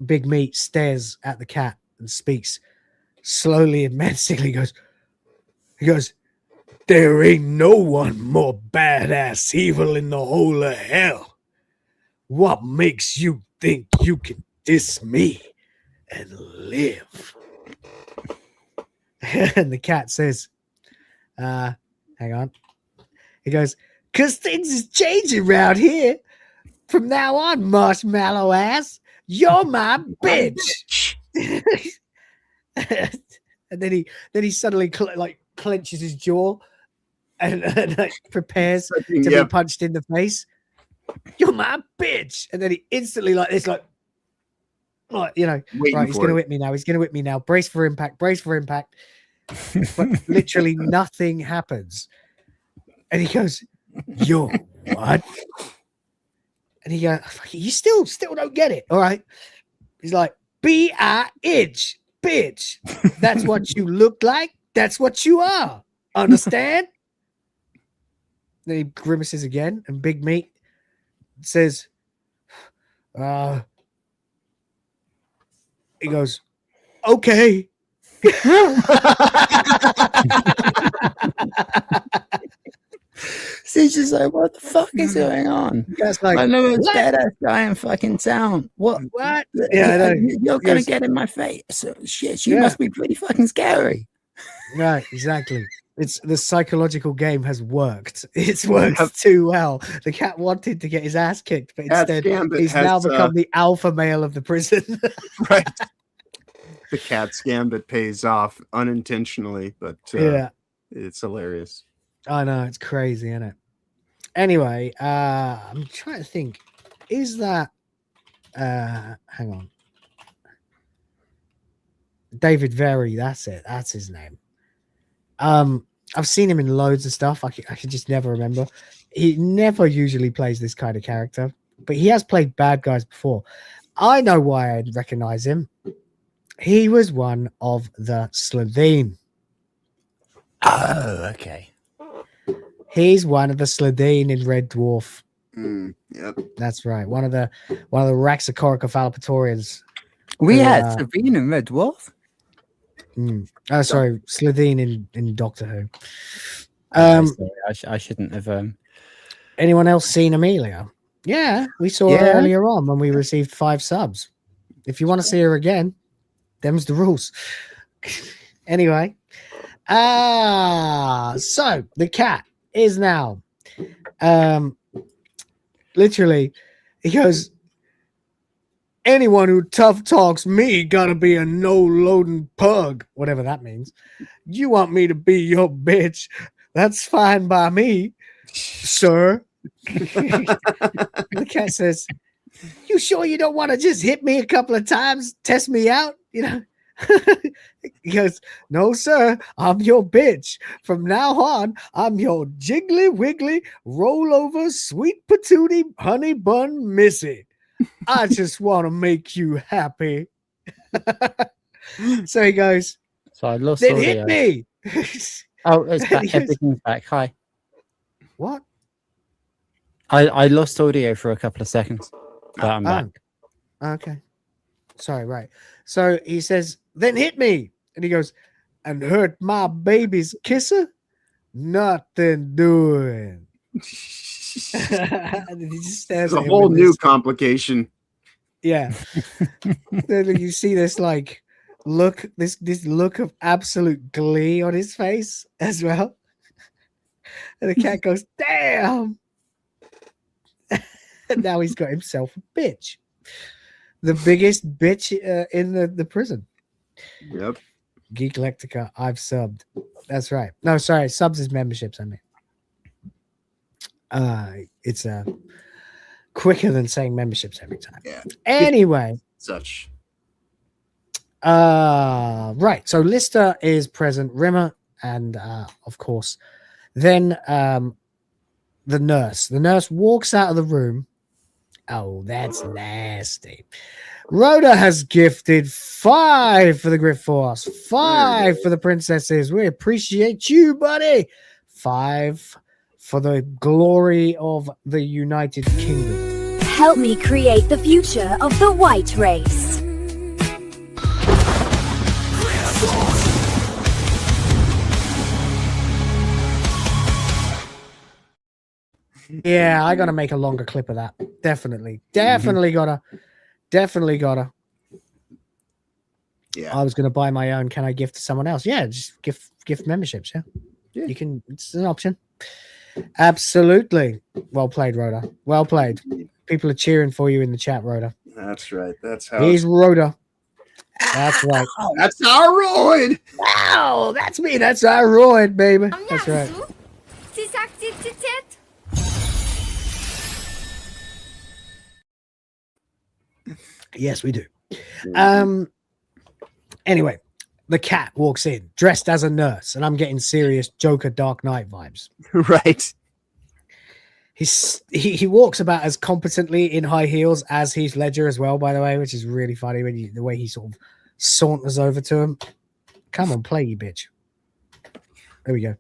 Big Meat stares at the cat and speaks slowly and menacingly. He goes, there ain't no one more badass evil in the whole of hell. What makes you think you can diss me and live? And the cat says, hang on. He goes, because things is changing around here. From now on, marshmallow ass, "You're my bitch." And then he suddenly clenches his jaw and like, prepares to be punched in the face. "You're my bitch." And then he instantly like this, like you know, right, he's gonna whip me now. He's gonna whip me now. Brace for impact, brace for impact. But literally nothing happens. And he goes, "Yo, what?" And he goes, "You still don't get it, all right?" He's like, "B-I-H, bitch. That's what you look like. That's what you are. Understand?" Then he grimaces again, and Big Meat says, he goes, "Okay." She's just like, what the fuck is going on? That's like, I know it's badass guy in fucking town. What? Yeah, you're gonna get in my face. So, shit, she must be pretty fucking scary. Right, exactly. It's the psychological game has worked. It's worked too well. The cat wanted to get his ass kicked, but instead he's now become the alpha male of the prison. Right. The cat scam that pays off unintentionally, but it's hilarious. I know, it's crazy, isn't it? Anyway, I'm trying to think. Is that hang on. David Very, that's it. That's his name. I've seen him in loads of stuff. I can just never remember. He never usually plays this kind of character, but he has played bad guys before. I know why I'd recognize him. He was one of the Slitheen. Oh, okay. He's one of the Slitheen in Red Dwarf. Yep, that's right. One of the Raxacoricophalopatorians. We had Slitheen in Red Dwarf. Oh, sorry, Slitheen in Doctor Who. I shouldn't have. Anyone else seen Amelia? Yeah, we saw her earlier on when we received 5 subs. If you want to see her again, them's the rules. Anyway, so the cat is now, literally, he goes, "Anyone who tough talks me gotta be a no-loading pug," whatever that means. "You want me to be your bitch? That's fine by me, sir." The cat says, "You sure you don't want to just hit me a couple of times, test me out, you know?" He goes, "No, sir, I'm your bitch. From now on, I'm your jiggly wiggly, roll over, sweet patootie, honey bun missy. I just want to make you happy." So he goes, "So I lost then audio. Hit me." Oh, it's back. Everything's back. Hi. What? I lost audio for a couple of seconds, but I'm back. Okay. Sorry, right. So he says, "Then hit me." And he goes, "And hurt my baby's kisser? Nothing doing." And he just stares It's at a him whole with new this- complication. Yeah. Then you see this like look, this look of absolute glee on his face as well. And the cat goes, "Damn." And now he's got himself a bitch. The biggest bitch in the prison. Yep. Geek Lectica, I've subbed. That's right. No, sorry, subs is memberships, I mean. It's quicker than saying memberships every time. Yeah. Anyway. Such. Right. So Lister is present, Rimmer, and of course, then the nurse. The nurse walks out of the room. Oh, that's nasty. Rhoda has gifted 5 for the Grift Force, 5 for the princesses. We appreciate you, buddy. 5 for the glory of the United Kingdom. Help me create the future of the white race. Yeah, I gotta make a longer clip of that. Definitely gotta. Yeah, I was gonna buy my own. Can I gift to someone else? Yeah, just gift memberships. Yeah, you can. It's an option. Absolutely. Well played, Rhoda. Well played. People are cheering for you in the chat, Rhoda. That's right. That's how. He's Rhoda. That's right. That's our Royd. Wow, that's me. That's our Royd, baby. That's right. Yes, we do. Anyway, the cat walks in dressed as a nurse, and I'm getting serious Joker Dark Knight vibes. Right. He walks about as competently in high heels as Heath Ledger as well, by the way, which is really funny when the way he sort of saunters over to him. Come on, play, you bitch. There we go.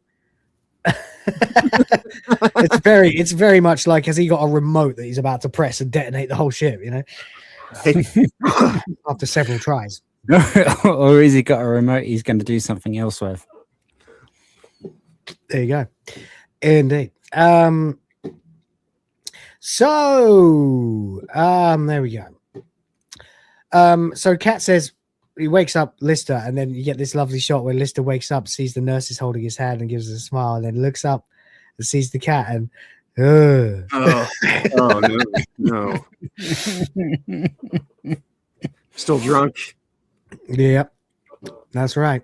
It's very much like, has he got a remote that he's about to press and detonate the whole ship, you know? After several tries. Or has he got a remote he's going to do something else with? There you go. Indeed. There we go. So Kat says he wakes up Lister, and then you get this lovely shot where Lister wakes up, sees the nurses holding his hand and gives us a smile, and then looks up and sees the cat and oh no. Still drunk. Yeah, that's right.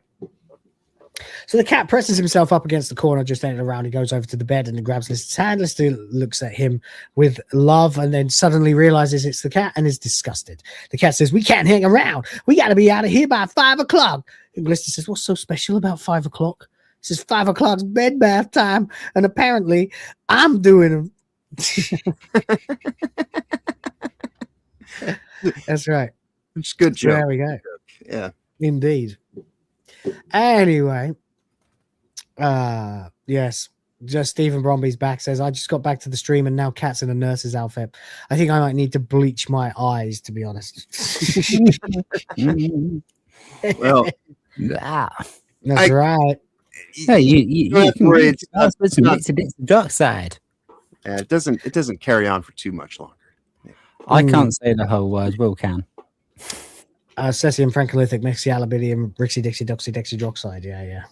So the cat presses himself up against the corner, just ending around. He goes over to the bed and then grabs Lister's hand. Lister looks at him with love and then suddenly realizes it's the cat and is disgusted. The cat says, "We can't hang around. We got to be out of here by 5 o'clock. And Lister says, "What's so special about 5 o'clock?" He says, 5 o'clock's bed bath time, and apparently I'm doing them. That's right. It's good joke. There we go. Yeah. Indeed. Anyway, yes, just Stephen Bromby's back says, "I just got back to the stream and now Cat's in a nurse's outfit. I think I might need to bleach my eyes, to be honest." Well, that's right. No, you can it's the dark side. Yeah, it doesn't carry on for too much longer. I can't say the whole word. Will can. Cesium, Frankolithic, Mexialabinium, Rixie, Dixie, Doxy, Dexydroxide. Yeah.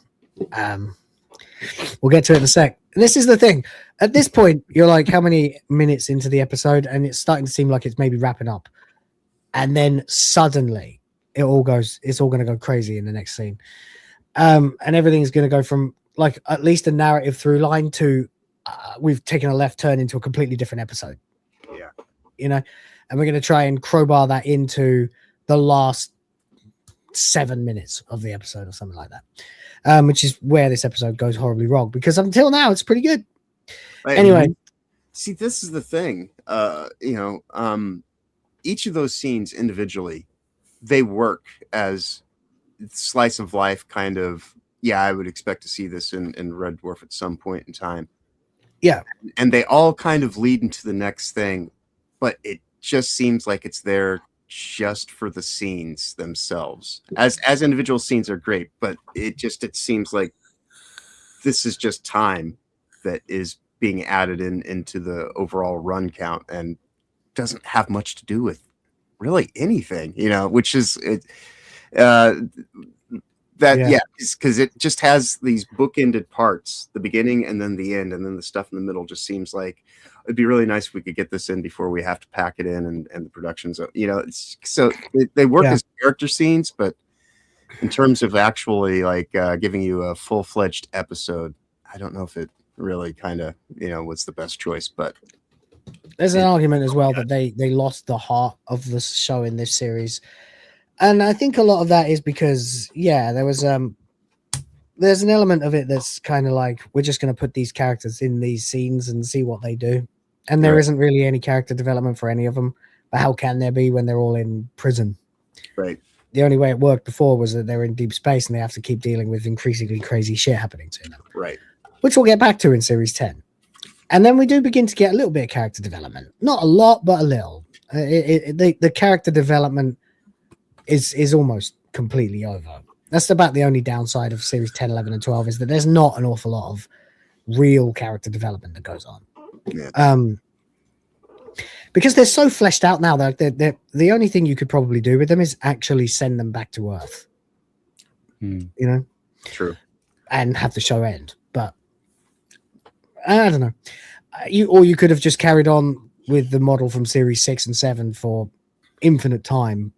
We'll get to it in a sec. This is the thing. At this point, you're like, how many minutes into the episode? And it's starting to seem like it's maybe wrapping up. And then suddenly, it's all going to go crazy in the next scene. And everything's going to go from like at least a narrative through line to we've taken a left turn into a completely different episode. Yeah. You know, and we're going to try and crowbar that into the last 7 minutes of the episode or something like that, which is where this episode goes horribly wrong, because until now it's pretty good. Right. Anyway, see, this is the thing. Each of those scenes individually, they work as slice of life kind of. Yeah, I would expect to see this in Red Dwarf at some point in time. Yeah, and they all kind of lead into the next thing, but it just seems like it's there just for the scenes themselves. As individual scenes are great, but it seems like this is just time that is being added into the overall run count and doesn't have much to do with really anything, which is it. Because it just has these bookended parts, the beginning and then the end, and then the stuff in the middle just seems like it'd be really nice if we could get this in before we have to pack it in and the production's, so they work as character scenes, but in terms of actually like giving you a full-fledged episode, I don't know if it really kind of, was the best choice, but there's an argument as well that they lost the heart of the show in this series. And I think a lot of that is because, there's an element of it that's kind of like, we're just going to put these characters in these scenes and see what they do. And there isn't really any character development for any of them. But how can there be when they're all in prison? Right. The only way it worked before was that they're in deep space and they have to keep dealing with increasingly crazy shit happening to them. Right. Which we'll get back to in Series 10. And then we do begin to get a little bit of character development. Not a lot, but a little. The character development is almost completely over. That's about the only downside of Series 10, 11, and 12 is that there's not an awful lot of real character development that goes on. Yeah. Because they're so fleshed out now that the only thing you could probably do with them is actually send them back to Earth. True. And have the show end. But I don't know. You could have just carried on with the model from Series 6 and 7 for infinite time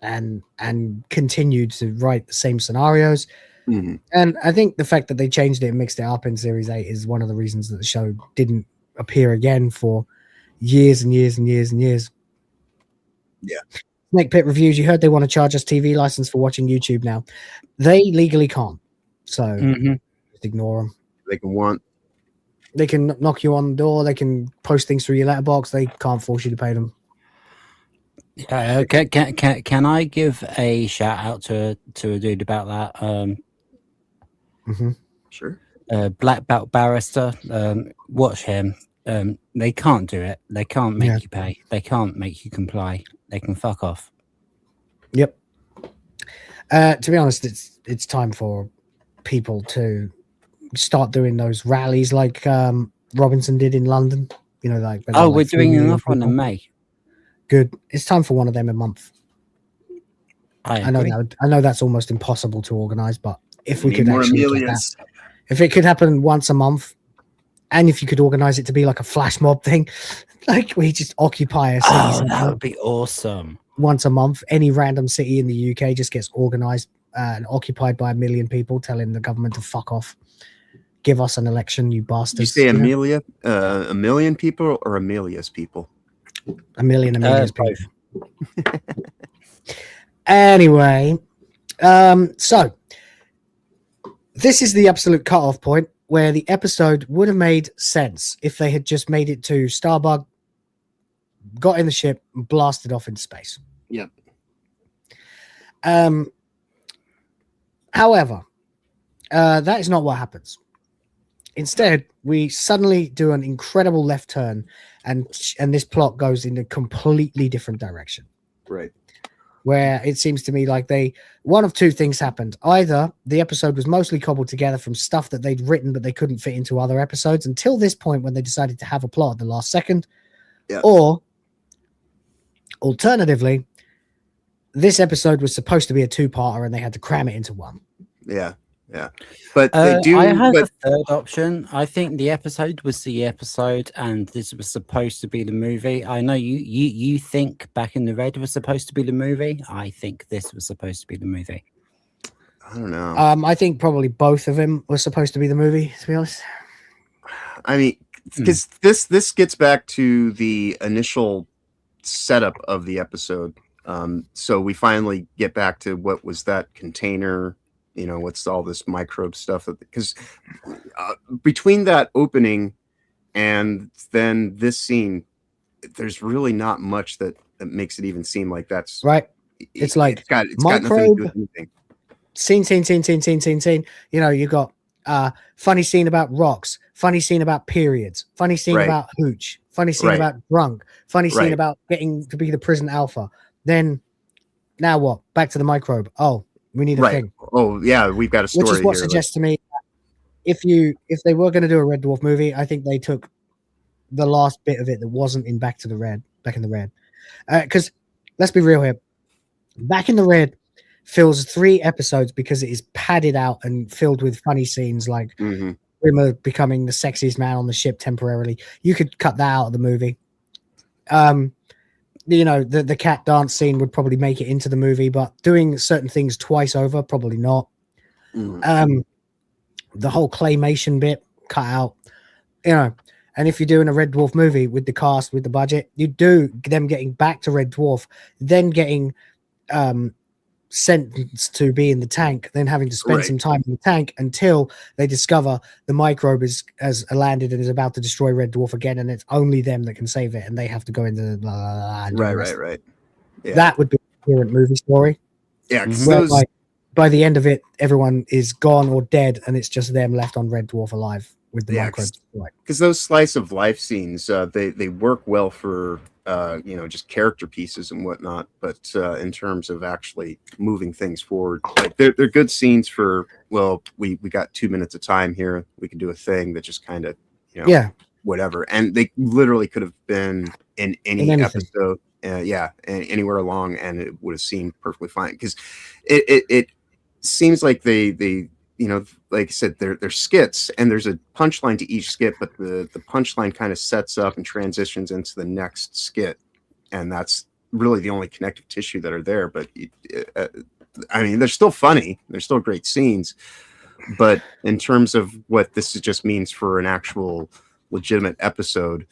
and continued to write the same scenarios. And I think the fact that they changed it and mixed it up in Series 8 is one of the reasons that the show didn't appear again for years and years and years and years. Yeah. Snake Pit Reviews, you heard they want to charge us TV license for watching YouTube now. They legally can't. So just ignore them. They can knock you on the door. They can post things through your letterbox. They can't force you to pay them. Can I give a shout out to a dude about that? Sure. Black Belt Barrister. Watch him. They can't do it. They can't make you pay. They can't make you comply. They can fuck off. Yep. To be honest, it's time for people to start doing those rallies like Robinson did in London. You know, like we're doing another one in May. Good. It's time for one of them a month. I know that's almost impossible to organize, but if we could more actually get Amelias. that, if it could happen once a month, and if you could organize it to be like a flash mob thing, like we just occupy a city that would be awesome. once a month, any random city in the UK just gets organized and occupied by 1 million people telling the government to fuck off. Give us an election, you bastards. Did you say Amelia? A million people or Amelia's people? A million people. Anyway, so this is the absolute cutoff point where the episode would have made sense if they had just made it to Starbug, got in the ship, and blasted off into space. Yep. However, that is not what happens. Instead, we suddenly do an incredible left turn, and this plot goes in a completely different direction. Right. Where it seems to me like one of two things happened. Either the episode was mostly cobbled together from stuff that they'd written, but they couldn't fit into other episodes until this point when they decided to have a plot at the last second. Yeah. Or alternatively, this episode was supposed to be a two-parter and they had to cram it into one. Yeah. Yeah. But they do. I have a third option. I think the episode was the episode and this was supposed to be the movie. I know you think Back in the Red was supposed to be the movie. I think this was supposed to be the movie. I don't know. I think probably both of them were supposed to be the movie, to be honest. I mean, because this gets back to the initial setup of the episode. So we finally get back to what was that container, you know, what's all this microbe stuff, because between that opening and then this scene, there's really not much that makes it even seem like that's right. It's like it's got microbe, nothing to do with anything. Scene. You know, you got funny scene about rocks, funny scene about periods, funny scene about hooch, funny scene about drunk, funny scene about getting to be the prison alpha. Then now what? Back to the microbe. Oh, we need a thing. Oh yeah, we've got a story. Which is what here, suggests to me if they were going to do a Red Dwarf movie, I think they took the last bit of it that wasn't in Back in the Red. Because let's be real here. Back in the Red fills 3 episodes because it is padded out and filled with funny scenes like Rimmer becoming the sexiest man on the ship temporarily. You could cut that out of the movie. You know, the cat dance scene would probably make it into the movie, but doing certain things twice over, probably not. The whole claymation bit cut out, you know. And if you're doing a Red Dwarf movie with the cast, with the budget, you do them getting back to Red Dwarf, then getting sentenced to be in the tank, then having to spend some time in the tank until they discover the microbe has landed and is about to destroy Red Dwarf again, and it's only them that can save it, and they have to go into the right. Yeah. That would be a coherent movie story. Yeah, by the end of it, everyone is gone or dead, and it's just them left on Red Dwarf alive with the microbe. Because those slice of life scenes, they work well for you know, just character pieces and whatnot, but in terms of actually moving things forward, like they're good scenes for, well, we got 2 minutes of time here, we can do a thing that just kind of, you know, whatever, and they literally could have been in any episode, anywhere along, and it would have seemed perfectly fine, because it seems like they you know, like I said, they're skits, and there's a punchline to each skit, but the punchline kind of sets up and transitions into the next skit, and that's really the only connective tissue that are there. But I mean, they're still funny. They're still great scenes. But in terms of what this just means for an actual legitimate episode,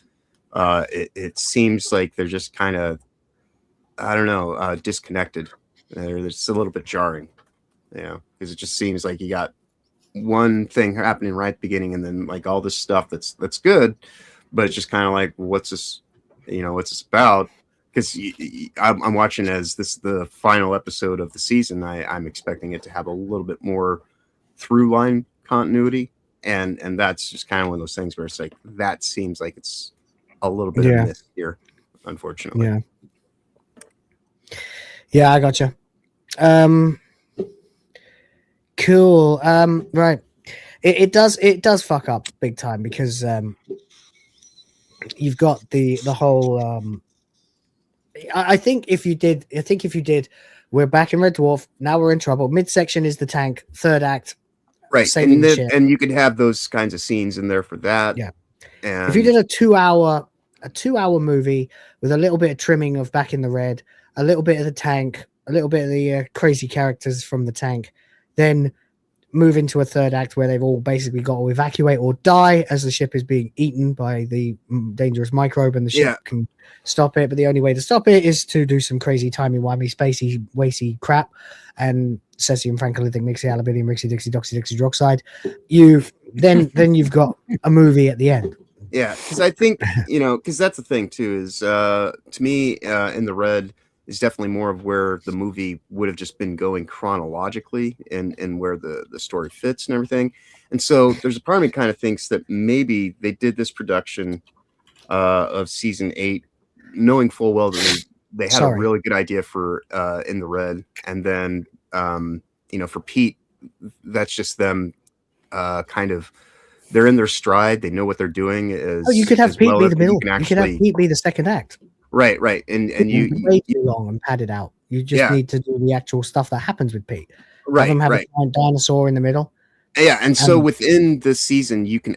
it seems like they're just kind of, I don't know, disconnected. It's a little bit jarring, because it just seems like you got one thing happening right at the beginning, and then like all this stuff that's good, but it's just kind of like, what's this about? Because I'm watching as this the final episode of the season. I'm expecting it to have a little bit more through line continuity, and that's just kind of one of those things where it's like, that seems like it's a little bit of miss here, unfortunately. Yeah, I gotcha. Cool. Right. It does fuck up big time, because you've got the whole I think if you did, we're back in Red Dwarf, now we're in trouble. Midsection is the tank, third act. Right. And you could have those kinds of scenes in there for that. Yeah. And if you did a 2-hour movie with a little bit of trimming of Back in the Red, a little bit of the tank, a little bit of the crazy characters from the tank, then move into a third act where they've all basically got to evacuate or die as the ship is being eaten by the dangerous microbe, and the ship can stop it. But the only way to stop it is to do some crazy timey-wimey, spacey, wacy crap. And cesium, francolithic, mixy, aluminium, mixy, dixie, doxy, dixie, droxide. You've got a movie at the end. Yeah, because I think, because that's the thing too, is to me, In the Red is definitely more of where the movie would have just been going chronologically, and where the story fits and everything. And so there's a part of me kind of thinks that maybe they did this production of season 8 knowing full well that they had a really good idea for In the Red, and then for Pete, that's just them kind of, they're in their stride, they know what they're doing. You could have Pete be the middle. You could have Pete be the second act. Right. And you way too long and pad it out. You just need to do the actual stuff that happens with Pete. Have him have a giant dinosaur in the middle. Yeah, and so within this season, you could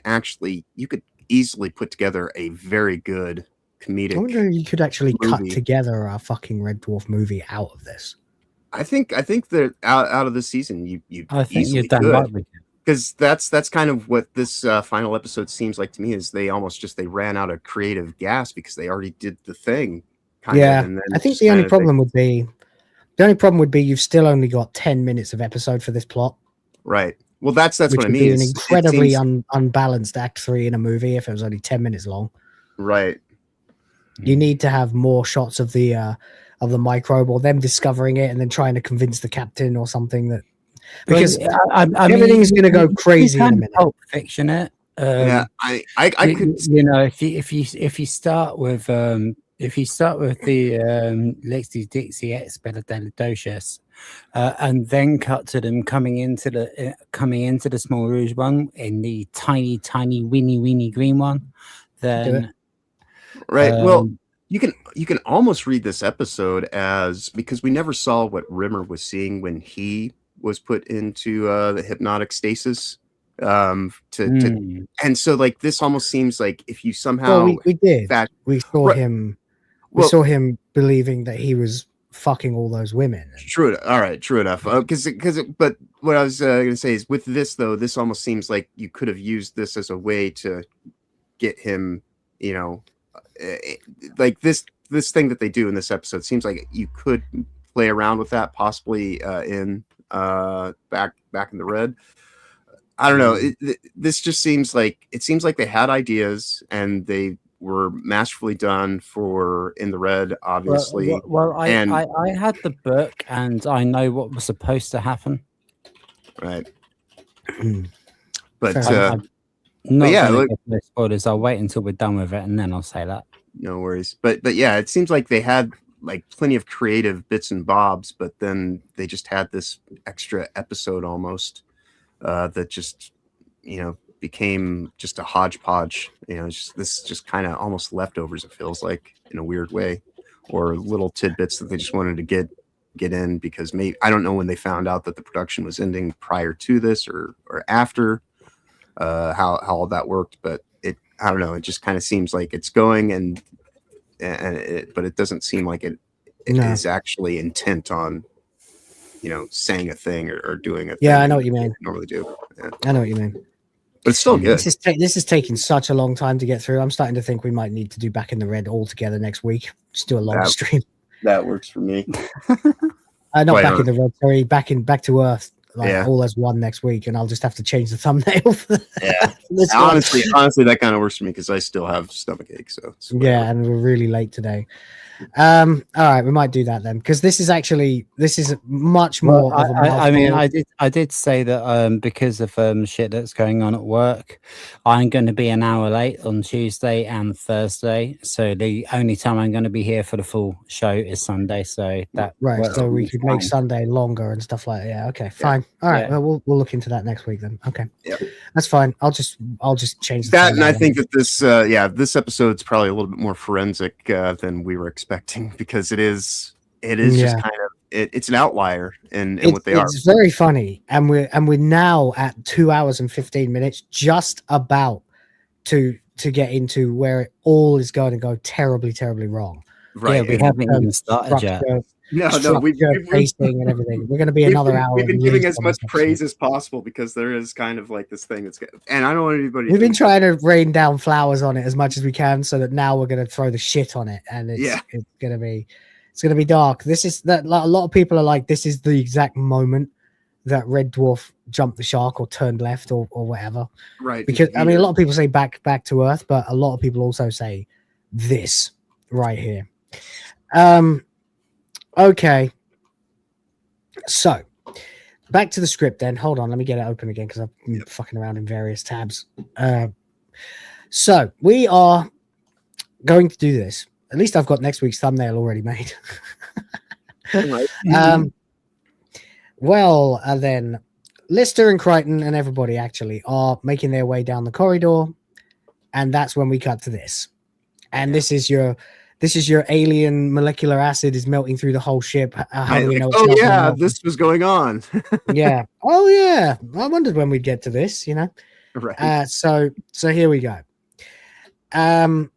easily put together a very good comedic. I wonder if you could actually cut together a fucking Red Dwarf movie out of this. I think that out of this season, you I think you're done right with it. Because that's kind of what this final episode seems like to me, is they ran out of creative gas because they already did the thing. And then I think the only problem would be you've still only got 10 minutes of episode for this plot. Right. Well, that's what I mean. An incredibly unbalanced Act 3 in a movie if it was only 10 minutes long. Right. You need to have more shots of the microbe, or them discovering it and then trying to convince the captain or something that. Because everything's going to go crazy in a minute. Pulp Fiction it. I could, if you start with the Lexi Dixie Expeditocious, and then cut to them coming into the Small Rouge one in the tiny weeny green one, then well, you can almost read this episode as, because we never saw what Rimmer was seeing when he was put into the hypnotic stasis, and so like this almost seems like if you somehow we saw him believing that he was fucking all those women. True enough. But what I was gonna say is, with this though, this almost seems like you could have used this as a way to get him, like this thing that they do in this episode seems like you could play around with that possibly in back in the Red. I don't know. This just seems like they had ideas and they were masterfully done for In the Red, obviously. I had the book and I know what was supposed to happen. Right. But spoilers. I'll wait until we're done with it and then I'll say that. No worries. But yeah, it seems like they had like plenty of creative bits and bobs, but then they just had this extra episode almost that just became just a hodgepodge. Just kind of almost leftovers, it feels like, in a weird way, or little tidbits that they just wanted to get in, because maybe, I don't know when they found out that the production was ending, prior to this or after, how all that worked, but I don't know, it just kind of seems like it's going but it doesn't seem like is actually intent on, saying a thing or doing a thing. Yeah, I know what you mean. Normally do. Yeah. I know what you mean. But it's still good. This is taking such a long time to get through. I'm starting to think we might need to do Back in the Red all together next week. Just do a long stream. That works for me. Not Back in the Red, sorry, Back to Earth. All as one next week, and I'll just have to change the thumbnail. Honestly, that kind of works for me because I still have stomach ache. So yeah, and we're really late today. All right, we might do that then, because this is much more. Well, I mean, I did say that because of shit that's going on at work, I'm going to be an hour late on Tuesday and Thursday. So the only time I'm going to be here for the full show is Sunday. So that so we could make Sunday longer and stuff like that. Yeah, okay, fine. All right, well, we'll look into that next week then. Okay, that's fine. I'll just change that. And I think that this episode's probably a little bit more forensic than we were expecting, because it is just kind of it's an outlier in what they are. It's very funny, and we're now at 2 hours and 15 minutes, just about to get into where it all is going to go terribly wrong. Right, we haven't even started yet. No, we've pacing and everything. We're going to be another hour. We've been giving as much praise as possible, because there is kind of like this thing that's good. And I don't want anybody. We've been trying to rain down flowers on it as much as we can, so that now we're going to throw the shit on it, and it's going to be dark. This is that a lot of people are like, this is the exact moment that Red Dwarf jumped the shark or turned left or whatever. Right. Because I mean, a lot of people say back to Earth, but a lot of people also say this right here. Okay, so back to the script then. Hold on, let me get it open again because I've been fucking around in various tabs. So we are going to do this. At least I've got next week's thumbnail already made. Then Lister and Crichton and everybody actually are making their way down the corridor, and that's when we cut to this. And this is your alien molecular acid is melting through the whole ship. How do we know? This was going on. Yeah. Oh yeah. I wondered when we'd get to this. Right. So here we go. And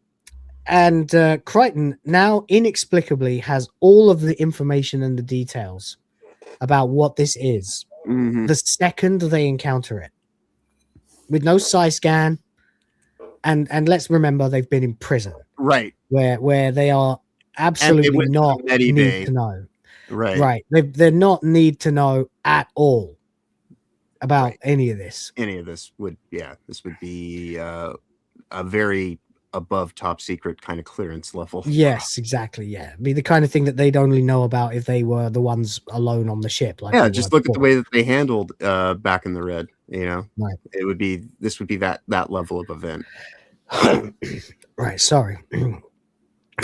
Crichton now inexplicably has all of the information and the details about what this is. Mm-hmm. The second they encounter it, with no psi scan, and let's remember they've been in prison. Right. Where they are absolutely not need to know. Right. They're not need to know at all about any of this. Any of this would be a very above top secret kind of clearance level. Yes, exactly. Yeah, be the kind of thing that they'd only know about if they were the ones alone on the ship. Just look at the way that they handled Back in the Red. Right. This would be that level of event. Right. Sorry.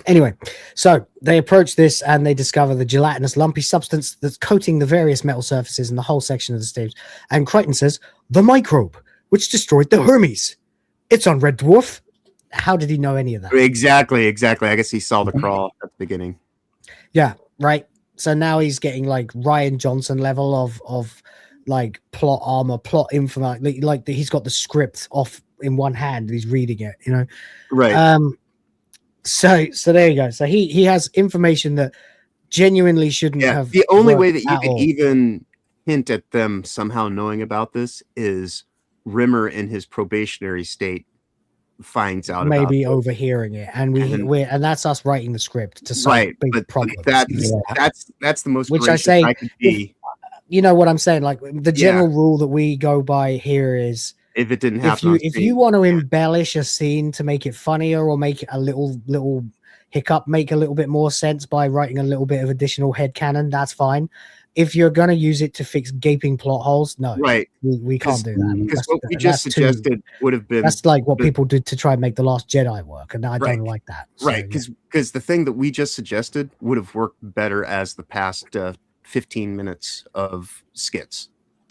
Anyway, so they approach this and they discover the gelatinous lumpy substance that's coating the various metal surfaces in the whole section of the stage. And Crichton says, the microbe, which destroyed the Hermes. It's on Red Dwarf. How did he know any of that? Exactly. I guess he saw the crawl at the beginning. Yeah, right. So now he's getting like Ryan Johnson level of like plot armor, plot info. Like he's got the script off in one hand and he's reading it, Right. So there you go. So he has information that genuinely shouldn't have. The only way that you could even hint at them somehow knowing about this is Rimmer in his probationary state finds out maybe about overhearing it, and and that's us writing the script to solve big problems. That's the most which I say I could be. You know what I'm saying? Like the general rule that we go by here is, if it didn't happen, if you want to embellish a scene to make it funnier or make it a little hiccup make a little bit more sense by writing a little bit of additional headcanon, that's fine. If you're going to use it to fix gaping plot holes, no, right? We can't do that. Because what we just suggested would have been that's like what people did to try and make The Last Jedi work, and I don't like that. Right? Because the thing that we just suggested would have worked better as the past 15 minutes of skits.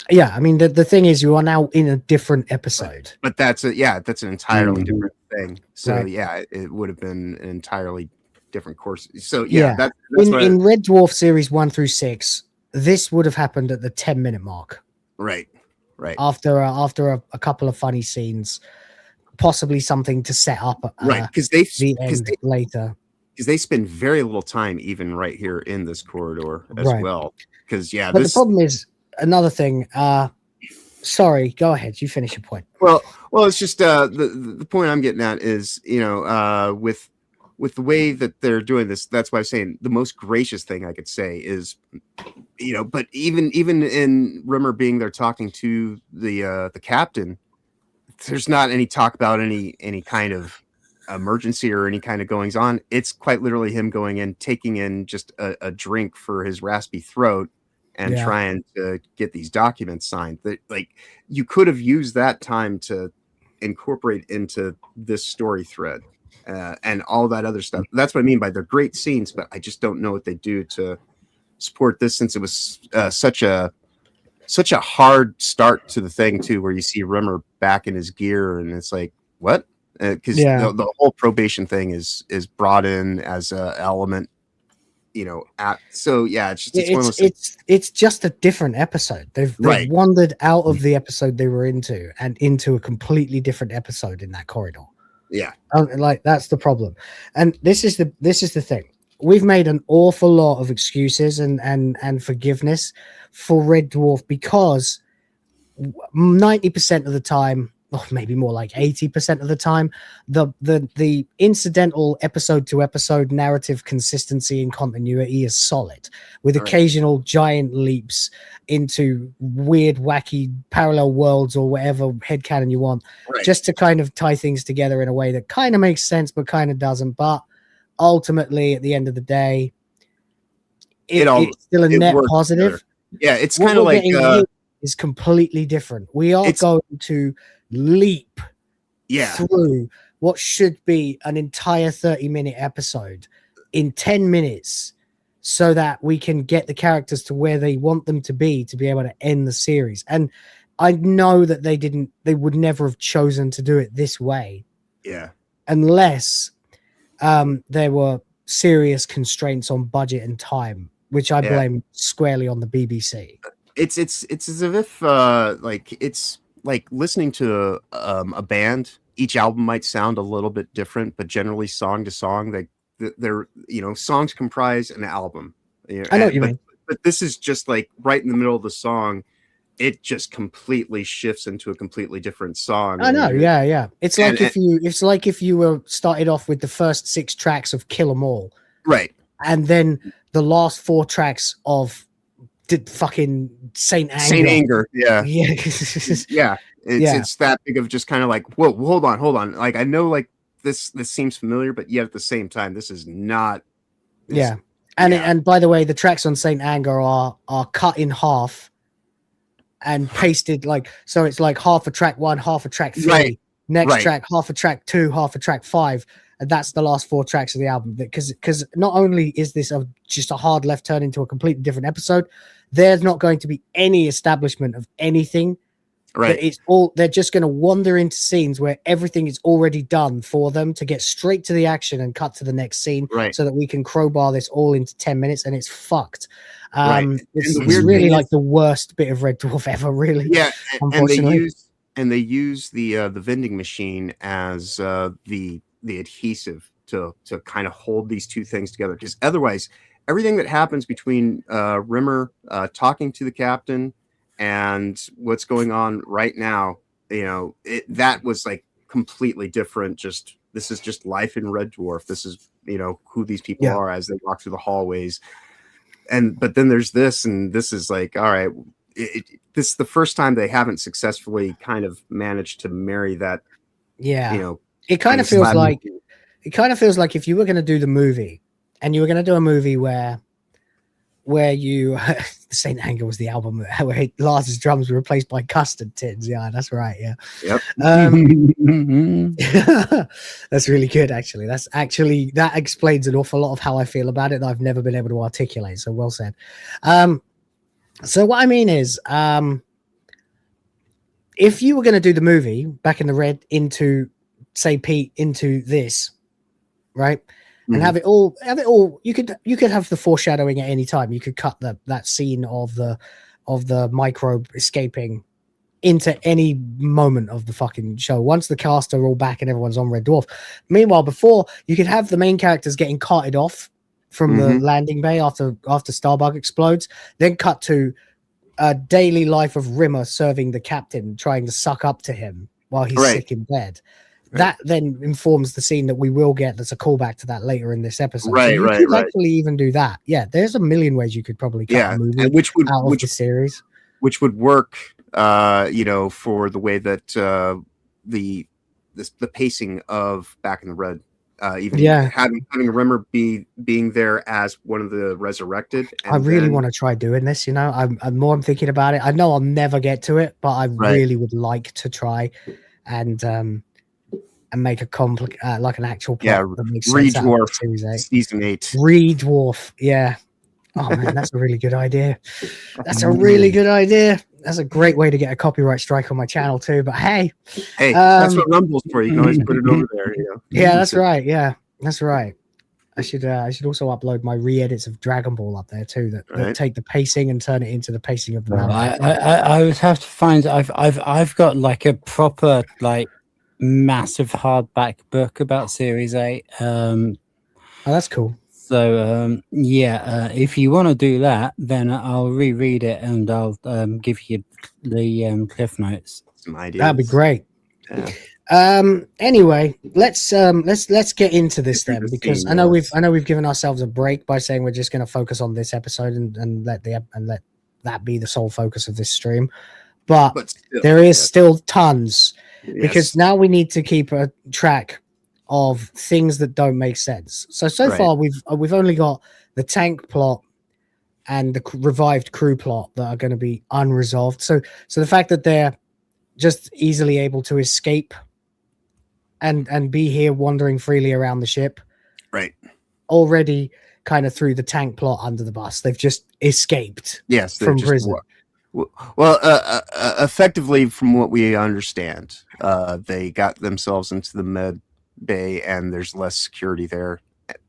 Yeah, I mean the thing is, you are now in a different episode. But that's an entirely different thing. So it would have been an entirely different course. So that's in Red Dwarf series 1 through 6. This would have happened at the 10-minute mark. Right. After a couple of funny scenes, possibly something to set up. Right, because later. because they spend very little time even right here in this corridor as well. Because but the problem is another thing. Sorry, go ahead. You finish your point. Well, it's just the point I'm getting at is, with the way that they're doing this, that's why I'm saying the most gracious thing I could say is, but even in Rimmer being there talking to the captain, there's not any talk about any kind of emergency or any kind of goings on. It's quite literally him going in, taking in just a drink for his raspy throat and trying to get these documents signed. That, like, you could have used that time to incorporate into this story thread and all that other stuff. That's what I mean by they're great scenes, but I just don't know what they do to support this, since it was such a hard start to the thing too, where you see Rimmer back in his gear and it's like, what? Because the whole probation thing is brought in as a element, it's just a different episode. They've wandered out of the episode they were into and into a completely different episode in that corridor. Yeah, like that's the problem. And this is the thing. We've made an awful lot of excuses and forgiveness for Red Dwarf because 90% of the time, or maybe more like 80% of the time, the incidental episode to episode narrative consistency and continuity is solid, with occasional giant leaps into weird, wacky parallel worlds or whatever headcanon you want, just to kind of tie things together in a way that kind of makes sense but kind of doesn't. But ultimately, at the end of the day, it's still a net positive. Together. Yeah, it's kind of like is completely different. We are going to leap through what should be an entire 30-minute episode in 10 minutes so that we can get the characters to where they want them to be able to end the series. And I know that they would never have chosen to do it this way. Yeah. Unless there were serious constraints on budget and time, which I blame squarely on the BBC. It's as if it's like listening to a band. Each album might sound a little bit different, but generally song to song, they're songs comprise an album. I know what you mean. But this is just like right in the middle of the song, it just completely shifts into a completely different song. I know, yeah. It's like if you were started off with the first 6 tracks of Kill 'Em All, right, and then the last 4 tracks of fucking Saint Anger. Yeah. It's that big of just kind of like, whoa, hold on. Like, I know, like this seems familiar, but yet at the same time, this is not. And by the way, the tracks on Saint Anger are cut in half and pasted, like, so it's like half a track 1, half a track 3, next track, half a track 2, half a track 5. And that's the last 4 tracks of the album. Because not only is this just a hard left turn into a completely different episode, there's not going to be any establishment of anything. Right. They're just going to wander into scenes where everything is already done for them to get straight to the action and cut to the next scene, so that we can crowbar this all into 10 minutes, and it's fucked. It's really like the worst bit of Red Dwarf ever, really. Yeah, unfortunately. and they use the vending machine as the adhesive to kind of hold these two things together, because otherwise everything that happens between Rimmer talking to the captain and what's going on right now, that was like completely different. This is just life in Red Dwarf. This is who these people are as they walk through the hallways, but then there's this, and this is like, all right, this is the first time they haven't successfully kind of managed to marry that. It kind of feels like if you were going to do the movie, and you were going to do a movie where you Saint Anger was the album where Lars's drums were replaced by custard tins. Yeah, that's right. Yeah. Yep. That's really good, actually. That explains an awful lot of how I feel about it that I've never been able to articulate. So well said. So what I mean is, if you were going to do the movie back in the red into, say, Pete into this, right? And have it all. You could have the foreshadowing at any time. You could cut that scene of the microbe escaping into any moment of the fucking show. Once the cast are all back and everyone's on Red Dwarf. Meanwhile, before you could have the main characters getting carted off from the landing bay after Starbug explodes, then cut to a daily life of Rimmer serving the captain, trying to suck up to him while he's sick in bed. That then informs the scene that we will get. That's a callback to that later in this episode. So you could actually even do that. Yeah, there's a million ways you could probably cut a movie and which would out of the series, which would work. For the way that the pacing of Back in the Red, having Rimmer being there as one of the resurrected. I really want to try doing this. I'm thinking about it. I know I'll never get to it, but I really would like to try and make a like an actual plot that makes sense. Red Dwarf season 8. Red Dwarf, yeah. Oh man, that's a really good idea. That's a really good idea. That's a great way to get a copyright strike on my channel too. But hey, that's what Rumble's for. You can always put it over there. Yeah, that's right. Yeah, that's right. I should also upload my re-edits of Dragon Ball up there too. That take the pacing and turn it into the pacing of the manga. I would have to find. I've got like a proper like massive hardback book about Series 8. Oh, that's cool. So if you want to do that, then I'll reread it and I'll give you the cliff notes. Some ideas. That'd be great. Anyway, let's get into this then, because I know we've given ourselves a break by saying we're just going to focus on this episode and let that be the sole focus of this stream. But still, there is still tons, because now we need to keep a track of things that don't make sense. So far we've only got the tank plot and the revived crew plot that are going to be unresolved. So the fact that they're just easily able to escape and be here wandering freely around the ship, already kind of threw the tank plot under the bus. They've just escaped from prison. Effectively, from what we understand, they got themselves into the med bay and there's less security there,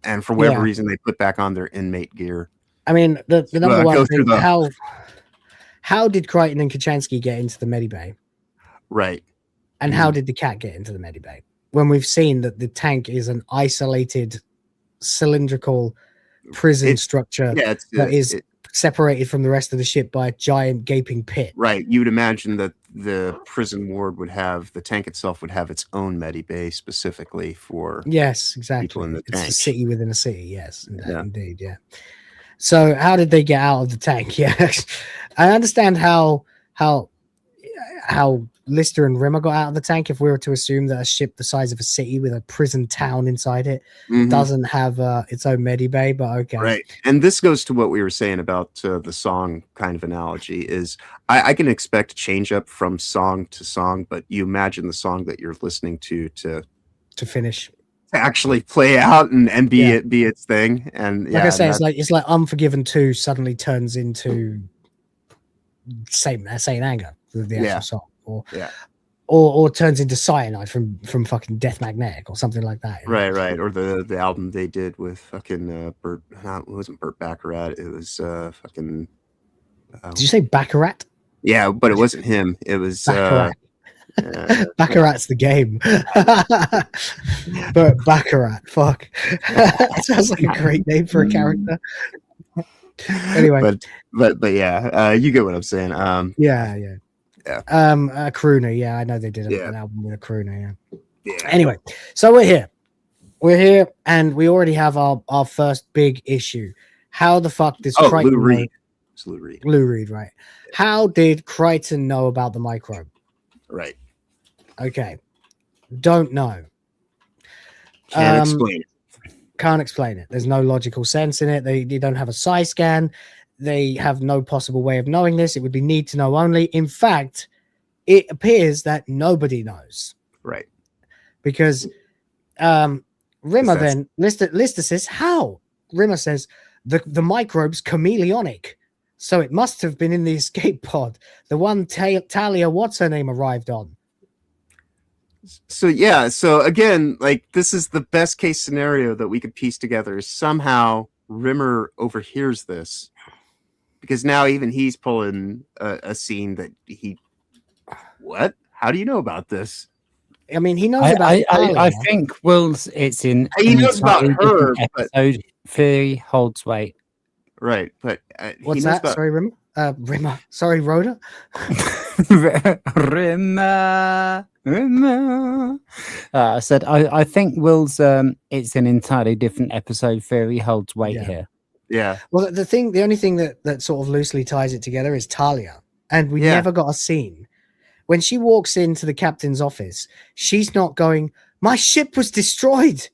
and for whatever reason they put back on their inmate gear. I mean, the number one thing, how did Crichton and Kachansky get into the medibay? And how did the cat get into the medibay when we've seen that the tank is an isolated cylindrical prison structure that is separated from the rest of the ship by a giant gaping pit? You would imagine that the prison ward the tank itself would have its own medibay specifically for people in the tank. It's a city within a city. Indeed. So how did they get out of the tank? I understand how Lister and Rimmer got out of the tank, if we were to assume that a ship the size of a city with a prison town inside it doesn't have its own medibay, but okay. And this goes to what we were saying about the song kind of analogy is I can expect a change up from song to song, but you imagine the song that you're listening to finish, to actually play out and be its thing. And like I say, it's like Unforgiven 2 suddenly turns into Saint Anger, the actual song. Or turns into Cyanide from fucking Death Magnetic or something like that. Right. Or the album they did with fucking Burt. It wasn't Burt Baccarat. It was fucking. Did you say Baccarat? Yeah, but it wasn't him. It was Baccarat. Baccarat's the game. But Baccarat, fuck. That sounds like a great name for a character. Anyway, but you get what I'm saying. A crooner, I know they did an album with a crooner. Anyway, so we're here and we already have our first big issue. How the fuck does Crichton Lou Reed, right? How did Crichton know about the microbe? Okay, don't know. Can't explain it. There's no logical sense in it. They don't have a psi scan. They have no possible way of knowing this. It would be need to know only. In fact, it appears that nobody knows. Because Rimmer then, Lister says, how? Rimmer says, the microbe's chameleonic. So it must have been in the escape pod. The one Talia, what's her name, arrived on. So again, like, this is the best case scenario that we could piece together. Somehow Rimmer overhears this, because now even he's pulling a scene that he what? How do you know about this? I mean, he knows about. I think Will's. It's in. He knows about her. Episode theory holds weight. Right, but what's that? Sorry, Rimmer. Rimmer. Sorry, Rhoda. Rimmer. I said I think Will's. It's an entirely different episode theory holds weight here. Yeah. Well, the only thing that sort of loosely ties it together is Talia, and we never got a scene. When she walks into the captain's office, she's not going, "My ship was destroyed."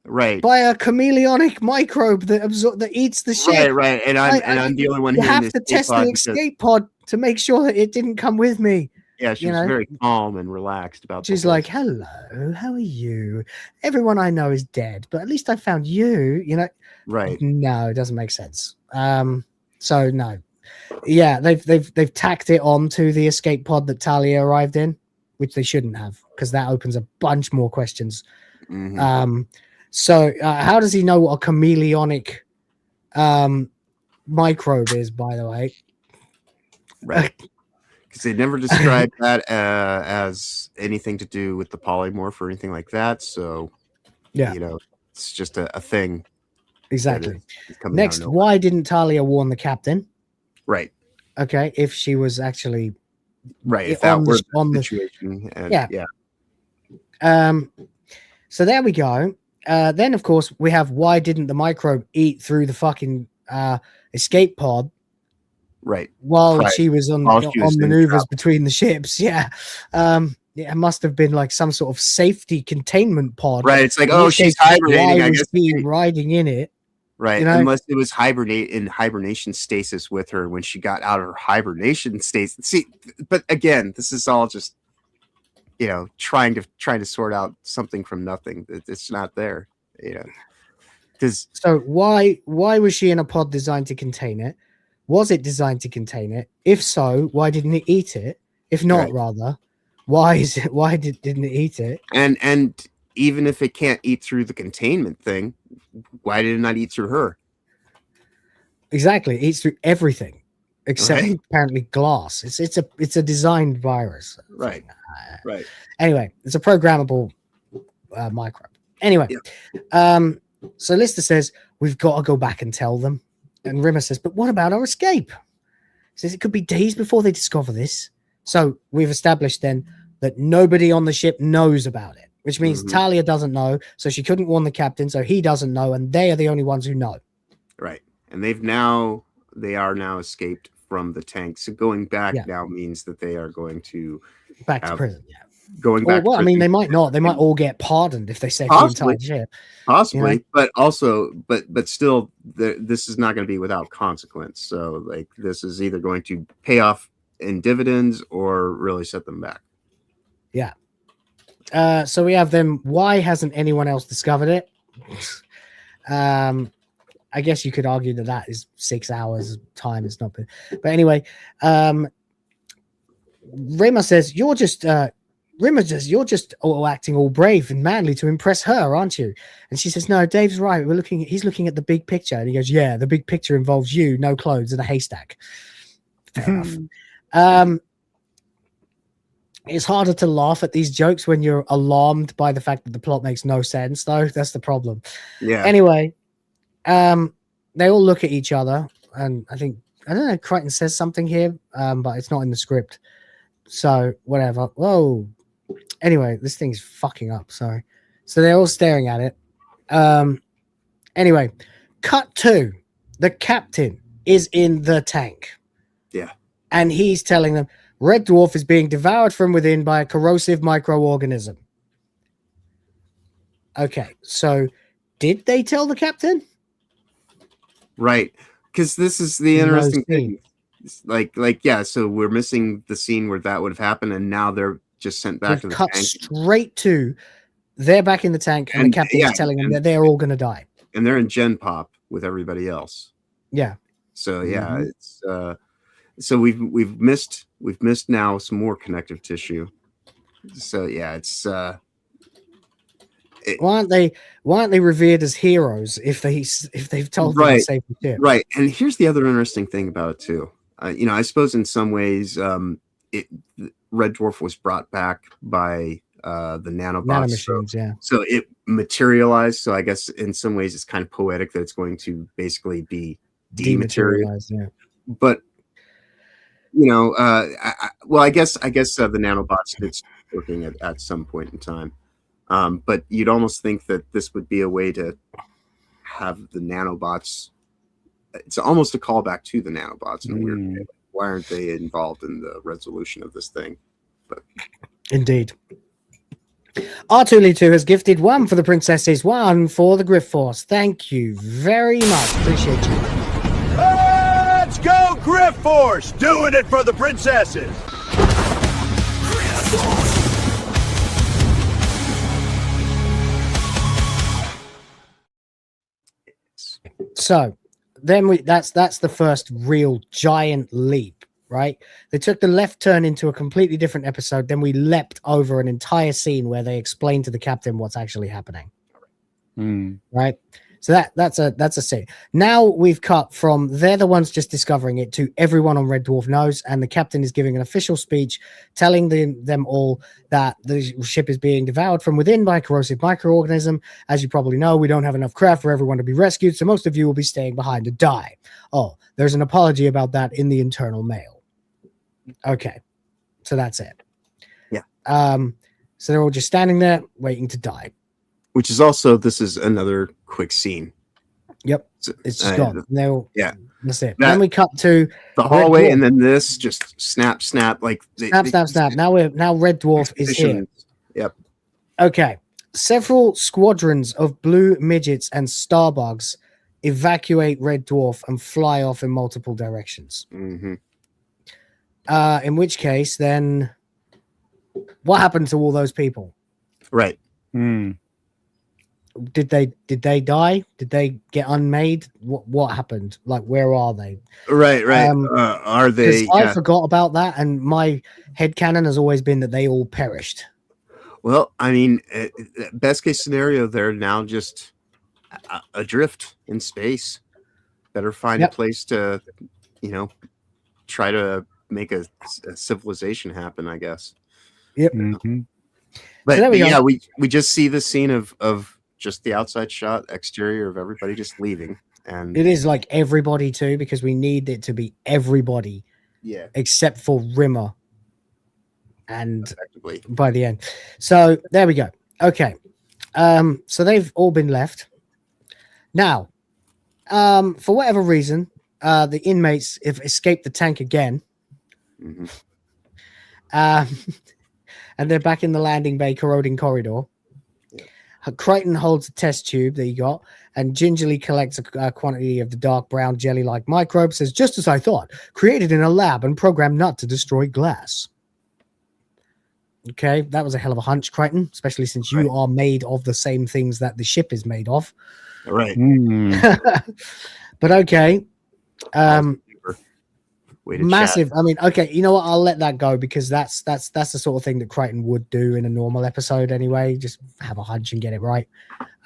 Right. By a chameleonic microbe that eats the ship. Right. And I'm the only one who you have to test the escape pod to make sure that it didn't come with me. Yeah, she was very calm and relaxed about. She's like, "Hello, how are you? Everyone I know is dead, but at least I found you." You know. Right. No, it doesn't make sense. So no. Yeah, they've tacked it on to the escape pod that Talia arrived in, which they shouldn't have, because that opens a bunch more questions. Mm-hmm. So how does he know what a chameleonic microbe is, by the way? Right. Because they never described that as anything to do with the polymorph or anything like that. So, yeah, it's just a thing. Exactly. Next, why didn't Talia warn the captain? Right. Okay, if she was actually right, if that were the situation. Yeah. So there we go. Then, of course, we have why didn't the microbe eat through the fucking escape pod? Right. While she was on maneuvers between the ships. Yeah. It must have been like some sort of safety containment pod. Right. It's like, oh, she's hibernating. I guess riding in it. Right. Unless it was hibernation stasis with her when she got out of her hibernation stasis. See, but again, this is all just trying to sort out something from nothing. It's not there. So why was she in a pod designed to contain it? Was it designed to contain it? If so, why didn't it eat it? If not, rather, why didn't it eat it? And even if it can't eat through the containment thing, why did it not eat through her? Exactly, it eats through everything except apparently glass. It's a designed virus. Right. Right. Anyway, it's a programmable microbe. Anyway, so Lister says we've got to go back and tell them, and Rimmer says, "But what about our escape?" He says it could be days before they discover this. So we've established then that nobody on the ship knows about it, which means Talia doesn't know, so she couldn't warn the captain, so he doesn't know, and they are the only ones who know. Right. And they are now escaped from the tank. So going back now means that they are going to back to prison. Yeah. Going back. Well, I mean, they might not. They might all get pardoned if they save the entire ship. Possibly, but also, but still, this is not going to be without consequence. So, like, this is either going to pay off in dividends or really set them back. Yeah. So we have them. Why hasn't anyone else discovered it? I guess you could argue that is 6 hours of time. It's not, but anyway, Rimmer says you're just acting all brave and manly to impress her, aren't you? And she says, no, Dave's right. He's looking at the big picture. And he goes, yeah, the big picture involves you, no clothes, and a haystack. Fair enough. It's harder to laugh at these jokes when you're alarmed by the fact that the plot makes no sense, though. That's the problem. Yeah. Anyway, they all look at each other, and I don't know, Crichton says something here, but it's not in the script. So whatever. Whoa. Anyway, this thing's fucking up. Sorry. So they're all staring at it. Anyway, cut to the captain is in the tank. Yeah. And he's telling them Red Dwarf is being devoured from within by a corrosive microorganism. Okay. So did they tell the captain? Right. Because this is the interesting thing. Like, yeah, so we're missing the scene where that would have happened, and now they're just sent back to the tank. Straight to they're back in the tank, and the captain is telling them that they're all going to die. And they're in Gen Pop with everybody else. Yeah. So yeah, it's so we've missed now some more connective tissue. So yeah, it's why aren't they revered as heroes if they've told them to save the ship? Right. And here's the other interesting thing about it too. I suppose in some ways, Red Dwarf was brought back by the nanobots. Nanomachines, yeah. So it materialized. So I guess in some ways it's kind of poetic that it's going to basically be dematerialized. Yeah. But I guess the nanobots it's working at some point in time. But you'd almost think that this would be a way to have the nanobots. It's almost a callback to the nanobots in a weird way. Why aren't they involved in the resolution of this thing? But indeed. R2Lee2 has gifted 1 for the princesses, 1 for the Griff Force. Thank you very much. Appreciate you. Let's go, Griff Force! Doing it for the princesses! So then that's the first real giant leap, right? They took the left turn into a completely different episode. Then we leapt over an entire scene where they explain to the captain what's actually happening. Right? So that's a scene. Now we've cut from they're the ones just discovering it to everyone on Red Dwarf knows, and the captain is giving an official speech telling them all that the ship is being devoured from within by a corrosive microorganism. As you probably know, we don't have enough craft for everyone to be rescued, so most of you will be staying behind to die. Oh, there's an apology about that in the internal mail. Okay, so that's it. Yeah. So they're all just standing there waiting to die. Which is also, this is another quick scene. Yep. It's just gone. Yeah. That's it. Then we cut to the hallway, and then this just snap, like snap. Now Red Dwarf is here. Yep. Okay. Several squadrons of blue midgets and starbugs evacuate Red Dwarf and fly off in multiple directions. In which case, then what happened to all those people? Right. Did they die? Did they get unmade? What happened? Like, where are they? Right. Are they? I forgot about that, and my headcanon has always been that they all perished. Well, I mean, best case scenario, they're now just adrift in space. Better find a place to, try to make a civilization happen, I guess. Yep. But, so yeah, we just see the scene of just the outside shot, exterior of everybody just leaving, and it is like everybody too, because we need it to be everybody, except for Rimmer, and by the end. So there we go. Okay, so they've all been left. Now, for whatever reason, the inmates have escaped the tank again. And they're back in the landing bay corroding corridor. Crichton holds a test tube that he got and gingerly collects a quantity of the dark brown jelly-like microbe. Says, just as I thought, created in a lab and programmed not to destroy glass. Okay, that was a hell of a hunch, Crichton, especially since you are made of the same things that the ship is made of. Right. But okay. Massive. Chat. I mean, okay, you know what? I'll let that go because that's the sort of thing that Crichton would do in a normal episode anyway. Just have a hunch and get it right.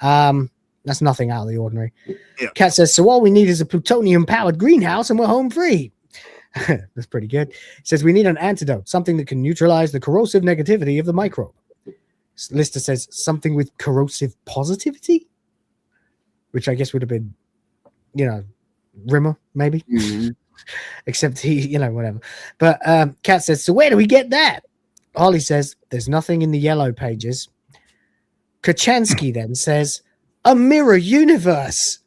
That's nothing out of the ordinary. Yeah. Kat says, so all we need is a plutonium-powered greenhouse and we're home free. That's pretty good. It says we need an antidote, something that can neutralize the corrosive negativity of the microbe. Lister says something with corrosive positivity, which I guess would have been, Rimmer, maybe. Except he, whatever. But Kat says, so where do we get that? Holly says, there's nothing in the yellow pages. Kachansky then says, a mirror universe.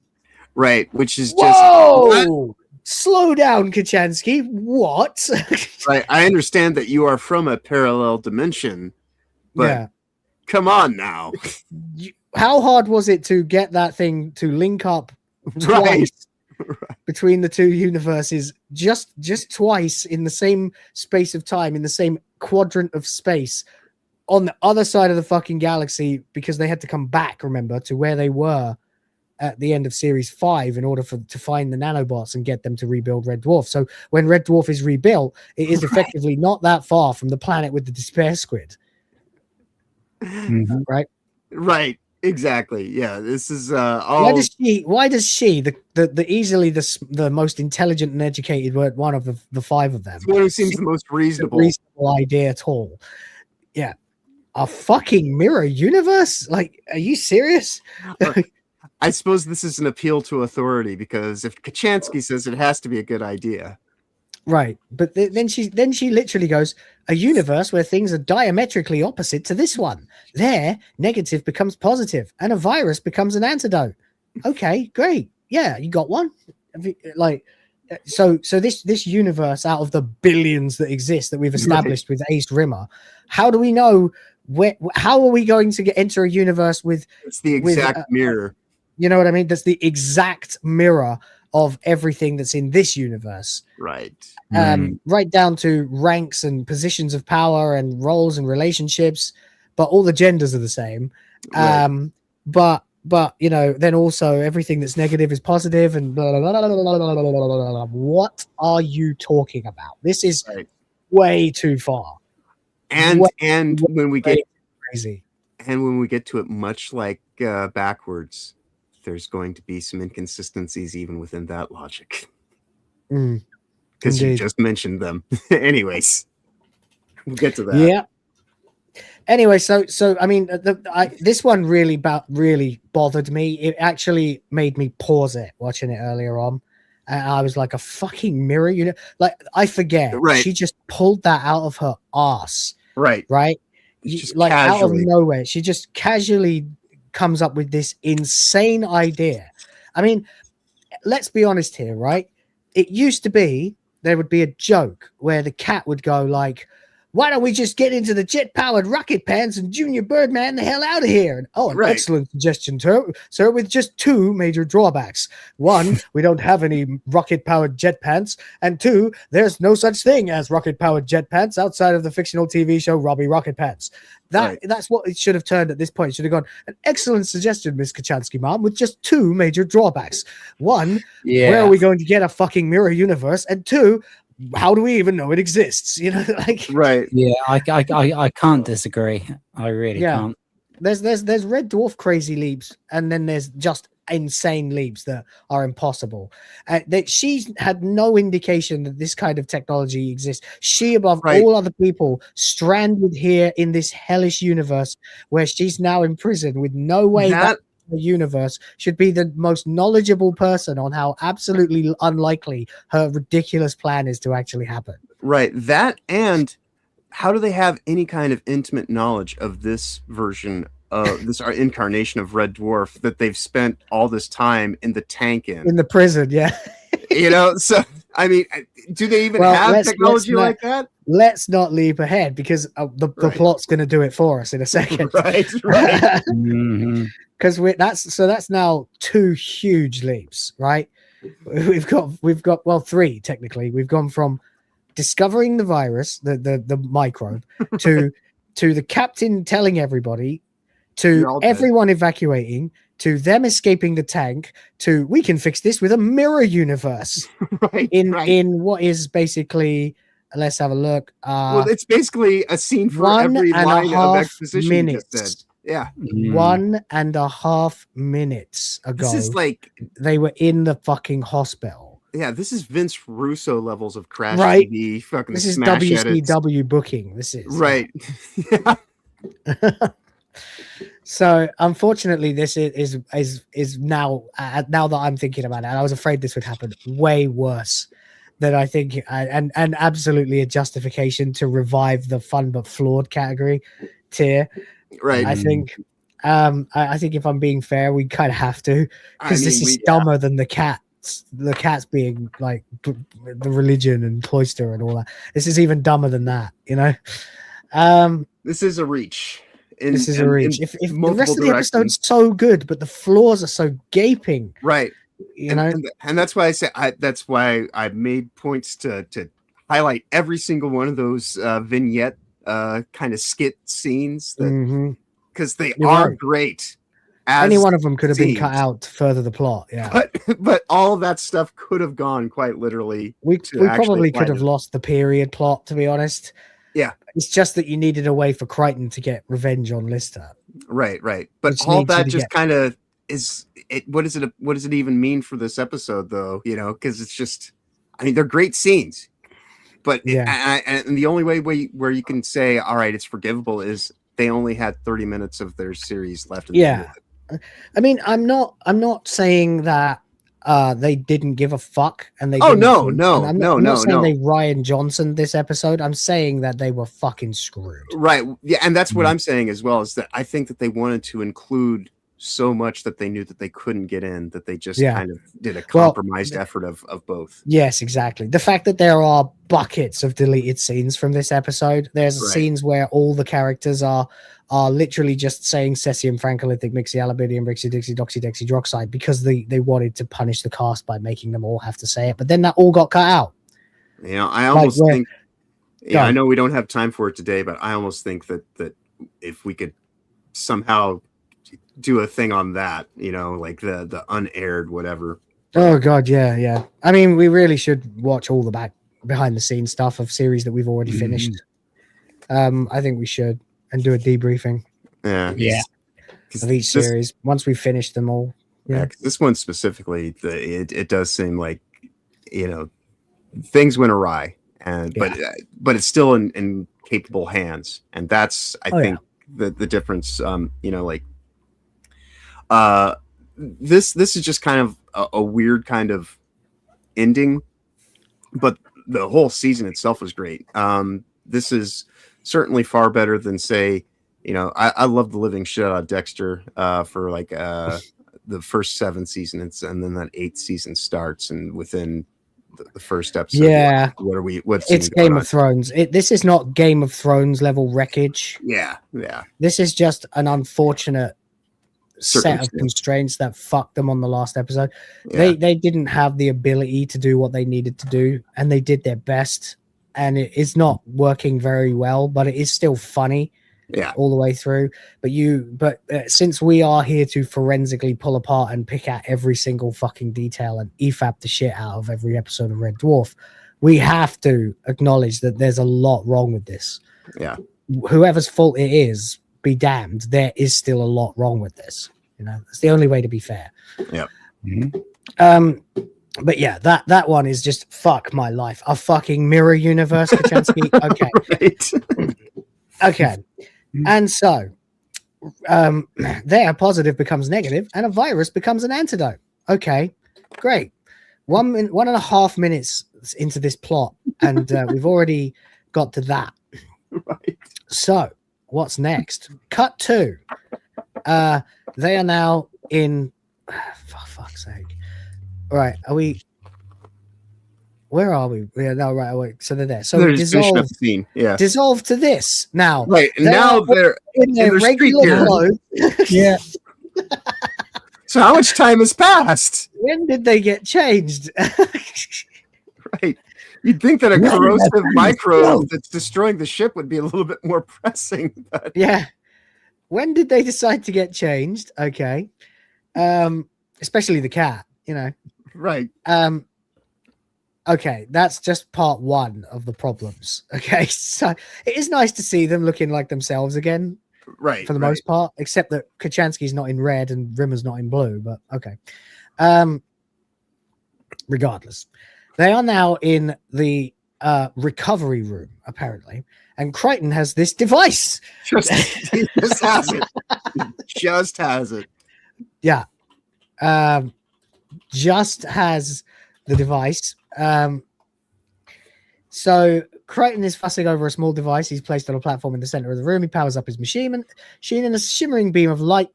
Right, which is just... Whoa! Slow down, Kachansky. What? Right, I understand that you are from a parallel dimension, but come on now. How hard was it to get that thing to link up twice? Between the two universes, just twice in the same space of time, in the same quadrant of space, on the other side of the fucking galaxy, because they had to come back, remember, to where they were at the end of Series 5 in order to find the nanobots and get them to rebuild Red Dwarf. So when Red Dwarf is rebuilt, it is effectively not that far from the planet with the despair squid. Right? Right. Exactly. Yeah. This is Why does she the easily the most intelligent and educated one of the five of them? It's one who seems the most reasonable. Reasonable idea at all. Yeah. A fucking mirror universe? Like, are you serious? I suppose this is an appeal to authority, because if Kachansky says it has to be a good idea. Right. But then she literally goes, a universe where things are diametrically opposite to this one. There, negative becomes positive and a virus becomes an antidote. Okay, great. Yeah, you got one. Like, so this universe, out of the billions that exist that we've established with Ace Rimmer, how do we know how are we going to enter a universe with it's the exact mirror? You know what I mean? That's the exact mirror of everything that's in this universe. Right. Right down to ranks and positions of power and roles and relationships, but all the genders are the same. Right. But you know, then also everything that's negative is positive and blah, blah, blah, blah, blah, blah, blah, blah, blah. What are you talking about? This is way too far. And when we get crazy, and when we get to it, much like backwards, there's going to be some inconsistencies even within that logic. Because you just mentioned them. Anyways, we'll get to that. Yeah. Anyway, so I mean, this one really bothered me. It actually made me pause it watching it earlier on. And I was like, a fucking mirror, you know? Like, I forget. Right. She just pulled that out of her ass. Right. Right? Just like casually. Out of nowhere. She just casually comes up with this insane idea. I mean, let's be honest here, right? It used to be there would be a joke where the cat would go like, why don't we just get into the jet-powered rocket pants and Junior Birdman the hell out of here? And, oh, an excellent suggestion, sir, with just two major drawbacks. One, we don't have any rocket-powered jet pants. And two, there's no such thing as rocket-powered jet pants outside of the fictional TV show Robbie Rocket Pants. That's what it should have turned at this point. It should have gone, an excellent suggestion, Miss Kachansky, Mom, with just two major drawbacks. One, where are we going to get a fucking mirror universe? And two, how do we even know it exists? You know, like Yeah, I can't disagree. I really can't. There's Red Dwarf crazy leaps, and then there's just insane leaps that are impossible. That she had no indication that this kind of technology exists. She, above all other people, stranded here in this hellish universe where she's now in prison with no way back. The universe should be the most knowledgeable person on how absolutely unlikely her ridiculous plan is to actually happen. Right. That, and how do they have any kind of intimate knowledge of this version of this incarnation of Red Dwarf that they've spent all this time in the tank in the prison? Yeah. You know, so I mean, do they even have technology like that? Let's not leap ahead, because the plot's going to do it for us in a second. Right. Because that's now two huge leaps, right? We've got well, three technically. We've gone from discovering the virus, the microbe, to the captain telling everybody, to everyone evacuating, to them escaping the tank, to we can fix this with a mirror universe. In what is basically, let's have a look. Well, it's basically a scene for every line of exposition you just said. Yeah. 1.5 minutes ago. This is like they were in the fucking hospital. Yeah, this is Vince Russo levels of Crash right. TV. Fucking this is WCW booking. This is right. So unfortunately, this is now now that I'm thinking about it, and I was afraid this would happen, way worse than I think, and absolutely a justification to revive the fun but flawed category tier. Right. I think if I'm being fair, we kind of have to, because this is dumber than the cats. The cats being like the religion and cloister and all that. This is even dumber than that, you know. This is a reach. This is a reach. If the rest of the episode's so good, but the flaws are so gaping, right? You know, and that's why I say that's why I made points to highlight every single one of those vignette kind of skit scenes, because they are great. Any one of them could have been cut out to further the plot. Yeah, but all of that stuff could have gone quite literally. We probably could have lost the period plot, to be honest. Yeah, it's just that you needed a way for Crichton to get revenge on Lister. Right. But Which all needs you that to just get- kind of is it. What does it even mean for this episode, though? Because it's just, I mean, they're great scenes, but and the only way where you can say, all right, it's forgivable is they only had 30 minutes of their series left. I mean, I'm not saying that they didn't give a fuck and they. Oh didn't no, think- no, and I'm no, not no, saying no. they Ryan Johnson this episode. I'm saying that they were fucking screwed. Right. Yeah, and that's what I'm saying as well, is that I think that they wanted to include so much that they knew that they couldn't get in, that they just kind of did a compromised effort of both. Yes, exactly. The fact that there are buckets of deleted scenes from this episode. There's scenes where all the characters are literally just saying cesium, frankolithic, mixyalbidium, brixy, dixie, doxy, dexy, droxide because they wanted to punish the cast by making them all have to say it. But then that all got cut out. I almost think. Yeah, I know we don't have time for it today, but I almost think that if we could somehow do a thing on that, like the unaired whatever. Oh god, yeah. I mean, we really should watch all the behind the scenes stuff of series that we've already finished. I think we should, and do a debriefing. Yeah. Of each series once we finish them all. Yeah, 'cause this one specifically, it does seem like things went awry, but it's still in capable hands, and that's I think the difference. This is just kind of a weird kind of ending, but the whole season itself was great. This is certainly far better than, say, I love the living shit out of Dexter for like the first 7 seasons, and then that 8th season starts, and within the first episode, It's Game of Thrones. This is not Game of Thrones level wreckage. Yeah. This is just an unfortunate set of constraints that fucked them on the last episode. They didn't have the ability to do what they needed to do, and they did their best, and it is not working very well, but it is still funny all the way through. But since we are here to forensically pull apart and pick out every single fucking detail and EFAP the shit out of every episode of Red Dwarf, we have to acknowledge that there's a lot wrong with this. Whoever's fault it is, be damned, there is still a lot wrong with this. It's the only way to be fair. But yeah, that one is just fuck my life. A fucking mirror universe, Kachansky. Okay. Okay. And so there, positive becomes negative, and a virus becomes an antidote. Okay, great. 1.5 minutes into this plot, and we've already got to that. So what's next? Cut 2. They are now in. For fuck's sake! Right, are we? Where are we? Yeah, no, right. Wait, so they're there. So they're dissolve. the scene. Yeah. Dissolve to this now. Right now they're in their regular clothes. Yeah. So how much time has passed? When did they get changed? Right. You'd think that a corrosive microbe that's destroying the ship would be a little bit more pressing. But... Yeah. When did they decide to get changed? Okay. Especially the cat, Right. Okay, that's just part 1 of the problems. Okay, so it is nice to see them looking like themselves again. Right. For the most part, except that Kachansky's not in red and Rimmer's not in blue, but okay. Regardless, they are now in the recovery room, apparently, and Crichton has this device. He just has it. Just has it. Yeah. Just has the device. So Crichton is fussing over a small device he's placed on a platform in the center of the room. He powers up his machine, and a shimmering beam of light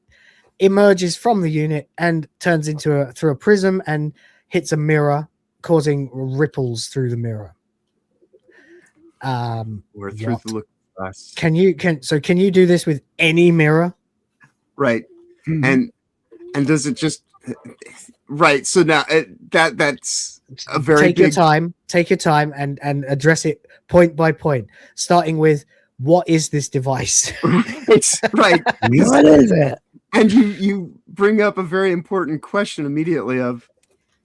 emerges from the unit and turns through a prism and hits a mirror, causing ripples through the mirror. We're through the look glass. Can you do this with any mirror? Right. And does it just right? So now that's a very Take your time and address it point by point, starting with what is this device? Right. What is it? And you bring up a very important question immediately of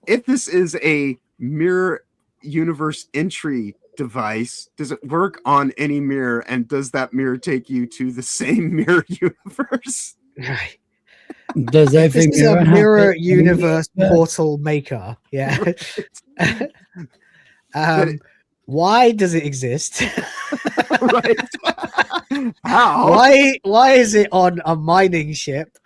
if this is a mirror universe entry device, does it work on any mirror? And does that mirror take you to the same mirror universe? Right. Does This every is a have mirror it? universe portal maker. Yeah. Why does it exist? Right. How? Why is it on a mining ship?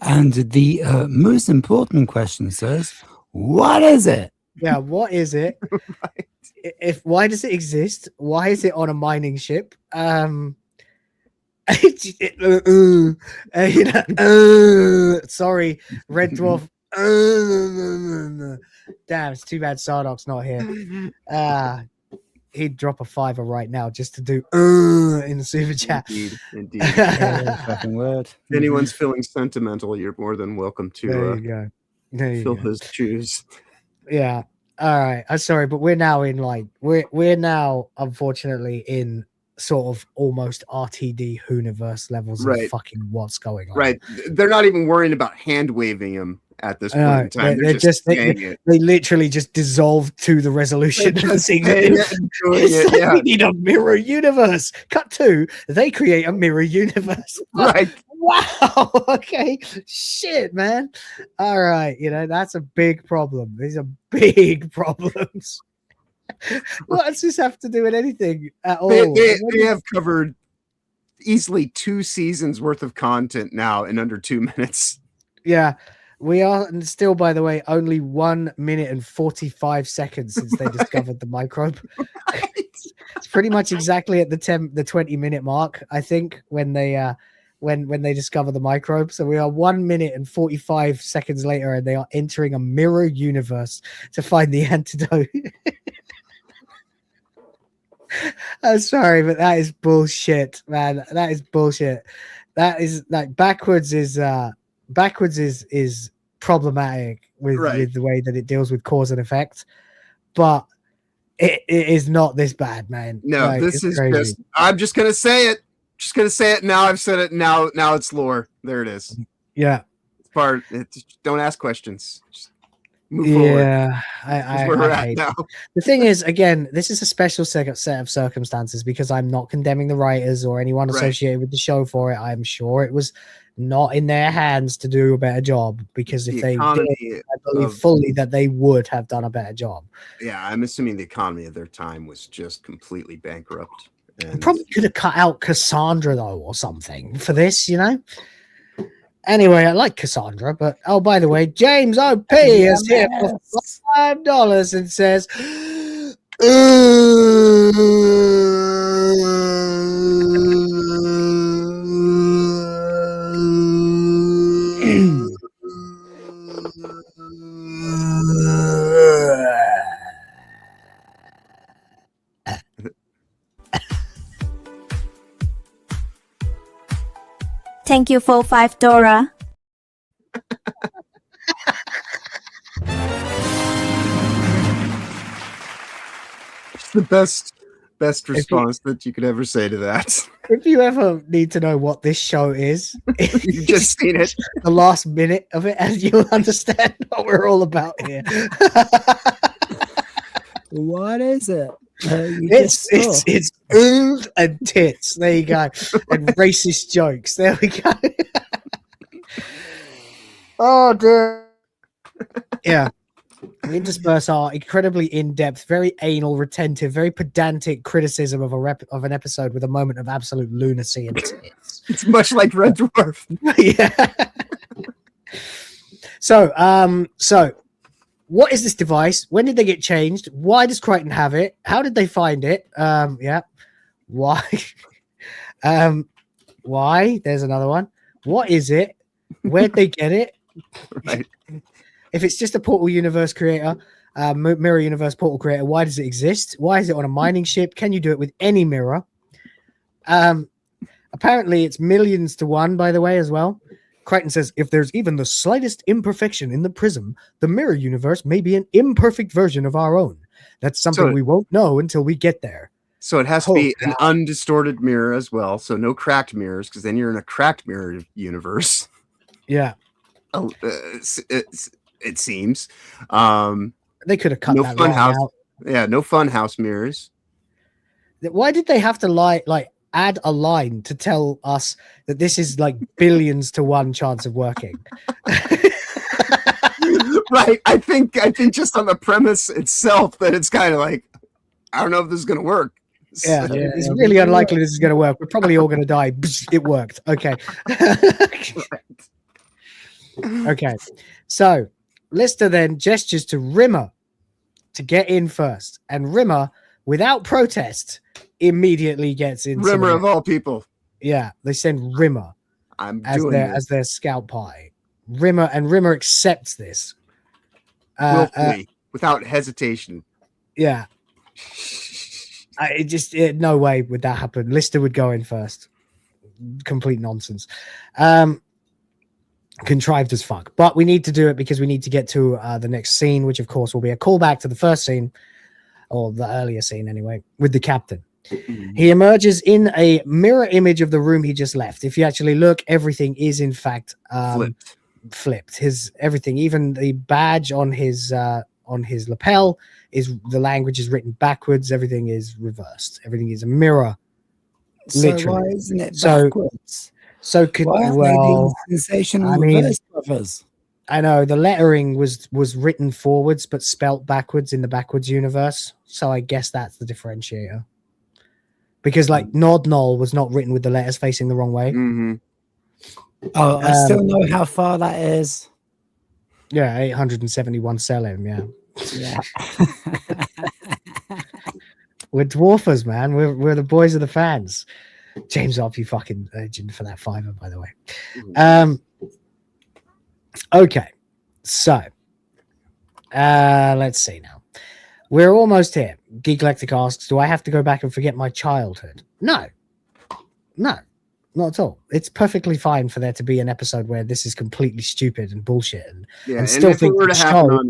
And the most important question says, what is it? Yeah, what is it? Right. If why does it exist? Why is it on a mining ship? Sorry, Red Dwarf. Damn, it's too bad Sardoc's not here. He'd drop a $5 right now just to do in the super chat. Indeed. Fucking word. If anyone's feeling sentimental, you're more than welcome to There you go. There you fill go. his shoes. Yeah. All right. I'm sorry, but we're now in we're now unfortunately in sort of almost RTD Hooniverse levels of fucking what's going on. Right. They're not even worrying about hand waving him at this point in time. They're just saying it. they literally just dissolve to the resolution of the scene. Yeah. We need a mirror universe. Cut to, they create a mirror universe. Right. Wow. Okay. Shit, man. All right. That's a big problem. These are big problems. What does this have to do with anything at all? They have covered easily 2 seasons worth of content now in under 2 minutes. Yeah. We are still, by the way, only 1 minute and 45 seconds since they discovered the microbe. It's pretty much exactly at the 20-minute mark, I think, when they discover the microbe. So we are 1 minute and 45 seconds later, and they are entering a mirror universe to find the antidote. I'm sorry, but that is bullshit, man. That is bullshit. That is like backwards is problematic with the way that it deals with cause and effect, but it is not this bad, man. No, this is crazy. I'm just gonna say it. Just gonna say it now. I've said it now. Now it's lore. There it is. Yeah. Don't ask questions. Just move forward. Yeah, I hate now. The thing is, again, this is a special set of circumstances because I'm not condemning the writers or anyone associated with the show for it. I'm sure it was not in their hands to do a better job, because if they did, I believe fully that they would have done a better job. Yeah, I'm assuming the economy of their time was just completely bankrupt. And probably could have cut out Cassandra though, or something for this, Anyway, I like Cassandra, but by the way, James OP is here for $5 and says, Thank you for $5. It's the best response that you could ever say to that. If you ever need to know what this show is, you've just seen it. The last minute of it, and you'll understand what we're all about here. What is it? It's ooh and tits. There you go. And racist jokes. There we go. Oh dear. Yeah. We intersperse our incredibly in-depth, very anal, retentive, very pedantic criticism of an episode with a moment of absolute lunacy and tits. It's much like Red Dwarf. Yeah. So what is this device? When did they get changed? Why does Crichton have it? How did they find it? Yeah. Why? Why? There's another one. What is it? Where'd they get it? Right. If it's just a portal universe creator, mirror universe portal creator, why does it exist? Why is it on a mining ship? Can you do it with any mirror? Apparently it's millions to one, by the way, as well. Crichton says, if there's even the slightest imperfection in the prism, the mirror universe may be an imperfect version of our own. That's something we won't know until we get there. So it has to be an undistorted mirror as well. So no cracked mirrors, because then you're in a cracked mirror universe. Yeah. It seems. And They could have cut No that fun line house. out. Yeah, no fun house mirrors. Why did they have to add a line to tell us that this is like billions to 1 chance of working? Right. I think just on the premise itself that it's kind of like, I don't know if this is going to work. Yeah, it's really unlikely this is going to work. We're probably all going to die. It worked. Okay. Okay. So Lister then gestures to Rimmer to get in first. And Rimmer, without protest, immediately gets in. Rimmer of all people. Yeah, they send Rimmer as their scout party. Rimmer accepts this. Willfully, without hesitation. Yeah. No way would that happen. Lister would go in first. Complete nonsense. Contrived as fuck. But we need to do it because we need to get to the next scene, which of course will be a callback to the first scene, or the earlier scene anyway, with the captain. He emerges in a mirror image of the room he just left. If you actually look, everything is in fact flipped. Everything, even the badge on his lapel, the language is written backwards. Everything is reversed. Everything is a mirror. Literally. So why isn't it backwards? Sensational reverse covers. I know the lettering was written forwards but spelt backwards in the backwards universe. So I guess that's the differentiator. Because Nod Nol was not written with the letters facing the wrong way. Mm-hmm. Oh, I still know how far that is. Yeah, 871 Selim, yeah. We're dwarfers, man. We're the boys of the fans. James Up, you fucking legend for that $5, by the way. Okay, so let's see now. We're almost here. Geegalactic asks, do I have to go back and forget my childhood? No, not at all. It's perfectly fine for there to be an episode where this is completely stupid and bullshit and still think the show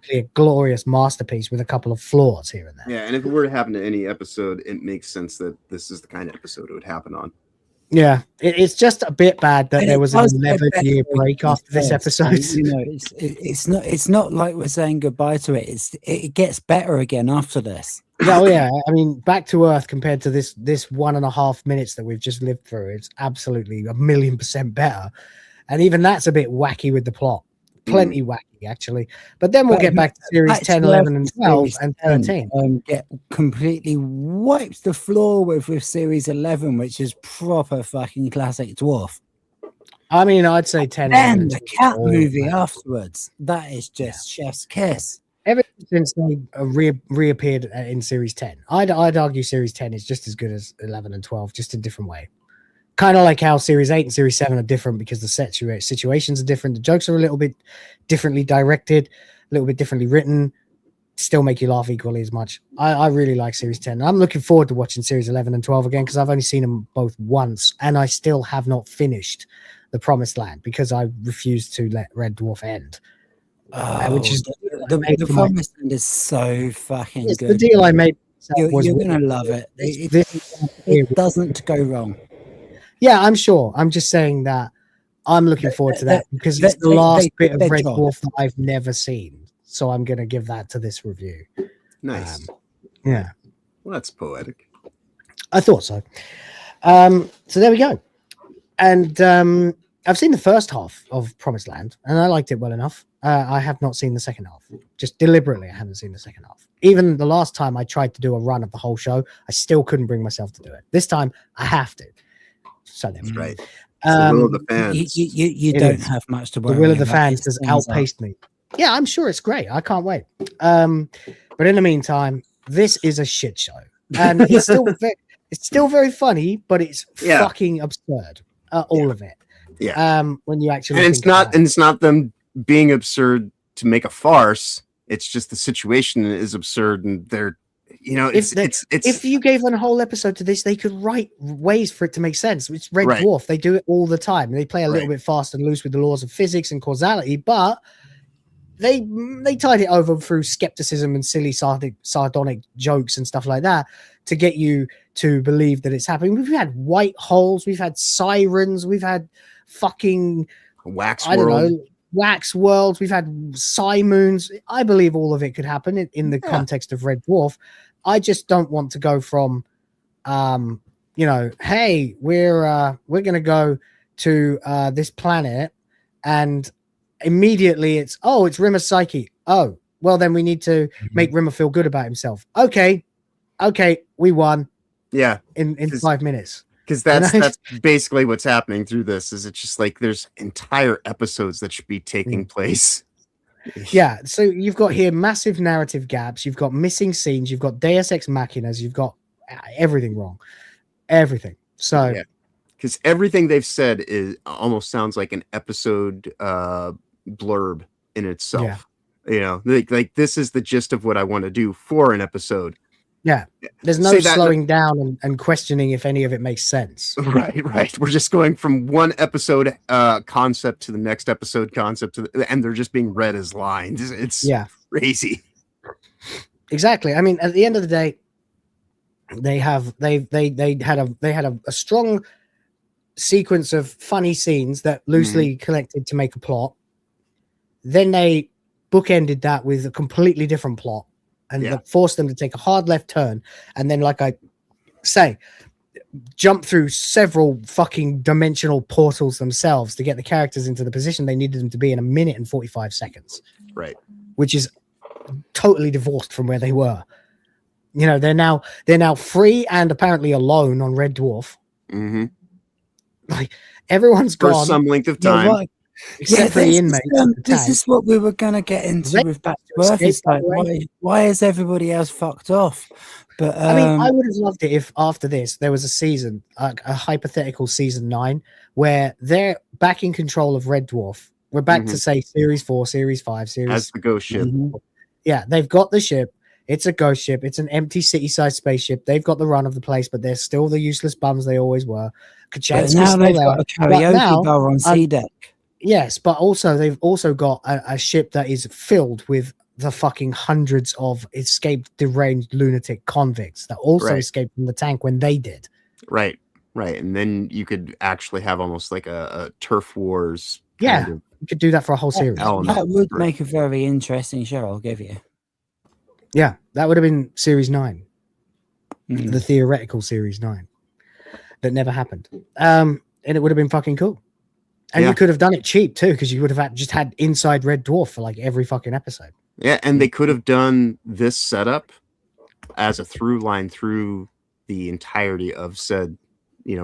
is a glorious masterpiece with a couple of flaws here and there. Yeah, and if it were to happen to any episode, it makes sense that this is the kind of episode it would happen on. Yeah, it's just a bit bad that there was an 11-year break after this episode. You know, it's not like we're saying goodbye to it. It gets better again after this. Oh yeah, I mean, Back to Earth compared to this 1.5 minutes that we've just lived through, it's absolutely 1,000,000% better. And even that's a bit wacky with the plot. Plenty wacky, actually. But then we'll get back to series 10, 11, and 12, and 13. Get completely wiped the floor with series 11, which is proper fucking classic dwarf. I mean, I'd say 10. And the cat movie afterwards. That is just chef's kiss. Ever since they reappeared in series 10, I'd argue series 10 is just as good as 11 and 12, just a different way. Kind of like how series 8 and series 7 are different because the situations are different. The jokes are a little bit differently directed, a little bit differently written, still make you laugh equally as much. I really like series 10. I'm looking forward to watching series 11 and 12 again because I've only seen them both once and I still have not finished The Promised Land because I refused to let Red Dwarf end. Which is the Promised Land is so fucking good. The deal I made. You're going to love it. It doesn't go wrong. Yeah, I'm sure. I'm just saying that I'm looking forward to that because it's the last bit of Red Dwarf that I've never seen. So I'm going to give that to this review. Nice. Yeah. Well, that's poetic. I thought so. So there we go. And I've seen the first half of Promised Land and I liked it well enough. I have not seen the second half. Just deliberately, I haven't seen the second half. Even the last time I tried to do a run of the whole show, I still couldn't bring myself to do it. This time, I have to. So that's right. The will of the fans. You don't have much to worry about. The will of the fans has outpaced me. Yeah, I'm sure it's great. I can't wait. But in the meantime, this is a shit show, and it's still very funny, but it's fucking absurd. All of it. Yeah. When you actually, and it's not them being absurd to make a farce. It's just the situation is absurd, and they're. You know, if you gave a whole episode to this, they could write ways for it to make sense. It's Red Dwarf. They do it all the time. They play a little bit fast and loose with the laws of physics and causality, but they tied it over through skepticism and silly sardonic jokes and stuff like that to get you to believe that it's happening. We've had white holes, we've had sirens, we've had fucking wax I world. don't know. wax worlds, we've had Psy moons. I believe all of it could happen in the context of Red Dwarf. I just don't want to go from, hey, we're going to go to this planet, and immediately it's Rimmer's psyche. Oh, well, then we need to make Rimmer feel good about himself. Okay, we won. Yeah, in 5 minutes. Because that's basically what's happening through this. Is it's just like there's entire episodes that should be taking place. Yeah, so you've got here massive narrative gaps. You've got missing scenes. You've got Deus Ex Machinas. You've got everything wrong. Everything. So, because everything they've said almost sounds like an episode blurb in itself. Yeah. Like this is the gist of what I want to do for an episode. Yeah, there's no slowing down and questioning if any of it makes sense. Right. We're just going from one episode concept to the next episode concept, and they're just being read as lines. It's crazy. Exactly. I mean, at the end of the day, they had a strong sequence of funny scenes that loosely connected to make a plot. Then they bookended that with a completely different plot. And that forced them to take a hard left turn, and then, like I say, jump through several fucking dimensional portals themselves to get the characters into the position they needed them to be in 1 minute and 45 seconds. Right. Which is totally divorced from where they were. They're now free and apparently alone on Red Dwarf. Mm-hmm. Like everyone's for gone some length of time. Except for the inmates. This is what we were going to get into with Back to Earth. It's like, why is everybody else fucked off? But I mean, I would have loved it if after this there was a season, a hypothetical season 9, where they're back in control of Red Dwarf. We're back to say series 4, series 5, series. As the ghost ship. Yeah, they've got the ship. It's a ghost ship. It's an empty city-sized spaceship. They've got the run of the place, but they're still the useless bums they always were. But now they've got a karaoke bar on sea deck. Yes, but also they've also got a ship that is filled with the fucking hundreds of escaped deranged lunatic convicts that also escaped from the tank when they did. Right. And then you could actually have almost like a turf wars. Yeah, you could do that for a whole series. That would make a very interesting show, I'll give you. Yeah, that would have been series 9. The theoretical series 9. That never happened. And it would have been fucking cool. And you could have done it cheap too, because you would have just had inside Red Dwarf for like every fucking episode. Yeah, and they could have done this setup as a through line through the entirety of said,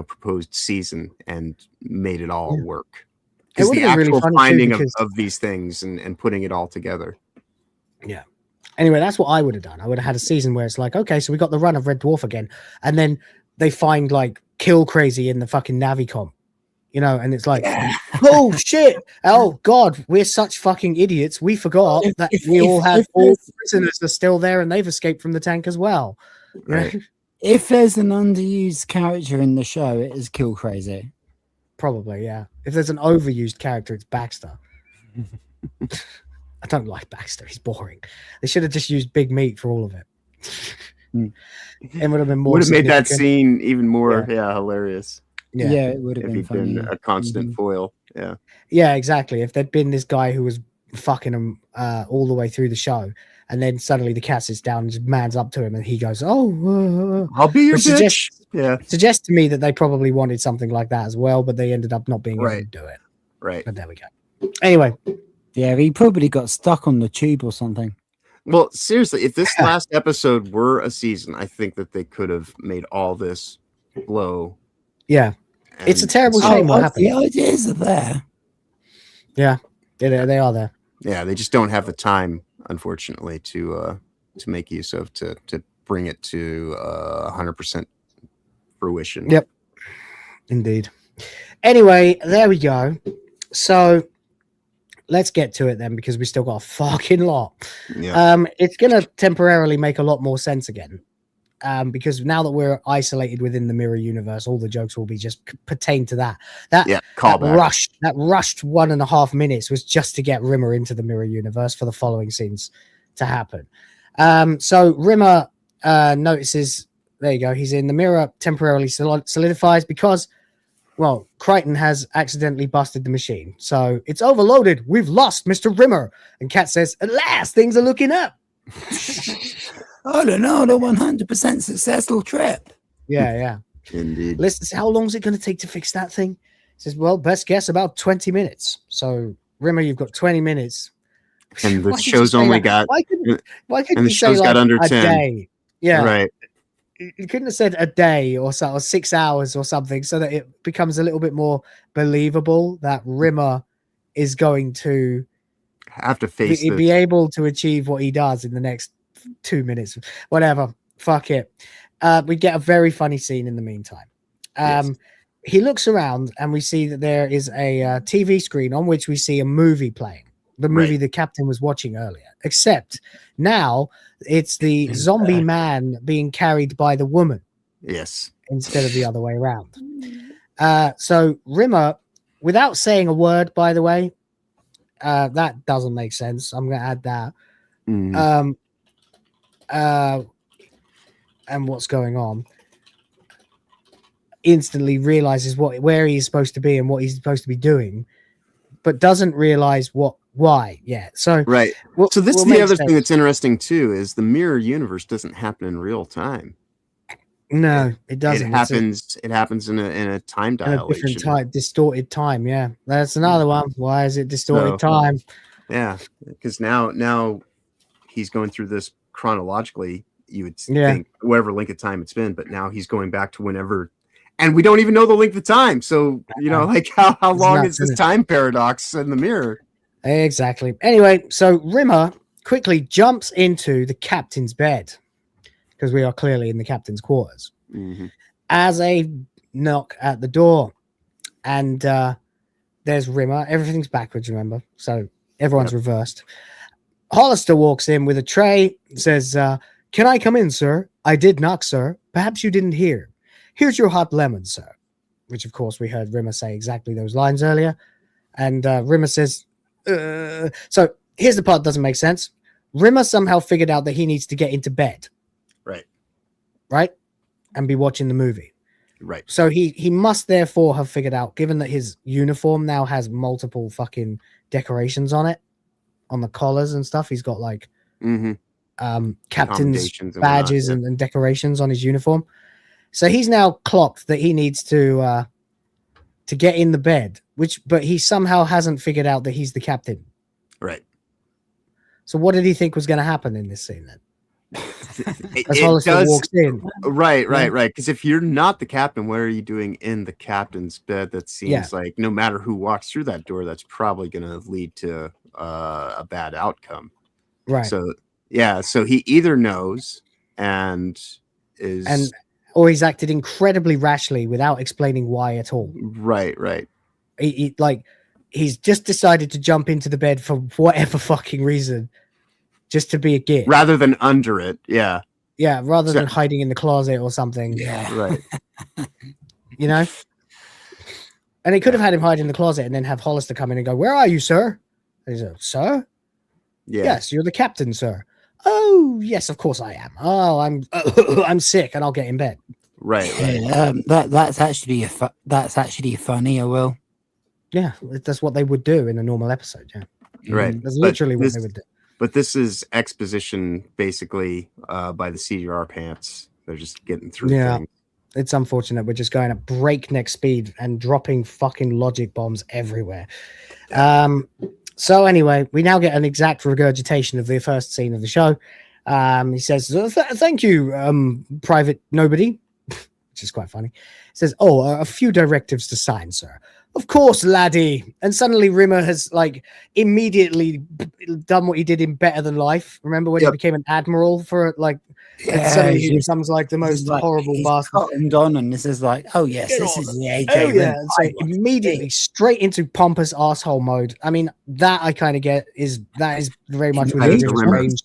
proposed season and made it all work. Because the actual finding of these things and putting it all together. Yeah. Anyway, that's what I would have done. I would have had a season where it's like, okay, so we got the run of Red Dwarf again, and then they find like Kill Crazy in the fucking Navicom. And it's like, oh shit, oh god, we're such fucking idiots. We forgot that all prisoners are still there and they've escaped from the tank as well. Right. If there's an underused character in the show, it is Kill Crazy. Probably, yeah. If there's an overused character, it's Baxter. I don't like Baxter. He's boring. They should have just used Big Meat for all of it. It would have been more. Would have made that scene even more, hilarious. Yeah, it would have been funny. A constant foil. Yeah, exactly. If there'd been this guy who was fucking him all the way through the show, and then suddenly the cat sits down and just mans up to him, and he goes, "Oh, I'll be your bitch." Suggests to me that they probably wanted something like that as well, but they ended up not being able to do it. Right. But there we go. Anyway, yeah, he probably got stuck on the tube or something. Well, seriously, if this last episode were a season, I think that they could have made all this blow. Yeah, it's a terrible shame what happened. The ideas are there. Yeah, they are there. Yeah, they just don't have the time, unfortunately, to make use of to bring it to 100% fruition. Yep, indeed. Anyway, there we go. So let's get to it then, because we still got a fucking lot. Yeah. It's gonna temporarily make a lot more sense again. Because now that we're isolated within the mirror universe, all the jokes will be just pertain to that. That rushed 1.5 minutes was just to get Rimmer into the mirror universe for the following scenes to happen. So Rimmer notices, there you go, he's in the mirror, temporarily solidifies because well, Crichton has accidentally busted the machine. So it's overloaded. We've lost Mr. Rimmer. And Kat says, at last, things are looking up. I don't know, the 100% successful trip. Yeah. Indeed. Listen, how long is it going to take to fix that thing? He says, well, best guess about 20 minutes. So, Rimmer, you've got 20 minutes. And the Why did show's you say only that? got... Why couldn't and the you say show's got like under a 10. day? Yeah. Right. You couldn't have said a day or so, or 6 hours or something, so that it becomes a little bit more believable that Rimmer is going to have to face be able to achieve what he does in the next 2 minutes. Whatever. Fuck it. We get a very funny scene in the meantime. Yes. He looks around and we see that there is a TV screen on which we see a movie playing. The movie the captain was watching earlier, except now it's the zombie man being carried by the woman. Yes. Instead of the other way around. So Rimmer, without saying a word, by the way, that doesn't make sense. I'm going to add that. And what's going on, instantly realizes where he's supposed to be and what he's supposed to be doing, but doesn't realize why yet. So right. So this is the other thing that's interesting too, is the mirror universe doesn't happen in real time. No, it doesn't. It happens in a time dilation. In a different time, distorted time. Yeah, that's another one. Why is it distorted time? Yeah, because now he's going through this chronologically. You would think whatever length of time it's been, but now he's going back to whenever, and we don't even know the length of time. So like how long is this time paradox in the mirror? Exactly. Anyway, so Rimmer quickly jumps into the captain's bed, because we are clearly in the captain's quarters, as a knock at the door. And there's Rimmer. Everything's backwards, remember? So everyone's reversed. Hollister walks in with a tray, says, can I come in, sir? I did knock, sir. Perhaps you didn't hear. Here's your hot lemon, sir. Which, of course, we heard Rimmer say exactly those lines earlier. And Rimmer says, so here's the part that doesn't make sense. Rimmer somehow figured out that he needs to get into bed. Right? And be watching the movie. Right. So he must therefore have figured out, given that his uniform now has multiple fucking decorations on it, on the collars and stuff. He's got like captain's badges and decorations on his uniform. So he's now clocked that he needs to get in the bed, but he somehow hasn't figured out that he's the captain. Right. So what did he think was going to happen in this scene then? As Hollister walks in. Right. Because if you're not the captain, what are you doing in the captain's bed? That seems like no matter who walks through that door, that's probably going to lead to a bad outcome. Right. So so he either knows or he's acted incredibly rashly without explaining why at all. Right. He's just decided to jump into the bed for whatever fucking reason. Just to be a git. Rather than under it, yeah. Yeah, rather than hiding in the closet or something. Yeah. Right. You know? And he could have had him hide in the closet and then have Hollister come in and go, where are you, sir? And he's like, sir? Yeah. Yes, you're the captain, sir. Oh, yes, of course I am. Oh, I'm sick and I'll get in bed. Right. That's actually funny, I will. Yeah, that's what they would do in a normal episode, yeah. Right. That's literally what they would do. But this is exposition, basically, by the CGR pants. They're just getting through things. It's unfortunate. We're just going at breakneck speed and dropping fucking logic bombs everywhere. So anyway, we now get an exact regurgitation of the first scene of the show. He says, thank you, Private Nobody, which is quite funny. He says, a few directives to sign, sir. Of course, laddie. And suddenly Rimmer has immediately done what he did in Better Than Life. Remember when he became an admiral for and suddenly he becomes the most horrible bastard. And on, and this is this is the AJ. Oh yeah, and so immediately straight into pompous asshole mode. I mean, that I kind of get is very much within the range.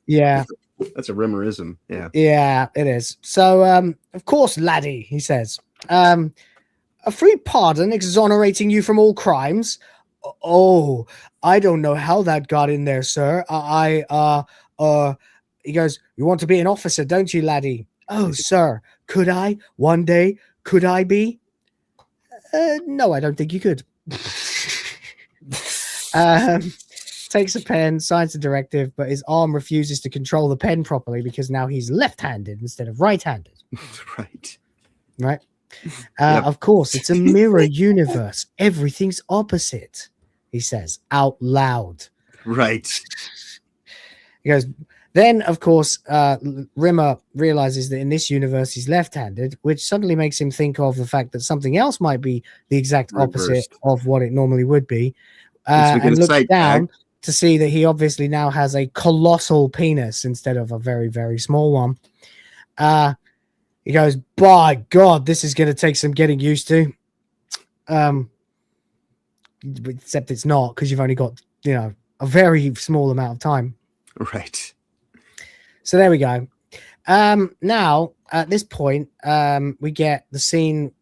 Yeah. That's a Rimmerism. Yeah. Yeah, it is. So of course, laddie, he says. A free pardon exonerating you from all crimes? Oh, I don't know how that got in there, sir. He goes, you want to be an officer, don't you, laddie? Oh, sir, could I? One day, could I be? No, I don't think you could. Takes a pen, signs the directive, but his arm refuses to control the pen properly because now he's left-handed instead of right-handed. Right. Of course, it's a mirror universe. Everything's opposite, he says out loud. Right. He goes, then, of course, Rimmer realizes that in this universe he's left-handed, which suddenly makes him think of the fact that something else might be the exact opposite of what it normally would be. And looks down to see that he obviously now has a colossal penis instead of a very, very small one. He goes, by God, this is going to take some getting used to. Except it's not, because you've only got, a very small amount of time. Right. So there we go. Now, at this point, we get the scene,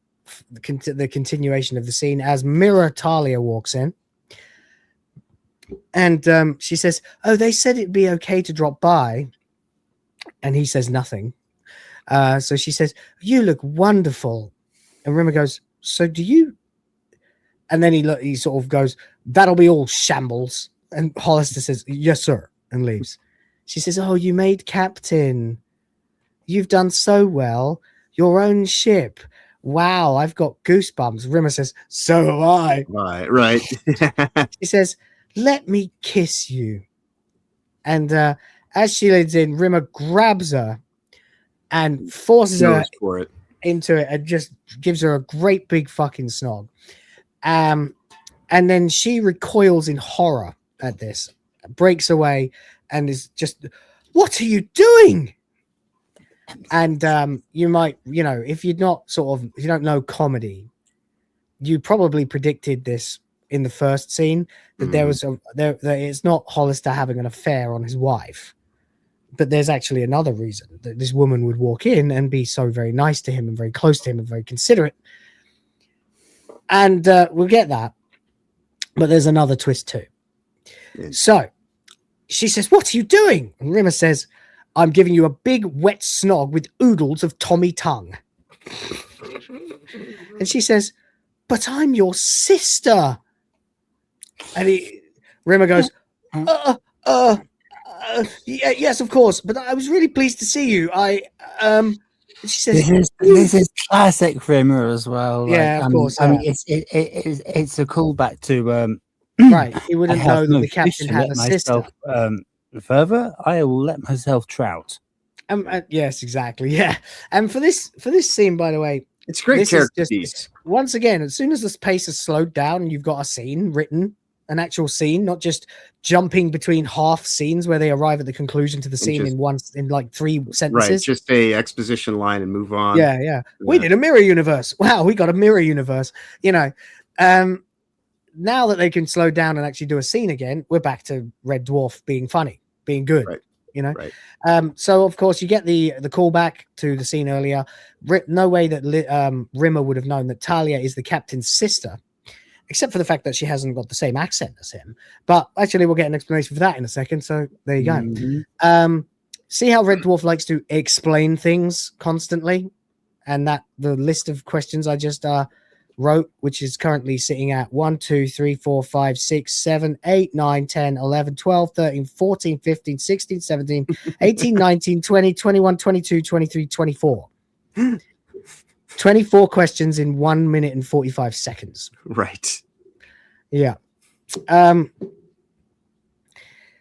the continuation of the scene as Mirror Talia walks in. And she says, oh, they said it'd be okay to drop by. And he says nothing. So she says, you look wonderful. And Rimmer goes, so do you? And then he sort of goes, that'll be all shambles. And Hollister says, yes, sir, and leaves. She says, oh, you made captain. You've done so well. Your own ship. Wow, I've got goosebumps. Rimmer says, so have I. Right. She says, let me kiss you. And as she leans in, Rimmer grabs her and forces her into it and just gives her a great big fucking snog. And then she recoils in horror at this, breaks away, and is just, what are you doing? And you might, if you're not if you don't know comedy, you probably predicted this in the first scene that there was that it's not Hollister having an affair on his wife, but there's actually another reason that this woman would walk in and be so very nice to him and very close to him and very considerate. And we'll get that, but there's another twist too. So she says, what are you doing? And Rimmer says, I'm giving you a big wet snog with oodles of Tommy tongue. And she says, but I'm your sister. And Rimmer goes, yes, of course, but I was really pleased to see you. She says, this is classic Rimmer as well. Yeah, of course. I mean, it's a callback to right. He wouldn't know that the captain had a sister. Further, I will let myself trout. Yes, exactly. Yeah. And for this scene, by the way, it's great character piece. Once again, as soon as the pace is slowed down and you've got a scene written, an actual scene, not just jumping between half scenes where they arrive at the conclusion to the scene in like 3 sentences. Right, just a exposition line and move on. Yeah. We did a mirror universe. Wow, we got a mirror universe. Now that they can slow down and actually do a scene again, we're back to Red Dwarf being funny, being good. Right. Right. So of course you get the callback to the scene earlier. No way that Rimmer would have known that Talia is the captain's sister, except for the fact that she hasn't got the same accent as him. But actually, we'll get an explanation for that in a second. So there you go. Mm-hmm. See how Red Dwarf likes to explain things constantly, and that the list of questions I just wrote, which is currently sitting at 1, 2, 3, 4, 5, 6, 7, 8, 9, 10, 11, 12, 13, 14, 15, 16, 17, 18, 19, 20, 21, 22, 23, 24. 24 questions in 1 minute and 45 seconds. Right. Yeah.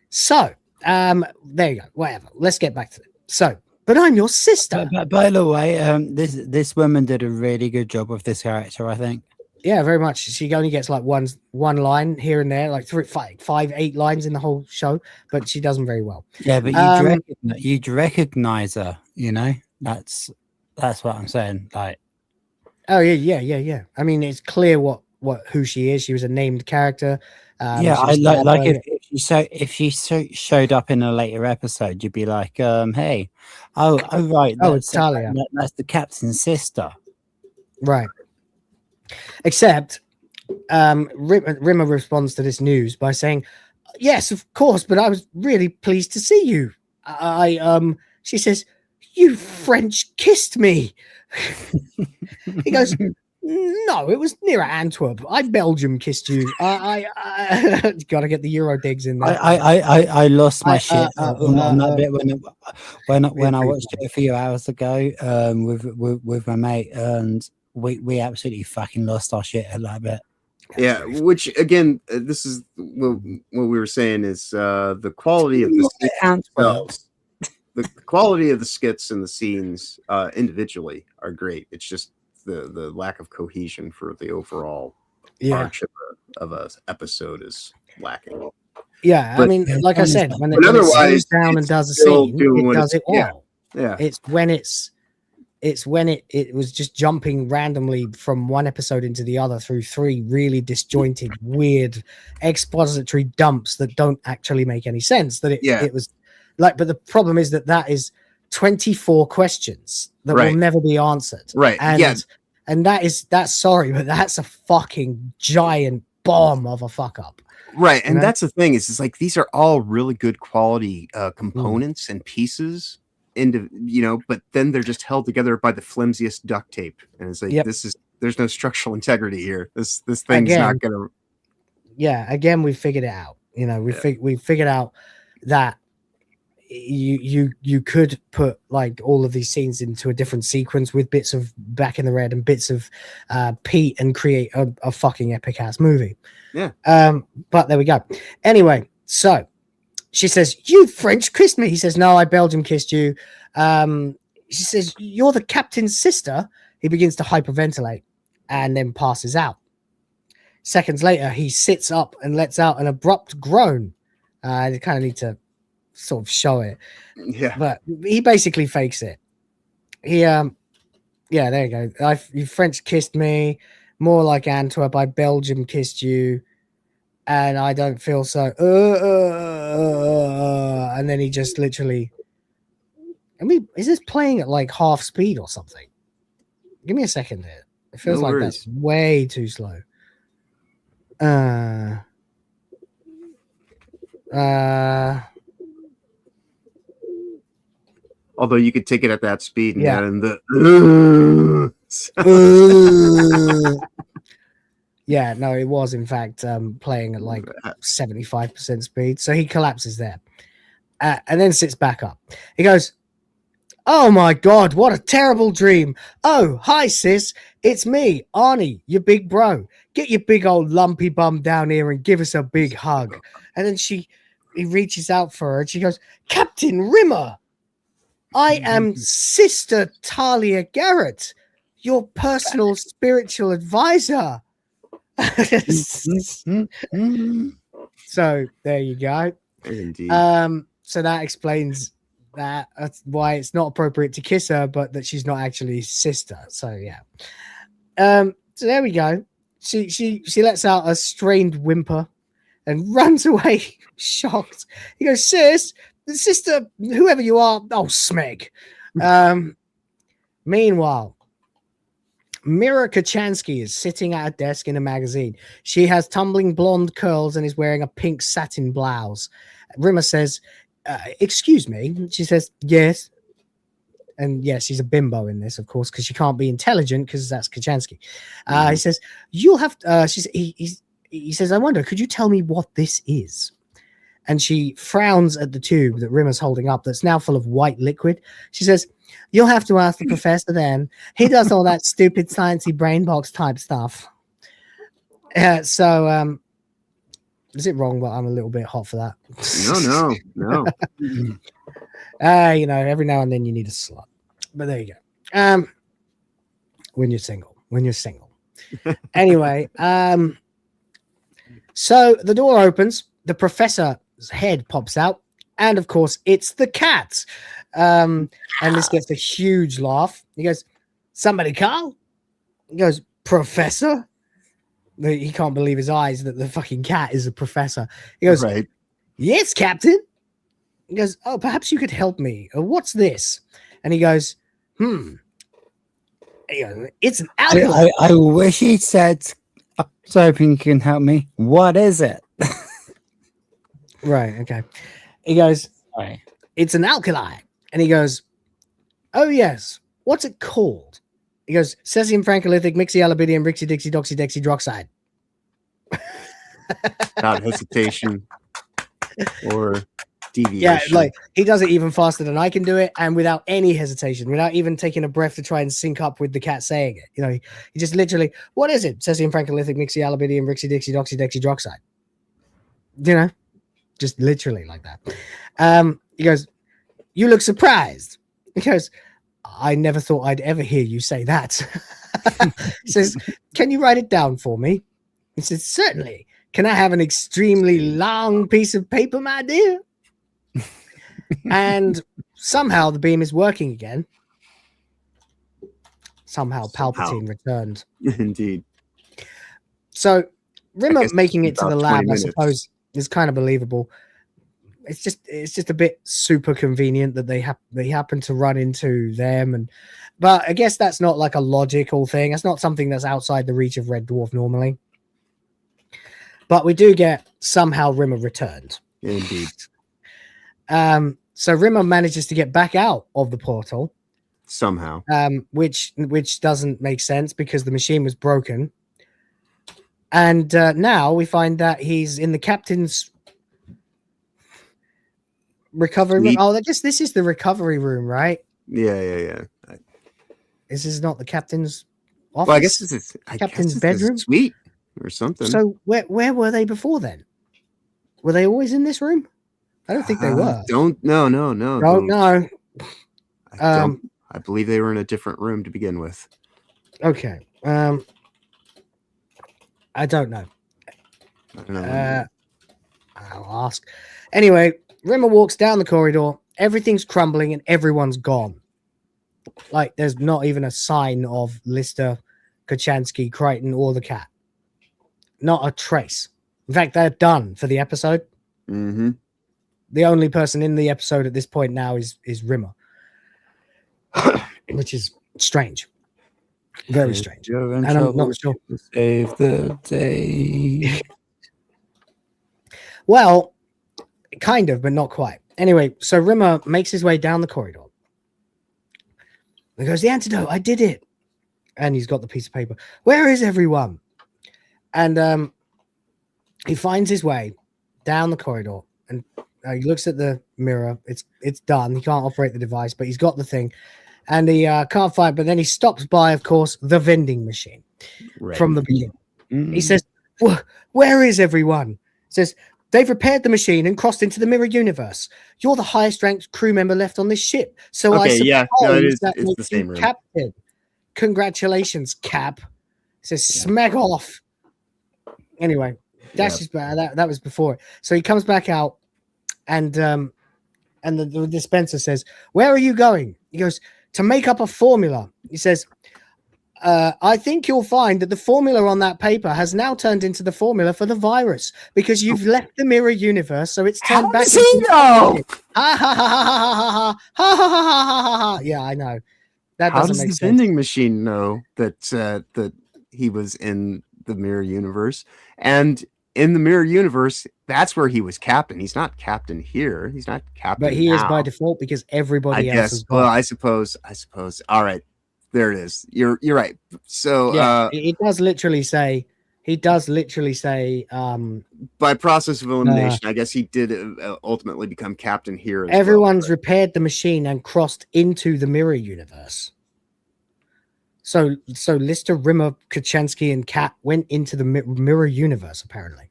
So, there you go. Whatever. Let's get back to it. So, but I'm your sister. But by the way, this woman did a really good job with this character, I think. Yeah, very much. She only gets like one line here and there, like 8 lines in the whole show, but she does them very well. Yeah, but you'd recognize her, That's what I'm saying. Like, oh yeah. I mean, it's clear who she is. She was a named character. I like if she showed up in a later episode, you'd be like, hey, right, it's Talia. That's the captain's sister, right? Except, Rimmer responds to this news by saying, "Yes, of course, but I was really pleased to see you." She says, "You French kissed me." He goes, No, it was near Antwerp. I Belgium kissed you. I gotta get the Euro digs in there. I lost my shit on that bit when I watched it a few hours ago with my mate, and we absolutely fucking lost our shit at that bit. Yeah, which again, this is what we were saying is the quality of the skits. The quality of the skits and the scenes individually are great. It's just the lack of cohesion for the overall arch of a episode is lacking. Yeah, I mean, like I said, when it slows down and does a scene, it does it well. Yeah. It's when it was just jumping randomly from one episode into the other through 3 really disjointed, weird expository dumps that don't actually make any sense. That it was like, but the problem is that is 24 questions that will never be answered. Right. And that's sorry, but that's a fucking giant bomb of a fuck up. Right. And that's the thing is like, these are all really good quality components and pieces but then they're just held together by the flimsiest duct tape. And it's like, there's no structural integrity here. This thing's not going to. Yeah. Again, we figured it out. We figured out that you could put like all of these scenes into a different sequence with bits of Back in the Red and bits of Pete and create a fucking epic ass movie. Yeah. But there we go. Anyway, so she says, "You French kissed me." He says, "No, I Belgium kissed you." She says, "You're the captain's sister." He begins to hyperventilate and then passes out. Seconds later, he sits up and lets out an abrupt groan. I kind of need to sort of show it. Yeah. But he basically fakes it. He there you go. You French kissed me, more like Antwerp. I Belgium kissed you, and I don't feel so and then he just literally, I mean, is this playing at like half speed or something? Give me a second here. It feels like that's way too slow. Although you could take it at that speed and that in the yeah, no, it was in fact playing at like 75% speed. So he collapses there and then sits back up. He goes, "Oh my God, what a terrible dream. Oh, hi, sis. It's me, Arnie, your big bro. Get your big old lumpy bum down here and give us a big hug." And then he reaches out for her and she goes, "Captain Rimmer, I am Sister Talia Garrett, your personal spiritual advisor." So there you go. Indeed. So that explains that. That's why it's not appropriate to kiss her, but that she's not actually sister. So yeah. So there we go. She lets out a strained whimper and runs away shocked. He goes, "Sis, sister, whoever you are." Oh, smeg. Meanwhile, Mira Kachansky is sitting at a desk in a magazine. She has tumbling blonde curls and is wearing a pink satin blouse. Rimmer says, "Excuse me." She says, "Yes." And yes, she's a bimbo in this, of course, because she can't be intelligent because that's Kachansky. He says, "You'll have to," he says, "I wonder, could you tell me what this is?" And she frowns at the tube that Rimmer's holding up that's now full of white liquid. She says, "You'll have to ask the professor then. He does all that stupid sciencey brain box type stuff." So is it wrong, but I'm a little bit hot for that? No. Every now and then you need a slut. But there you go. When you're single. Anyway, so the door opens, the professor's head pops out, and of course it's the cat. And this gets a huge laugh. He goes, "Somebody call?" He goes, "Professor?" He can't believe his eyes that the fucking cat is a professor. He goes, "Right. Yes, Captain." He goes, "Oh, perhaps you could help me. What's this?" And he goes, "It's an alcohol." I wish he said, "I'm hoping you can help me. What is it?" Right, okay. He goes, "It's an alkali." And he goes, "Oh, yes. What's it called?" He goes, cesium, frankolithic, mixy-alabidium, rixy, dixy, doxy, dexy, droxide. Without hesitation or deviation. Yeah, like he does it even faster than I can do it, and without any hesitation, without even taking a breath to try and sync up with the cat saying it. You know, he just literally, what is it? Cesium, frankolithic, mixy-alabidium, rixy, dixy, doxy, dexy, droxide. You know, just literally like that. He goes, you look surprised. He goes, I never thought I'd ever hear you say that. He says, can you write it down for me? He says, certainly. Can I have an extremely long piece of paper, my dear? And somehow the beam is working again. Somehow Palpatine returned. Indeed. So Rimmer making it to the lab, I suppose, is kind of believable. It's just a bit super convenient that they happen to run into them, but I guess that's not like a logical thing. That's not something that's outside the reach of Red Dwarf normally. But we do get somehow Rimmer returned. Indeed. So Rimmer manages to get back out of the portal somehow, which doesn't make sense because the machine was broken. And now we find that he's in the captain's recovery room. Oh, this is the recovery room, right? Yeah. This is not the captain's office. Well, I guess this is captain's bedroom, suite or something. So where were they before then? Were they always in this room? I don't think they were. Don't know. I believe they were in a different room to begin with. Okay. I don't know. I'll ask. Anyway, Rimmer walks down the corridor. Everything's crumbling and everyone's gone. Like there's not even a sign of Lister, Kachansky, Crichton, or the cat. Not a trace. In fact, they're done for the episode. Mm-hmm. The only person in the episode at this point now is Rimmer, which is strange. Very strange. And I'm not sure. Save the day. Well, kind of, but not quite. Anyway, so Rimmer makes his way down the corridor. He goes, the antidote, I did it. And he's got the piece of paper. Where is everyone? And he finds his way down the corridor and he looks at the mirror. It's done. He can't operate the device, but he's got the thing. And he can't find, but then he stops by, of course, the vending machine from the beginning. Mm-hmm. He says, where is everyone? He says, they've repaired the machine and crossed into the mirror universe. You're the highest ranked crew member left on this ship. So I suppose it's the same room. Captain. Congratulations, Cap. He says, smack off. Anyway, that's just bad. That was before it. So he comes back out and the dispenser says, where are you going? He goes, to make up a formula. He says, I think you'll find that the formula on that paper has now turned into the formula for the virus because you've left the mirror universe, so it's turned back. Does he know? Yeah, I know. That How doesn't does make the sense. vending machine know that that he was in the mirror universe? And in the mirror universe, that's where he was captain. He's not captain here. He's not captain. But he is by default because everybody else is gone. Well, I suppose. All right. There it is. You're right. So yeah, it does literally say by process of elimination, I guess he did ultimately become captain here. Everyone's repaired the machine and crossed into the mirror universe. So Lister, Rimmer, Kachansky, and Kat went into the mirror universe apparently.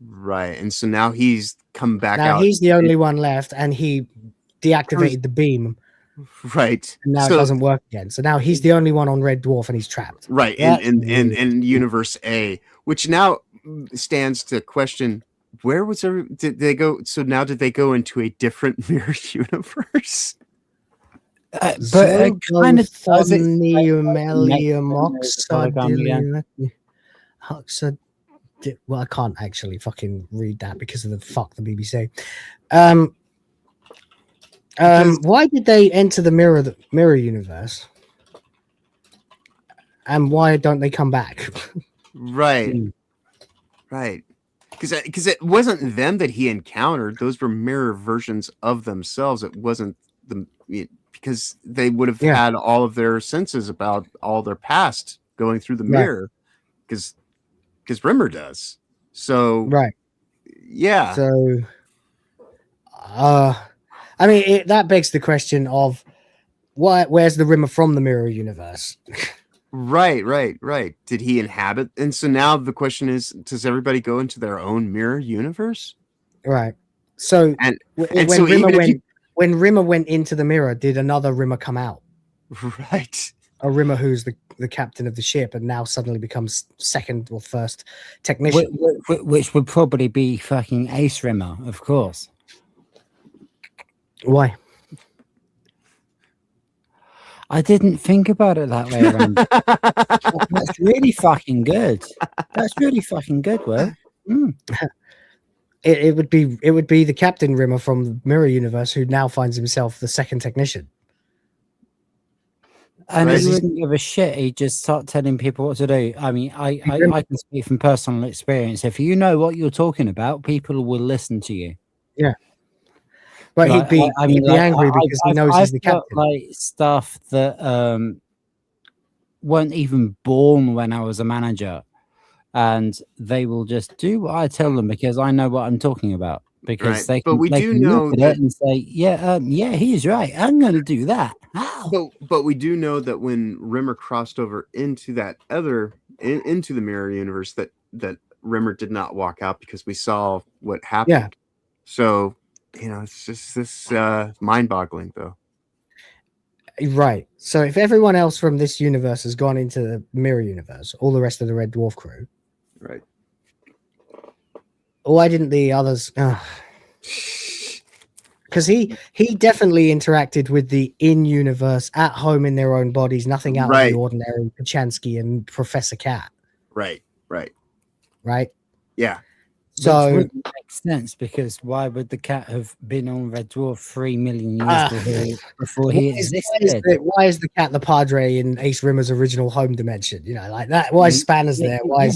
Right, and so now he's come back out. Now he's the only one left, and he deactivated the beam. Right. And now it doesn't work again. So now he's the only one on Red Dwarf and he's trapped. Right. In Universe A, which now stands to question where was did they go? So now did they go into a different mirror universe? But it kind of does it. Well, I can't actually fucking read that because of the BBC. Why did they enter the mirror universe? And why don't they come back? Right. Right. Because it wasn't them that he encountered. Those were mirror versions of themselves. It wasn't the because they would have had all of their senses about all their past going through the mirror, because Rimmer does. So yeah. So I mean, that begs the question of where's the Rimmer from the mirror universe? Right. Did he inhabit? And so now the question is, does everybody go into their own mirror universe? Right. So when Rimmer went into the mirror, did another Rimmer come out? Right. A Rimmer who's the captain of the ship and now suddenly becomes second or first technician. Which would probably be fucking Ace Rimmer, of course. Why? I didn't think about it that way around. That's really fucking good. That's really fucking good, Will. It would be the Captain Rimmer from the Mirror Universe who now finds himself the second technician. And he wouldn't give a shit. He'd just start telling people what to do. I mean, I can speak from personal experience. If you know what you're talking about, people will listen to you. Yeah. But he'd be angry because he knows he's the captain. Like stuff that weren't even born when I was a manager, and they will just do what I tell them because I know what I'm talking about. Because they can, look at it and say, yeah, he's right. I'm going to do that. But we do know that when Rimmer crossed over into that into the mirror universe, that Rimmer did not walk out because we saw what happened. Yeah. So. It's just this mind-boggling, though. Right. So if everyone else from this universe has gone into the mirror universe, all the rest of the Red Dwarf crew, right? Why didn't the others? Because he definitely interacted with the in-universe, at home in their own bodies, nothing out of the ordinary. Pachansky and Professor Cat. Right. So Yeah. Which wouldn't make sense, because why would the cat have been on Red Dwarf 3 million years before he existed? Why is the cat the Padre in Ace Rimmer's original home dimension? Like that. Why is Spanners there? Why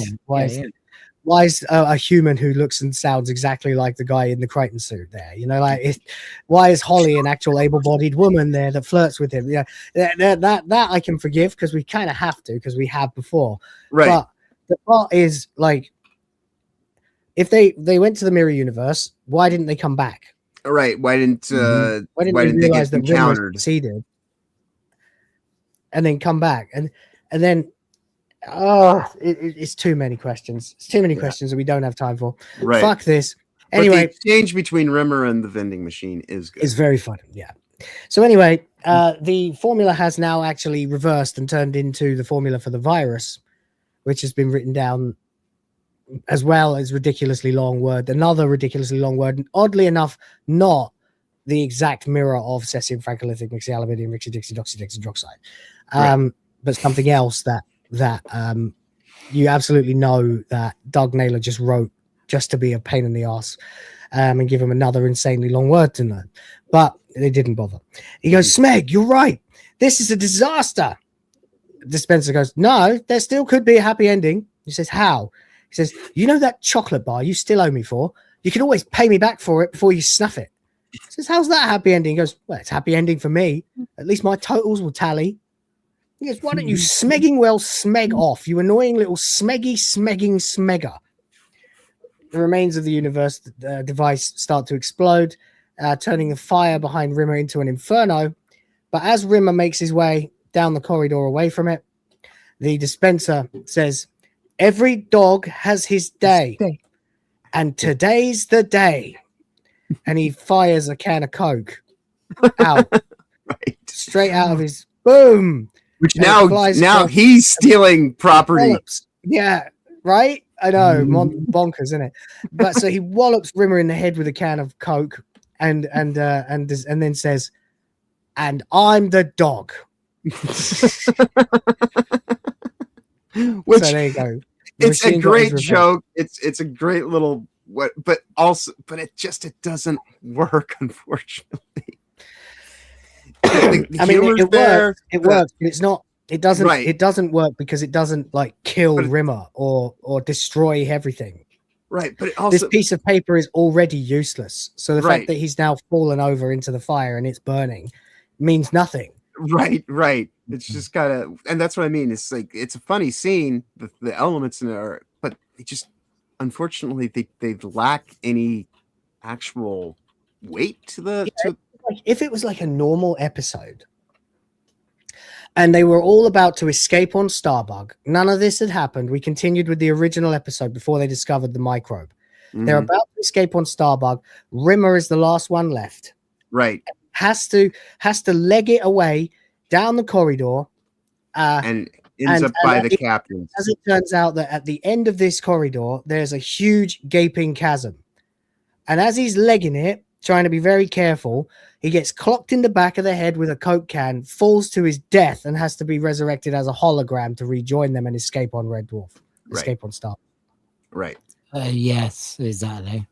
is a human who looks and sounds exactly like the guy in the Crichton suit there? Why is Holly an actual able-bodied woman there that flirts with him? That I can forgive because we kind of have to, because we have before. Right. But the part is like, if they went to the mirror universe, why didn't they come back? Right. Why didn't they realize that Rimmer succeeded and then come back? And then it's too many questions. It's too many questions that we don't have time for. Right. Fuck this. Anyway, but the exchange between Rimmer and the vending machine is good. It's very fun. Yeah. So anyway, the formula has now actually reversed and turned into the formula for the virus, which has been written down, as well as ridiculously long word, another ridiculously long word, and oddly enough, not the exact mirror of cesium, francholithic, mixyaluminium, mixy-dixy-doxy-dexydroxide, but something else that you absolutely know that Doug Naylor just wrote just to be a pain in the ass and give him another insanely long word to learn, but they didn't bother. He goes, Smeg, you're right. This is a disaster. Dispenser goes, no, there still could be a happy ending. He says, how? He says, you know that chocolate bar you still owe me for? You can always pay me back for it before you snuff it. He says, how's that a happy ending? He goes, well, it's a happy ending for me. At least my totals will tally. He goes, why don't you smeg off, you annoying little smegging smegger. The remains of the universe device start to explode, turning the fire behind Rimmer into an inferno. But as Rimmer makes his way down the corridor away from it, the dispenser says, every dog has his day, and today's the day. And he fires a can of Coke out, straight out of his boom. Which now he's stealing property. Wallops. Yeah, right. I know, bonkers, isn't it? But so he wallops Rimmer in the head with a can of Coke, and then says, "And I'm the dog." Which, so there you go. It's a great joke. It's a great little but it doesn't work, unfortunately. I mean, it works, but it's not. It doesn't. Right. It doesn't work because it doesn't like kill Rimmer or destroy everything. Right, but it also, this piece of paper is already useless. So the fact that he's now fallen over into the fire and it's burning means nothing. Right. It's just kind of, and that's what I mean. It's like, it's a funny scene, the elements in it are, but they just, unfortunately, they lack any actual weight to the. Like if it was like a normal episode, and they were all about to escape on Starbug, none of this had happened. We continued with the original episode before they discovered the microbe. They're about to escape on Starbug. Rimmer is the last one left. Right. Has to leg it away down the corridor. And ends up by the captains. As it turns out that at the end of this corridor, there's a huge gaping chasm. And as he's legging it, trying to be very careful, he gets clocked in the back of the head with a Coke can, falls to his death, and has to be resurrected as a hologram to rejoin them and escape on Red Dwarf. Escape on Star. Right. Yes, exactly.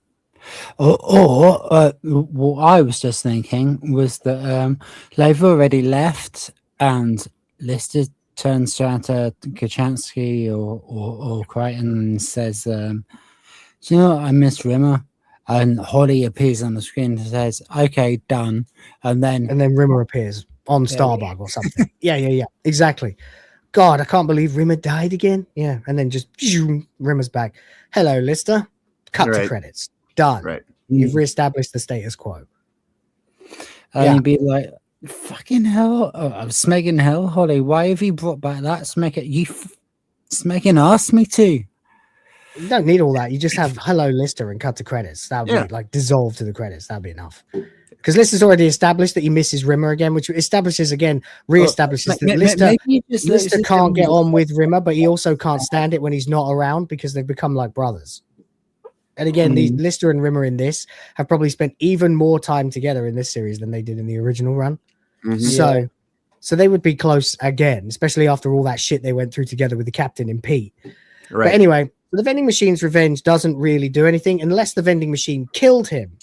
Or what I was just thinking was that they've already left, and Lister turns around to Kachansky or Crichton and says, "Do you know what? I miss Rimmer." And Holly appears on the screen and says, "Okay, done." And then Rimmer appears on Starbug or something. Yeah, exactly. God, I can't believe Rimmer died again. Yeah, and then just Rimmer's back. Hello, Lister. Cut to credits. Done. Right. You've reestablished the status quo. And you'd be like, "Fucking hell, Smeggin' hell, Holly, why have you brought back that Smeggin'? Smeggin' asked me to." You don't need all that. You just have hello Lister and cut to credits. That would be like dissolve to the credits. That'd be enough. Because Lister's already established that he misses Rimmer again, which establishes again, reestablishes that Lister can't get on with Rimmer, but he also can't stand it when he's not around because they've become like brothers. And again, these Lister and Rimmer in this have probably spent even more time together in this series than they did in the original run. So they would be close again, especially after all that shit they went through together with the captain and Pete. Right. But anyway, the vending machine's revenge doesn't really do anything unless the vending machine killed him.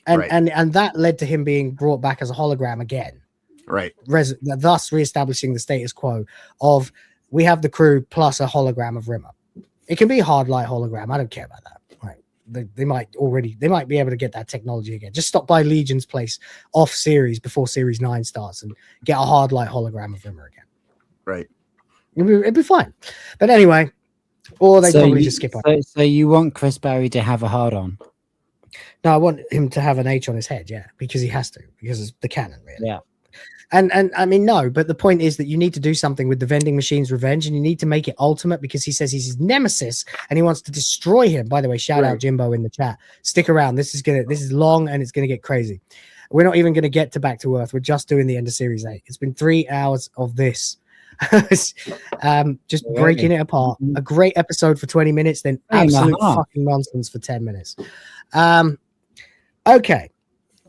And that led to him being brought back as a hologram again. Right. Thus reestablishing the status quo of we have the crew plus a hologram of Rimmer. It can be a hard light hologram. I don't care about that. Right. They might be able to get that technology again. Just stop by Legion's place off series before series 9 starts and get a hard light hologram of Rimmer again. Right. It'd be fine. But anyway, or they probably just skip on. So you want Chris Barry to have a hard on? No, I want him to have an H on his head, because he has to, because it's the canon, really. Yeah. And I mean, no, but the point is that you need to do something with the vending machine's revenge, and you need to make it ultimate because he says he's his nemesis and he wants to destroy him. By the way, shout out Jimbo in the chat. Stick around. This is long and it's gonna get crazy. We're not even gonna get to Back to Earth. We're just doing the end of series 8. It's been 3 hours of this. Just breaking it apart. A great episode for 20 minutes, then absolute fucking nonsense for 10 minutes. Okay.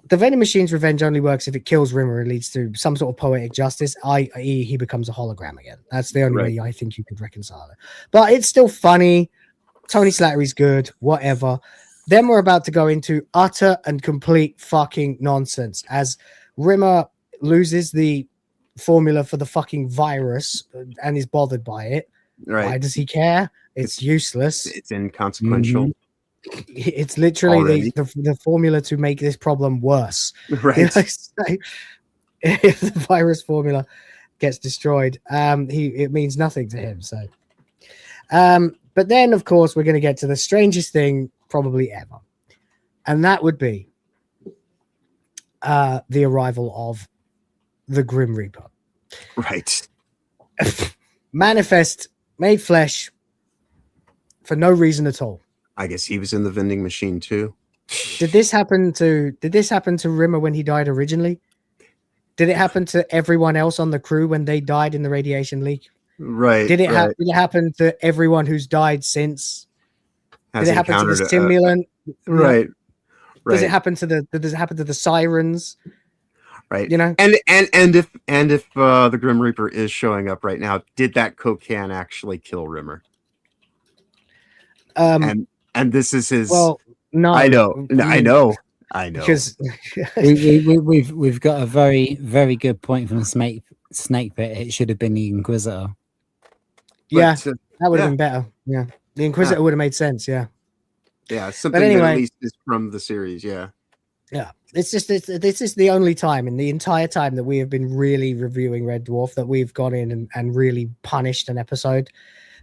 The vending machine's revenge only works if it kills Rimmer and leads to some sort of poetic justice, i.e. he becomes a hologram again. That's the only way I think you could reconcile it. But it's still funny. Tony Slattery's good, whatever. Then we're about to go into utter and complete fucking nonsense as Rimmer loses the formula for the fucking virus and is bothered by it. Right. Why does he care? It's useless. It's inconsequential. It's literally the formula to make this problem worse. Right. If the virus formula gets destroyed, it means nothing to him. So, but then of course we're going to get to the strangest thing probably ever, and that would be the arrival of the Grim Reaper. Right. Manifest, made flesh, for no reason at all. I guess he was in the vending machine too. Did this happen to Rimmer when he died originally? Did it happen to everyone else on the crew when they died in the radiation leak? Right. Did it happen to everyone who's died since? Did it happen to the stimulant? Right. Does it happen to the sirens? Right. You know? And if the Grim Reaper is showing up right now, did that Coke can actually kill Rimmer? And this is his. Well, no, I know. Because we've got a very, very good point from Snake Pit. It should have been the Inquisitor. Yeah, that would have been better. Yeah, the Inquisitor would have made sense. Yeah. Yeah, something that at least is from the series. Yeah. Yeah, this is the only time in the entire time that we have been really reviewing Red Dwarf that we've gone in and really punished an episode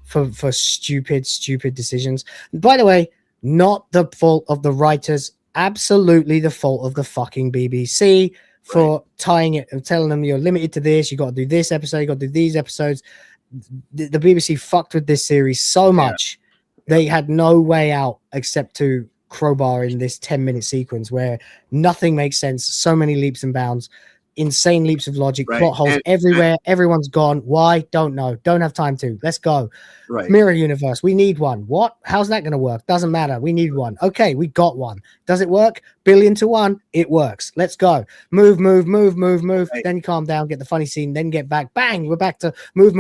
for stupid decisions. And by the way, not the fault of the writers, absolutely the fault of the fucking BBC for tying it and telling them you're limited to this, you got to do this episode, you got to do these episodes. The BBC fucked with this series so much they had no way out except to crowbar in this 10-minute sequence where nothing makes sense, so many leaps and bounds, insane leaps of logic, plot holes everywhere, everyone's gone. Why? Don't know, don't have time to. Let's go. Mirror universe, we need one. What? How's that going to work? Doesn't matter, we need one. Okay, we got one. Does it work? 1,000,000,000 to 1, it works. Let's go. Move. Then calm down, get the funny scene, then get back. Bang, we're back to move.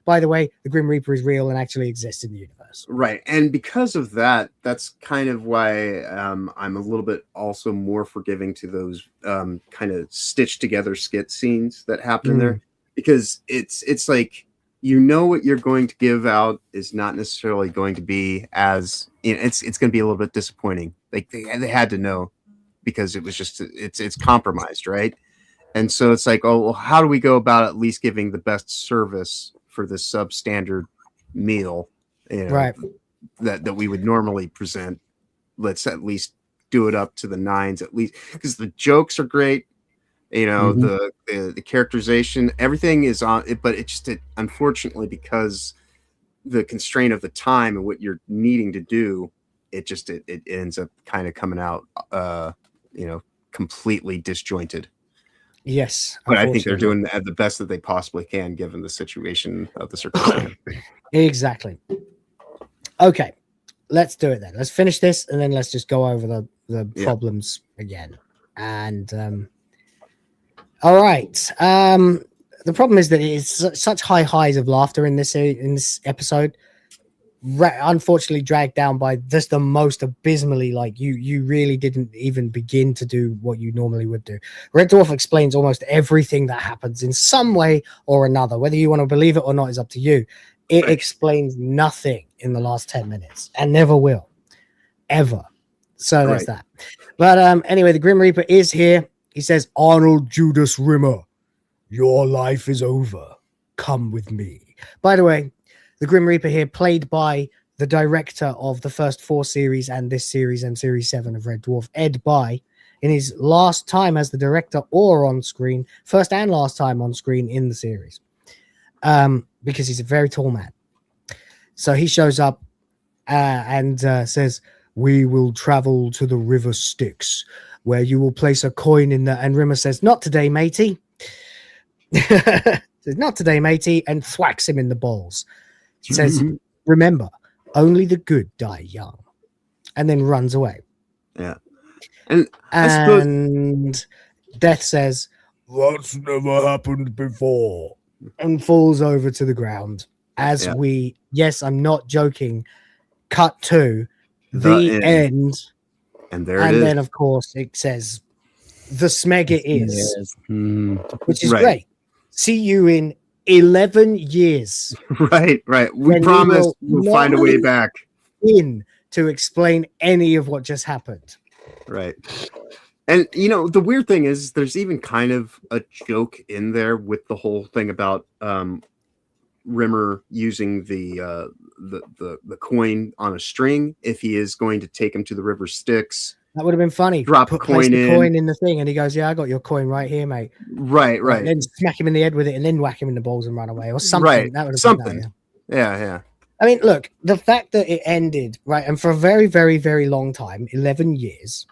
By the way, the Grim Reaper is real and actually exists in the universe. Right. And because of that, that's kind of why I'm a little bit also more forgiving to those kind of stitched together skit scenes that happen there, because it's like, you know, what you're going to give out is not necessarily going to be as, you know, it's going to be a little bit disappointing. Like they had to know, because it was just it's compromised, right? And so it's like, oh, well, how do we go about at least giving the best service for this substandard meal, you know, right, that we would normally present? Let's at least do it up to the 9s at least, because the jokes are great. You know, the characterization, everything is on it, but it's just unfortunately, because the constraint of the time and what you're needing to do, it ends up kind of coming out, you know, completely disjointed. Yes, but I think they're doing the best that they possibly can given the situation of the circumstance. Exactly. Okay, let's do it then. Let's finish this, and then let's just go over the problems again. And all right. The problem is that it's such high highs of laughter in this episode, unfortunately dragged down by just the most abysmally, like you really didn't even begin to do what you normally would do. Red Dwarf explains almost everything that happens in some way or another. Whether you want to believe it or not is up to you. It explains nothing in the last 10 minutes and never will, ever. So that's that. But anyway, the Grim Reaper is here. He says, Arnold Judas Rimmer, your life is over. Come with me. By the way, the Grim Reaper here, played by the director of the first 4 series and this series and series 7 of Red Dwarf, Ed By, in his last time as the director or on screen, first and last time on screen in the series, because he's a very tall man. So he shows up and says, we will travel to the River Styx, where you will place a coin in there. And Rimmer says, not today, matey. Says, not today, matey, and thwacks him in the balls. Says, remember, only the good die young. And then runs away. Yeah. And Death says, that's never happened before. And falls over to the ground. As we, yes, I'm not joking, cut to the end. And there it is. And then, of course, it says, the Smegger is, which is great. See you in 11 years. Right. We promise we'll find a way back in to explain any of what just happened. Right. And, you know, the weird thing is there's even kind of a joke in there with the whole thing about Rimmer using the coin on a string if he is going to take him to the River Styx. That would have been funny. Drop a coin in the thing, and he goes, yeah, I got your coin right here, mate. Right. And then smack him in the head with it, and then whack him in the balls and run away, or something. Right. That would have something. Been yeah. I mean, look, the fact that it ended, right, and for a very, very, very long time, 11 years,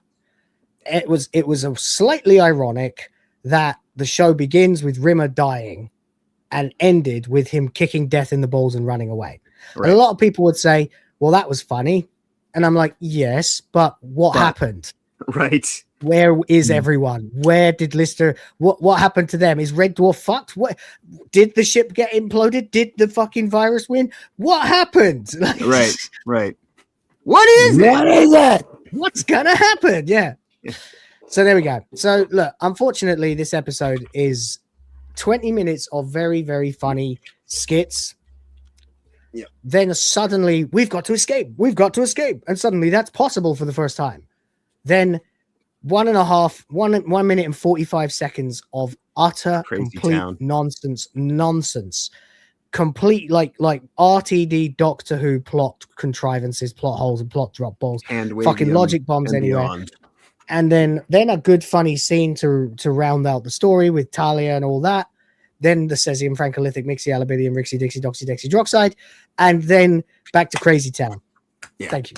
it was a slightly ironic that the show begins with Rimmer dying and ended with him kicking Death in the balls and running away. Right. And a lot of people would say, well, that was funny. And I'm like, yes, but what happened? Right. Where is everyone? Where did Lister? What happened to them? Is Red Dwarf fucked? What did the ship get imploded? Did the fucking virus win? What happened? Right. What is it? What's gonna happen? Yeah. So there we go. So look, unfortunately, this episode is 20 minutes of very, very funny skits. Yeah. Then suddenly we've got to escape. And suddenly that's possible for the first time. Then 1 minute and 45 seconds of utter complete nonsense. Complete like RTD Doctor Who plot contrivances, plot holes, and plot drop balls, fucking logic bombs anywhere. Beyond. And then a good funny scene to round out the story with Talia and all that. Then the Cesium, Francolithic, Mixie, Alabithium, Rixie, Dixie, Doxy, Dexy, Droxide, and then back to Crazy Town. Yeah. Thank you.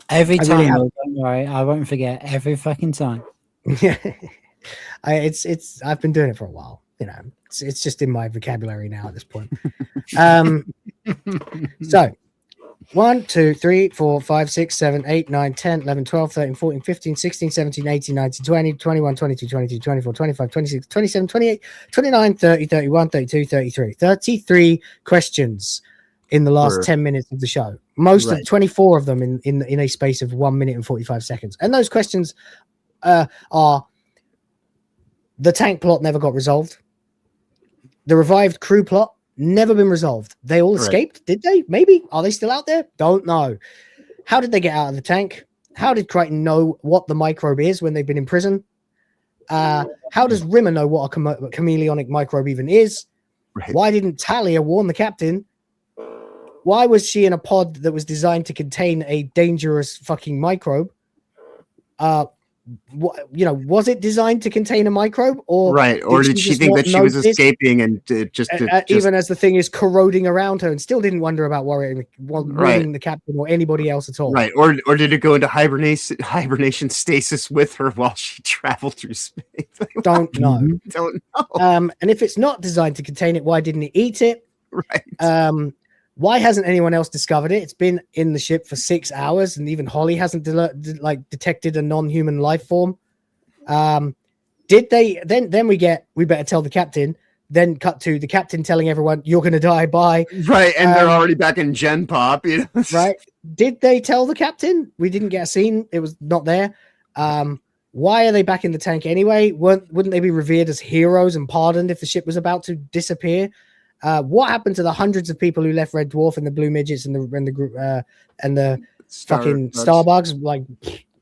Every time, don't worry, I won't forget. Every fucking time. Yeah, I've been doing it for a while. You know, it's just in my vocabulary now at this point. So 1, 2, 3, 4, 5, 6, 7, 8, 9, 10, 11, 12, 13, 14, 15, 16, 17, 18, 19, 20, 21, 22, 23, 24, 25, 26, 27, 28, 29, 30, 31, 32, 33. 33 questions in the last 10 minutes of the show. Most of 24 of them in a space of 1 minute and 45 seconds. And those questions are: the tank plot never got resolved. The revived crew plot never been resolved. They all escaped, did they? Maybe. Are they still out there? Don't know. How did they get out of the tank? How did Crichton know what the microbe is when they've been in prison? How does Rimmer know what a chameleonic microbe even is? Why didn't Talia warn the captain? Why was she in a pod that was designed to contain a dangerous fucking microbe? Was it designed to contain a microbe, or did she think that she was escaping and just even as the thing is corroding around her, and still didn't wonder about worrying the captain or anybody else at all? Right, or did it go into hibernation stasis with her while she traveled through space? Don't know. Don't know. And if it's not designed to contain it, why didn't it eat it? Right. Why hasn't anyone else discovered it? It's been in the ship for 6 hours, and even Holly hasn't detected a non-human life form. Did they? Then we better tell the captain. Then cut to the captain telling everyone, "You're going to die." Bye. Right, and they're already back in Gen Pop. You know? Right? Did they tell the captain? We didn't get a scene. It was not there. Why are they back in the tank anyway? Wouldn't they be revered as heroes and pardoned if the ship was about to disappear? What happened to the hundreds of people who left Red Dwarf and the Blue Midgets and the fucking Starbugs? Like,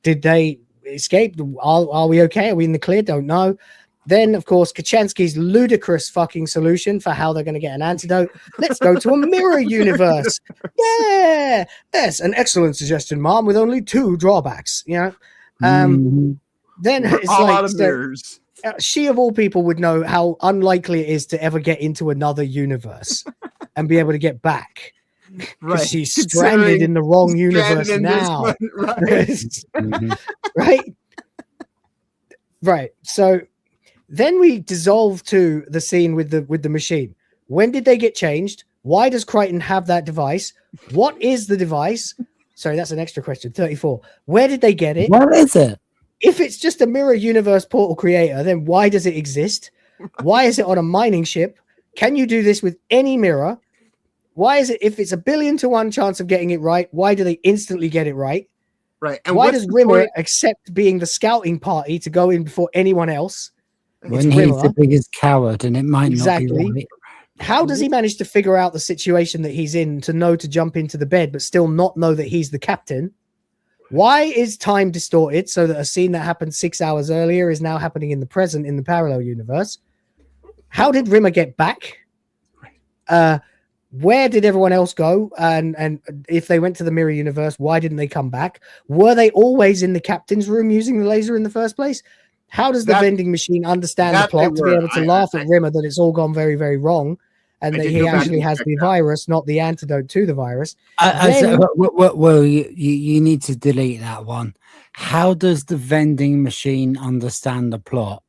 did they escape? Are we okay? Are we in the clear? Don't know. Then, of course, Kachansky's ludicrous fucking solution for how they're going to get an antidote. Let's go to a mirror universe. Yeah, yes, an excellent suggestion, Mom, with only 2 drawbacks. You know, then it's like mirrors. She of all people would know how unlikely it is to ever get into another universe and be able to get back. Right. She's stranded in the wrong universe now. Right. Right. So then we dissolve to the scene with the machine. When did they get changed? Why does Crichton have that device? What is the device? Sorry, that's an extra question. 34. Where did they get it? What is it? If it's just a mirror universe portal creator, then why does it exist? Why is it on a mining ship? Can you do this with any mirror? Why is it, if it's 1 billion to 1 chance of getting it right, why do they instantly get it right? Right. And why does Rimmer accept being the scouting party to go in before anyone else? When he's the biggest coward, and it might not be right. How does he manage to figure out the situation that he's in to know to jump into the bed, but still not know that he's the captain? Why is time distorted so that a scene that happened 6 hours earlier is now happening in the present in the parallel universe? How did Rimmer get back? Where did everyone else go? And if they went to the mirror universe, why didn't they come back? Were they always in the captain's room using the laser in the first place? How does the vending machine understand the plot to be able to laugh at Rimmer that it's all gone very, very wrong? And that he actually has the virus, not the antidote to the virus. Well, you need to delete that one. How does the vending machine understand the plot?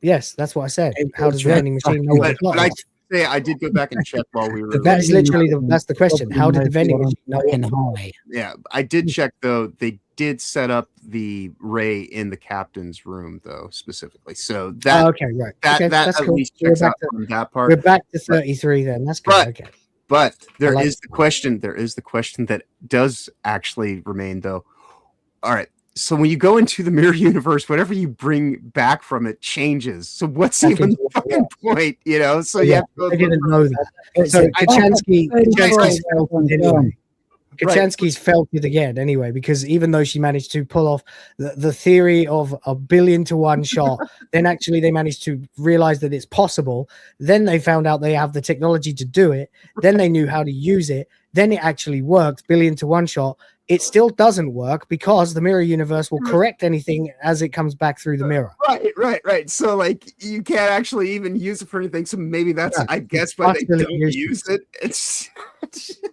Yes, that's what I said. How does the vending machine know what the plot is? I did go back and check while we were. That is literally that's the question. How did the vending machine know? Yeah, I did check though. They did set up the ray in the captain's room though, specifically. So that okay, right. That that's at cool. least checks out from that part. We're back to 33 then. That's good. Okay. But there is the question. There is the question that does actually remain though. All right. So when you go into the mirror universe, whatever you bring back from it changes. So what's even the fucking point, you know? So I didn't know that. So Kachansky Kachansky's felt it again anyway, because even though she managed to pull off the theory of a 1,000,000,000 to 1 shot, then actually they managed to realize that it's possible. Then they found out they have the technology to do it. Then they knew how to use it. Then it actually worked, 1,000,000,000 to 1 shot. It still doesn't work because the mirror universe will correct anything as it comes back through the mirror. Right. So like you can't actually even use it for anything. So maybe that's I guess why they don't use it. It's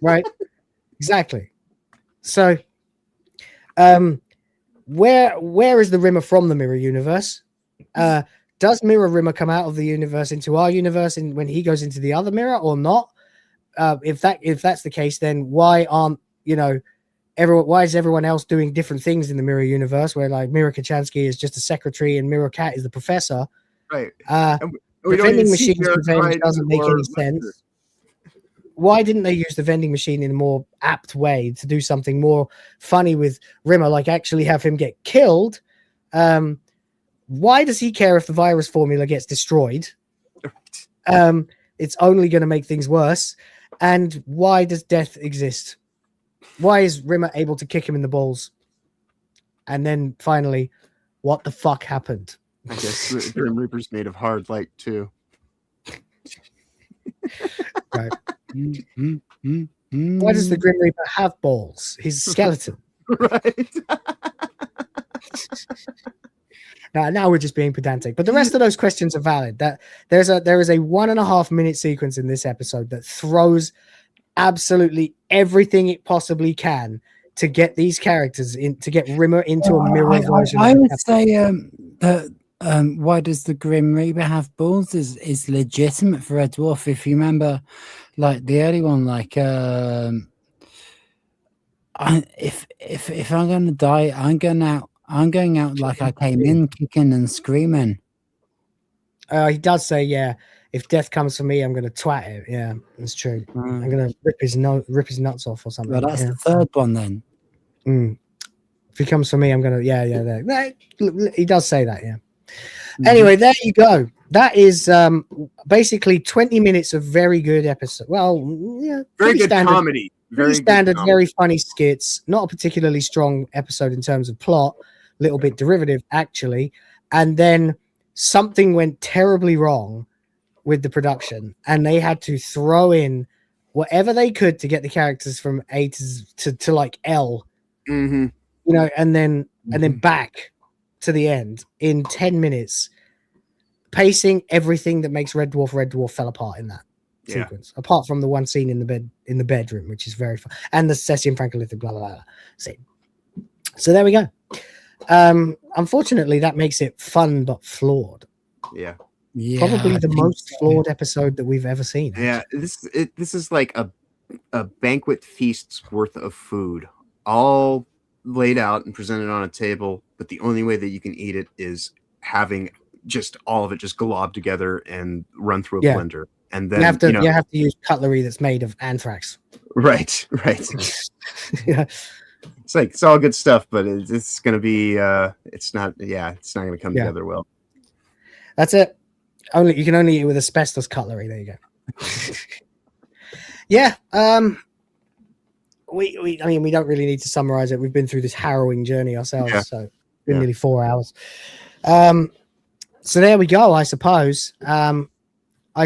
right. Exactly. So where is the Rimmer from the mirror universe? Does Mirror Rimmer come out of the universe into our universe and when he goes into the other mirror or not? If that's the case, then why aren't why is everyone else doing different things in the mirror universe where like Mirror Kachansky is just a secretary and Mirror Cat is the professor? Right. The vending machine's revenge doesn't make any sense. Why didn't they use the vending machine in a more apt way to do something more funny with Rimmer, like actually have him get killed? Why does he care if the virus formula gets destroyed? It's only going to make things worse. And why does death exist? Why is Rimmer able to kick him in the balls? And then finally, what the fuck happened? I guess the Grim Reaper's made of hard light too. Right. Why does the Grim Reaper have balls? He's a skeleton. Right. Now we're just being pedantic, but the rest of those questions are valid. That there is a 1.5 minute sequence in this episode that throws absolutely everything it possibly can to get these characters in, to get Rimmer into a mirror version. I would say that why does the Grim Reaper have balls is legitimate for Red Dwarf. If you remember, like the early one, like if I'm gonna die, I'm going out like I came in, kicking and screaming. He does say, yeah, if death comes for me, I'm going to twat it. Yeah, that's true. I'm going to rip his nuts off or something. Well, that's the third one then. If he comes for me, I'm going to, he does say that, yeah. Anyway, there you go. That is basically 20 minutes of very good episode. Well, yeah. Very good standard comedy. Very standard, very funny skits. Not a particularly strong episode in terms of plot. Little bit derivative, actually. And then something went terribly wrong with the production, and they had to throw in whatever they could to get the characters from A to like L, and then back to the end in 10 minutes, pacing everything that makes Red Dwarf fell apart in that sequence, apart from the one scene in the bedroom, which is very fun, and the cesium frankolithic blah blah blah scene. So there we go. Unfortunately, that makes it fun but flawed. Yeah. Probably the most flawed episode that we've ever seen. Yeah, this is like a banquet feast's worth of food, all laid out and presented on a table, but the only way that you can eat it is having just all of it just globbed together and run through a blender. And then you have to use cutlery that's made of anthrax. Right. Yeah. It's like it's all good stuff, but it's gonna be it's not gonna come together well. That's it. You can only eat it with asbestos cutlery. There you go. Yeah. We don't really need to summarize it. We've been through this harrowing journey ourselves, so it's been nearly 4 hours. So there we go, I suppose. I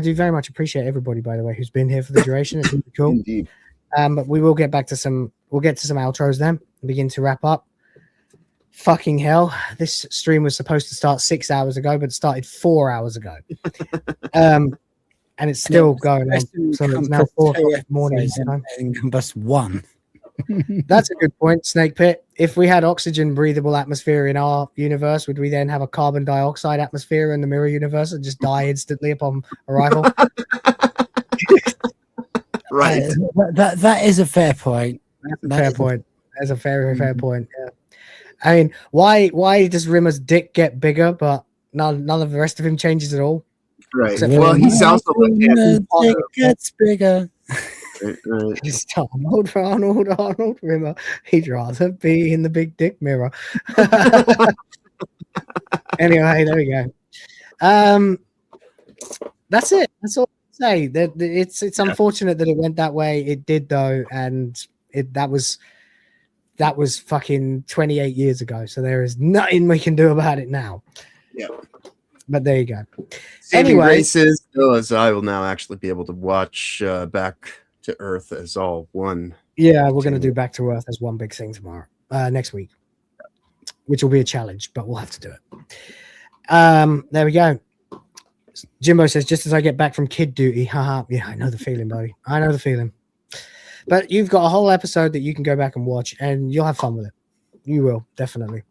do very much appreciate everybody, by the way, who's been here for the duration. It's really cool. Indeed. But we will get back to some outros then and begin to wrap up. Fucking hell. This stream was supposed to start 6 hours ago, but it started 4 hours ago. And it's still going on. So it's now 4 o'clock in the morning. Encompass one. That's a good point, Snake Pit. If we had oxygen breathable atmosphere in our universe, would we then have a carbon dioxide atmosphere in the mirror universe and just die instantly upon arrival? Right. That is a fair point. That's a fair point. That's a very fair point. Yeah. I mean, why does Rimmer's dick get bigger, but none of the rest of him changes at all? Right. Well, he sounds like it gets bigger. Just Arnold Rimmer. He'd rather be in the big dick mirror. Anyway, there we go. That's it. That's all I say. That it's unfortunate that it went that way. It did though, and That was fucking 28 years ago. So there is nothing we can do about it now. Yeah. But there you go. Saving Anyway, graces, though, as I will now actually be able to watch Back to Earth as all one. Yeah, we're going to do Back to Earth as one big thing tomorrow, next week, which will be a challenge, but we'll have to do it. There we go. Jimbo says, just as I get back from kid duty, haha. Yeah, I know the feeling, buddy. I know the feeling. But you've got a whole episode that you can go back and watch, and you'll have fun with it. You will, definitely.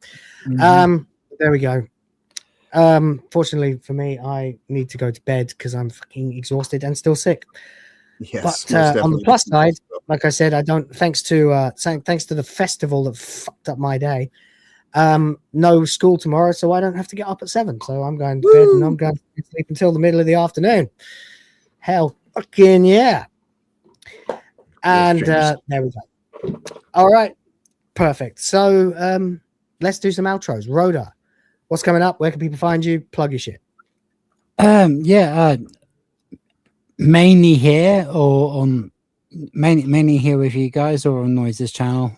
There we go. Fortunately for me, I need to go to bed because I'm fucking exhausted and still sick. Yes, but on the plus side, like I said, I don't. Thanks to the festival that fucked up my day. No school tomorrow, so I don't have to get up at 7. So I'm going to bed and I'm going to sleep until the middle of the afternoon. Hell, fucking yeah! And there we go. All right, perfect. So let's do some outros. Rhoda, what's coming up? Where can people find you? Plug your shit. Mainly here or on mainly here with you guys or on Noises channel.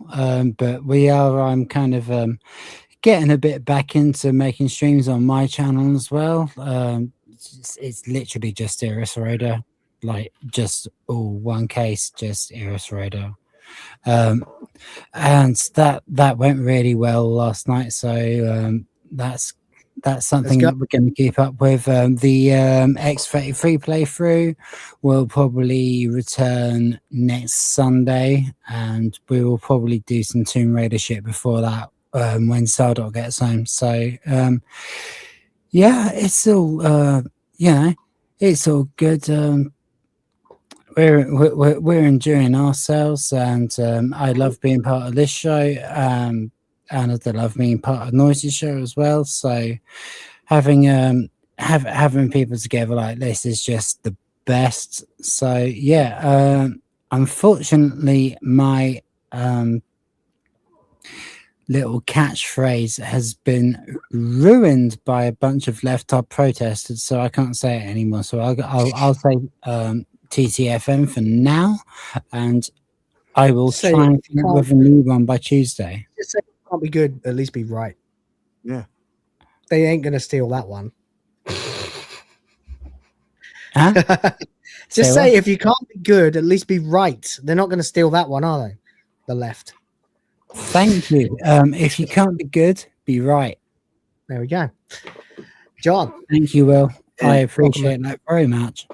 But we are kind of getting a bit back into making streams on my channel as well. It's literally just Iris Rhoda, like just all one case, just Iris Rhoda. And that went really well last night, so that's something that we're going to keep up with. The X33 playthrough will probably return next Sunday, and we will probably do some Tomb Raider shit before that when Sardoc gets home. So yeah, it's all it's all good. We're enjoying ourselves, and I love being part of this show. And I love being part of Noises show as well. So having people together like this is just the best. So yeah, unfortunately my little catchphrase has been ruined by a bunch of left-hard protesters, so I can't say it anymore. So I'll say TTFN for now, and I will try and come up with a new one by Tuesday. Just say it can't be good, at least be right. Yeah. They ain't going to steal that one. Huh? Just say if you can't be good, at least be right. They're not going to steal that one, are they? The left. Thank you. If you can't be good, be right. There we go. John. Thank you, Will. I appreciate that very much.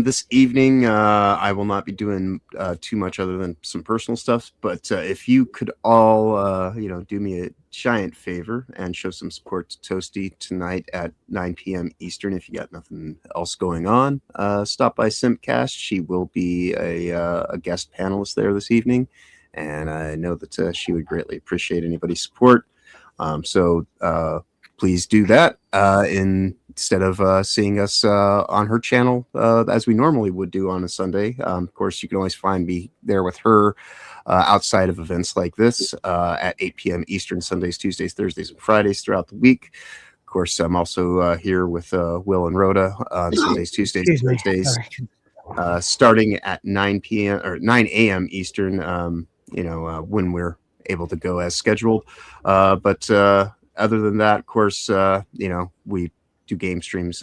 This evening I will not be doing too much other than some personal stuff, but if you could all do me a giant favor and show some support to Toasty tonight at 9 p.m. Eastern, if you got nothing else going on, stop by Simpcast. She will be a guest panelist there this evening, and I know that she would greatly appreciate anybody's support. So please do that instead of seeing us on her channel as we normally would do on a Sunday. Of course, you can always find me there with her outside of events like this at 8 p.m. Eastern, Sundays, Tuesdays, Thursdays, and Fridays throughout the week. Of course, I'm also here with Will and Rhoda on Sundays, Tuesdays, Thursdays, starting at 9 p.m. or 9 a.m. Eastern, when we're able to go as scheduled. But other than that, of course, we do game streams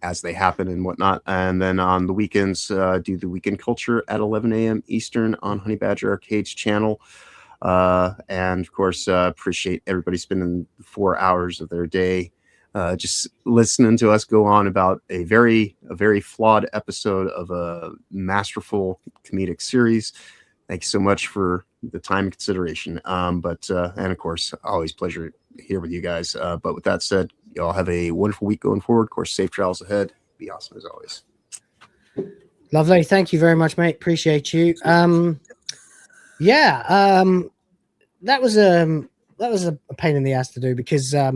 as they happen and whatnot. And then on the weekends, do the Weekend Culture at 11 a.m. Eastern on Honey Badger Arcade's channel. And of course, appreciate everybody spending 4 hours of their day just listening to us go on about a very flawed episode of a masterful comedic series. Thank you so much for the time and consideration. And of course, always pleasure here with you guys. But with that said, y'all have a wonderful week going forward. Of course, safe travels ahead. Be awesome as always. Lovely. Thank you very much, mate. Appreciate you. That was a pain in the ass to do because I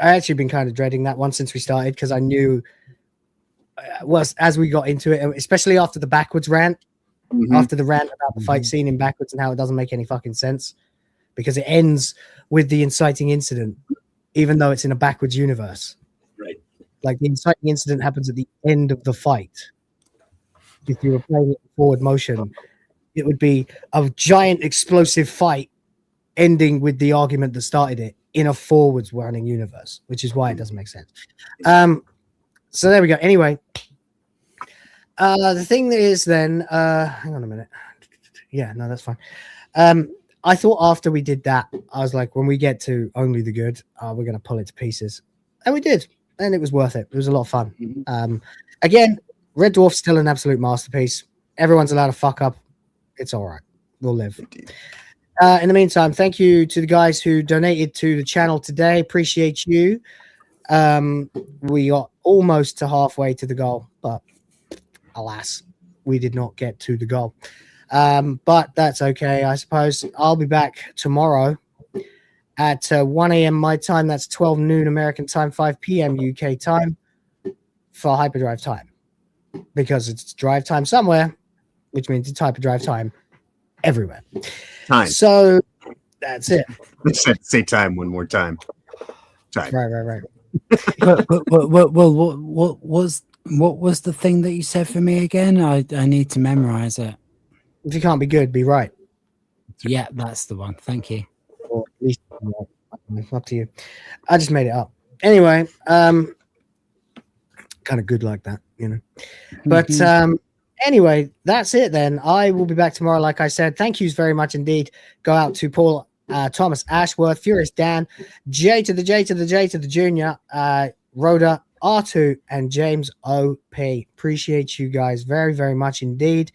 actually been kind of dreading that one since we started because I knew as we got into it, especially after the backwards rant. After the rant about the fight scene in Backwards and how it doesn't make any fucking sense because it ends with the inciting incident, even though it's in a backwards universe. Right. Like the inciting incident happens at the end of the fight. if you were playing it in forward motion, it would be a giant explosive fight ending with the argument that started it in a forwards running universe, which is why it doesn't make sense. So there we go. Anyway, the thing is then, hang on a minute. Yeah, no, that's fine. I thought after we did that, I was like, when we get to Only the Good, we're going to pull it to pieces. And we did. And it was worth it. It was a lot of fun. Again, Red Dwarf's still an absolute masterpiece. Everyone's allowed to fuck up. It's all right. We'll live. In the meantime, thank you to the guys who donated to the channel today. Appreciate you. We got almost to halfway to the goal, but alas, we did not get to the goal. But that's okay, I suppose. I'll be back tomorrow at 1 a.m. my time. That's 12 noon American time, 5 p.m. UK time for hyperdrive time, because it's drive time somewhere, which means it's hyperdrive time everywhere. Time. So that's it. Say time one more time. Time. Right. But what was the thing that you said for me again? I need to memorize it. If you can't be good, be right. Yeah, that's the one. Thank you. Or at least up to you. I just made it up. Anyway, kind of good like that, you know. But anyway, that's it then. I will be back tomorrow, like I said. Thank yous very much indeed. Go out to Paul, Thomas Ashworth, Furious Dan, J to the J to the J to the Junior, Rhoda, R2, and James OP. Appreciate you guys very, very much indeed.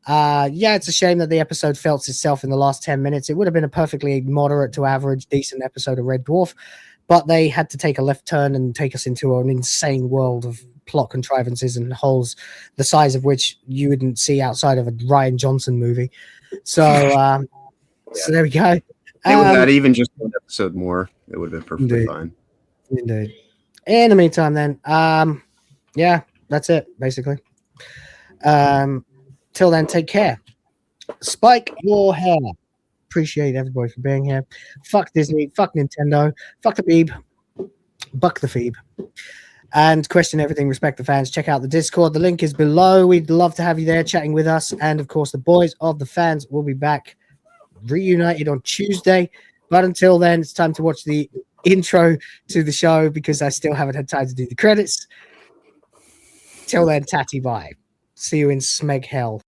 Yeah, it's a shame that the episode fails itself in the last 10 minutes. It would have been a perfectly moderate to average, decent episode of Red Dwarf, but they had to take a left turn and take us into an insane world of plot contrivances and holes the size of which you wouldn't see outside of a Ryan Johnson movie. So, so there we go. And with that, even just one episode more, it would have been perfectly fine. Indeed. In the meantime, then, yeah, that's it, basically. Till then, take care. Spike your hair. Appreciate everybody for being here. Fuck Disney. Fuck Nintendo. Fuck the Beeb. Buck the Phoebe. And question everything. Respect the fans. Check out the Discord. The link is below. We'd love to have you there chatting with us. And of course, the boys of the fans will be back reunited on Tuesday. But until then, it's time to watch the intro to the show because I still haven't had time to do the credits. Till then, tatty bye. See you in Smeg Hell.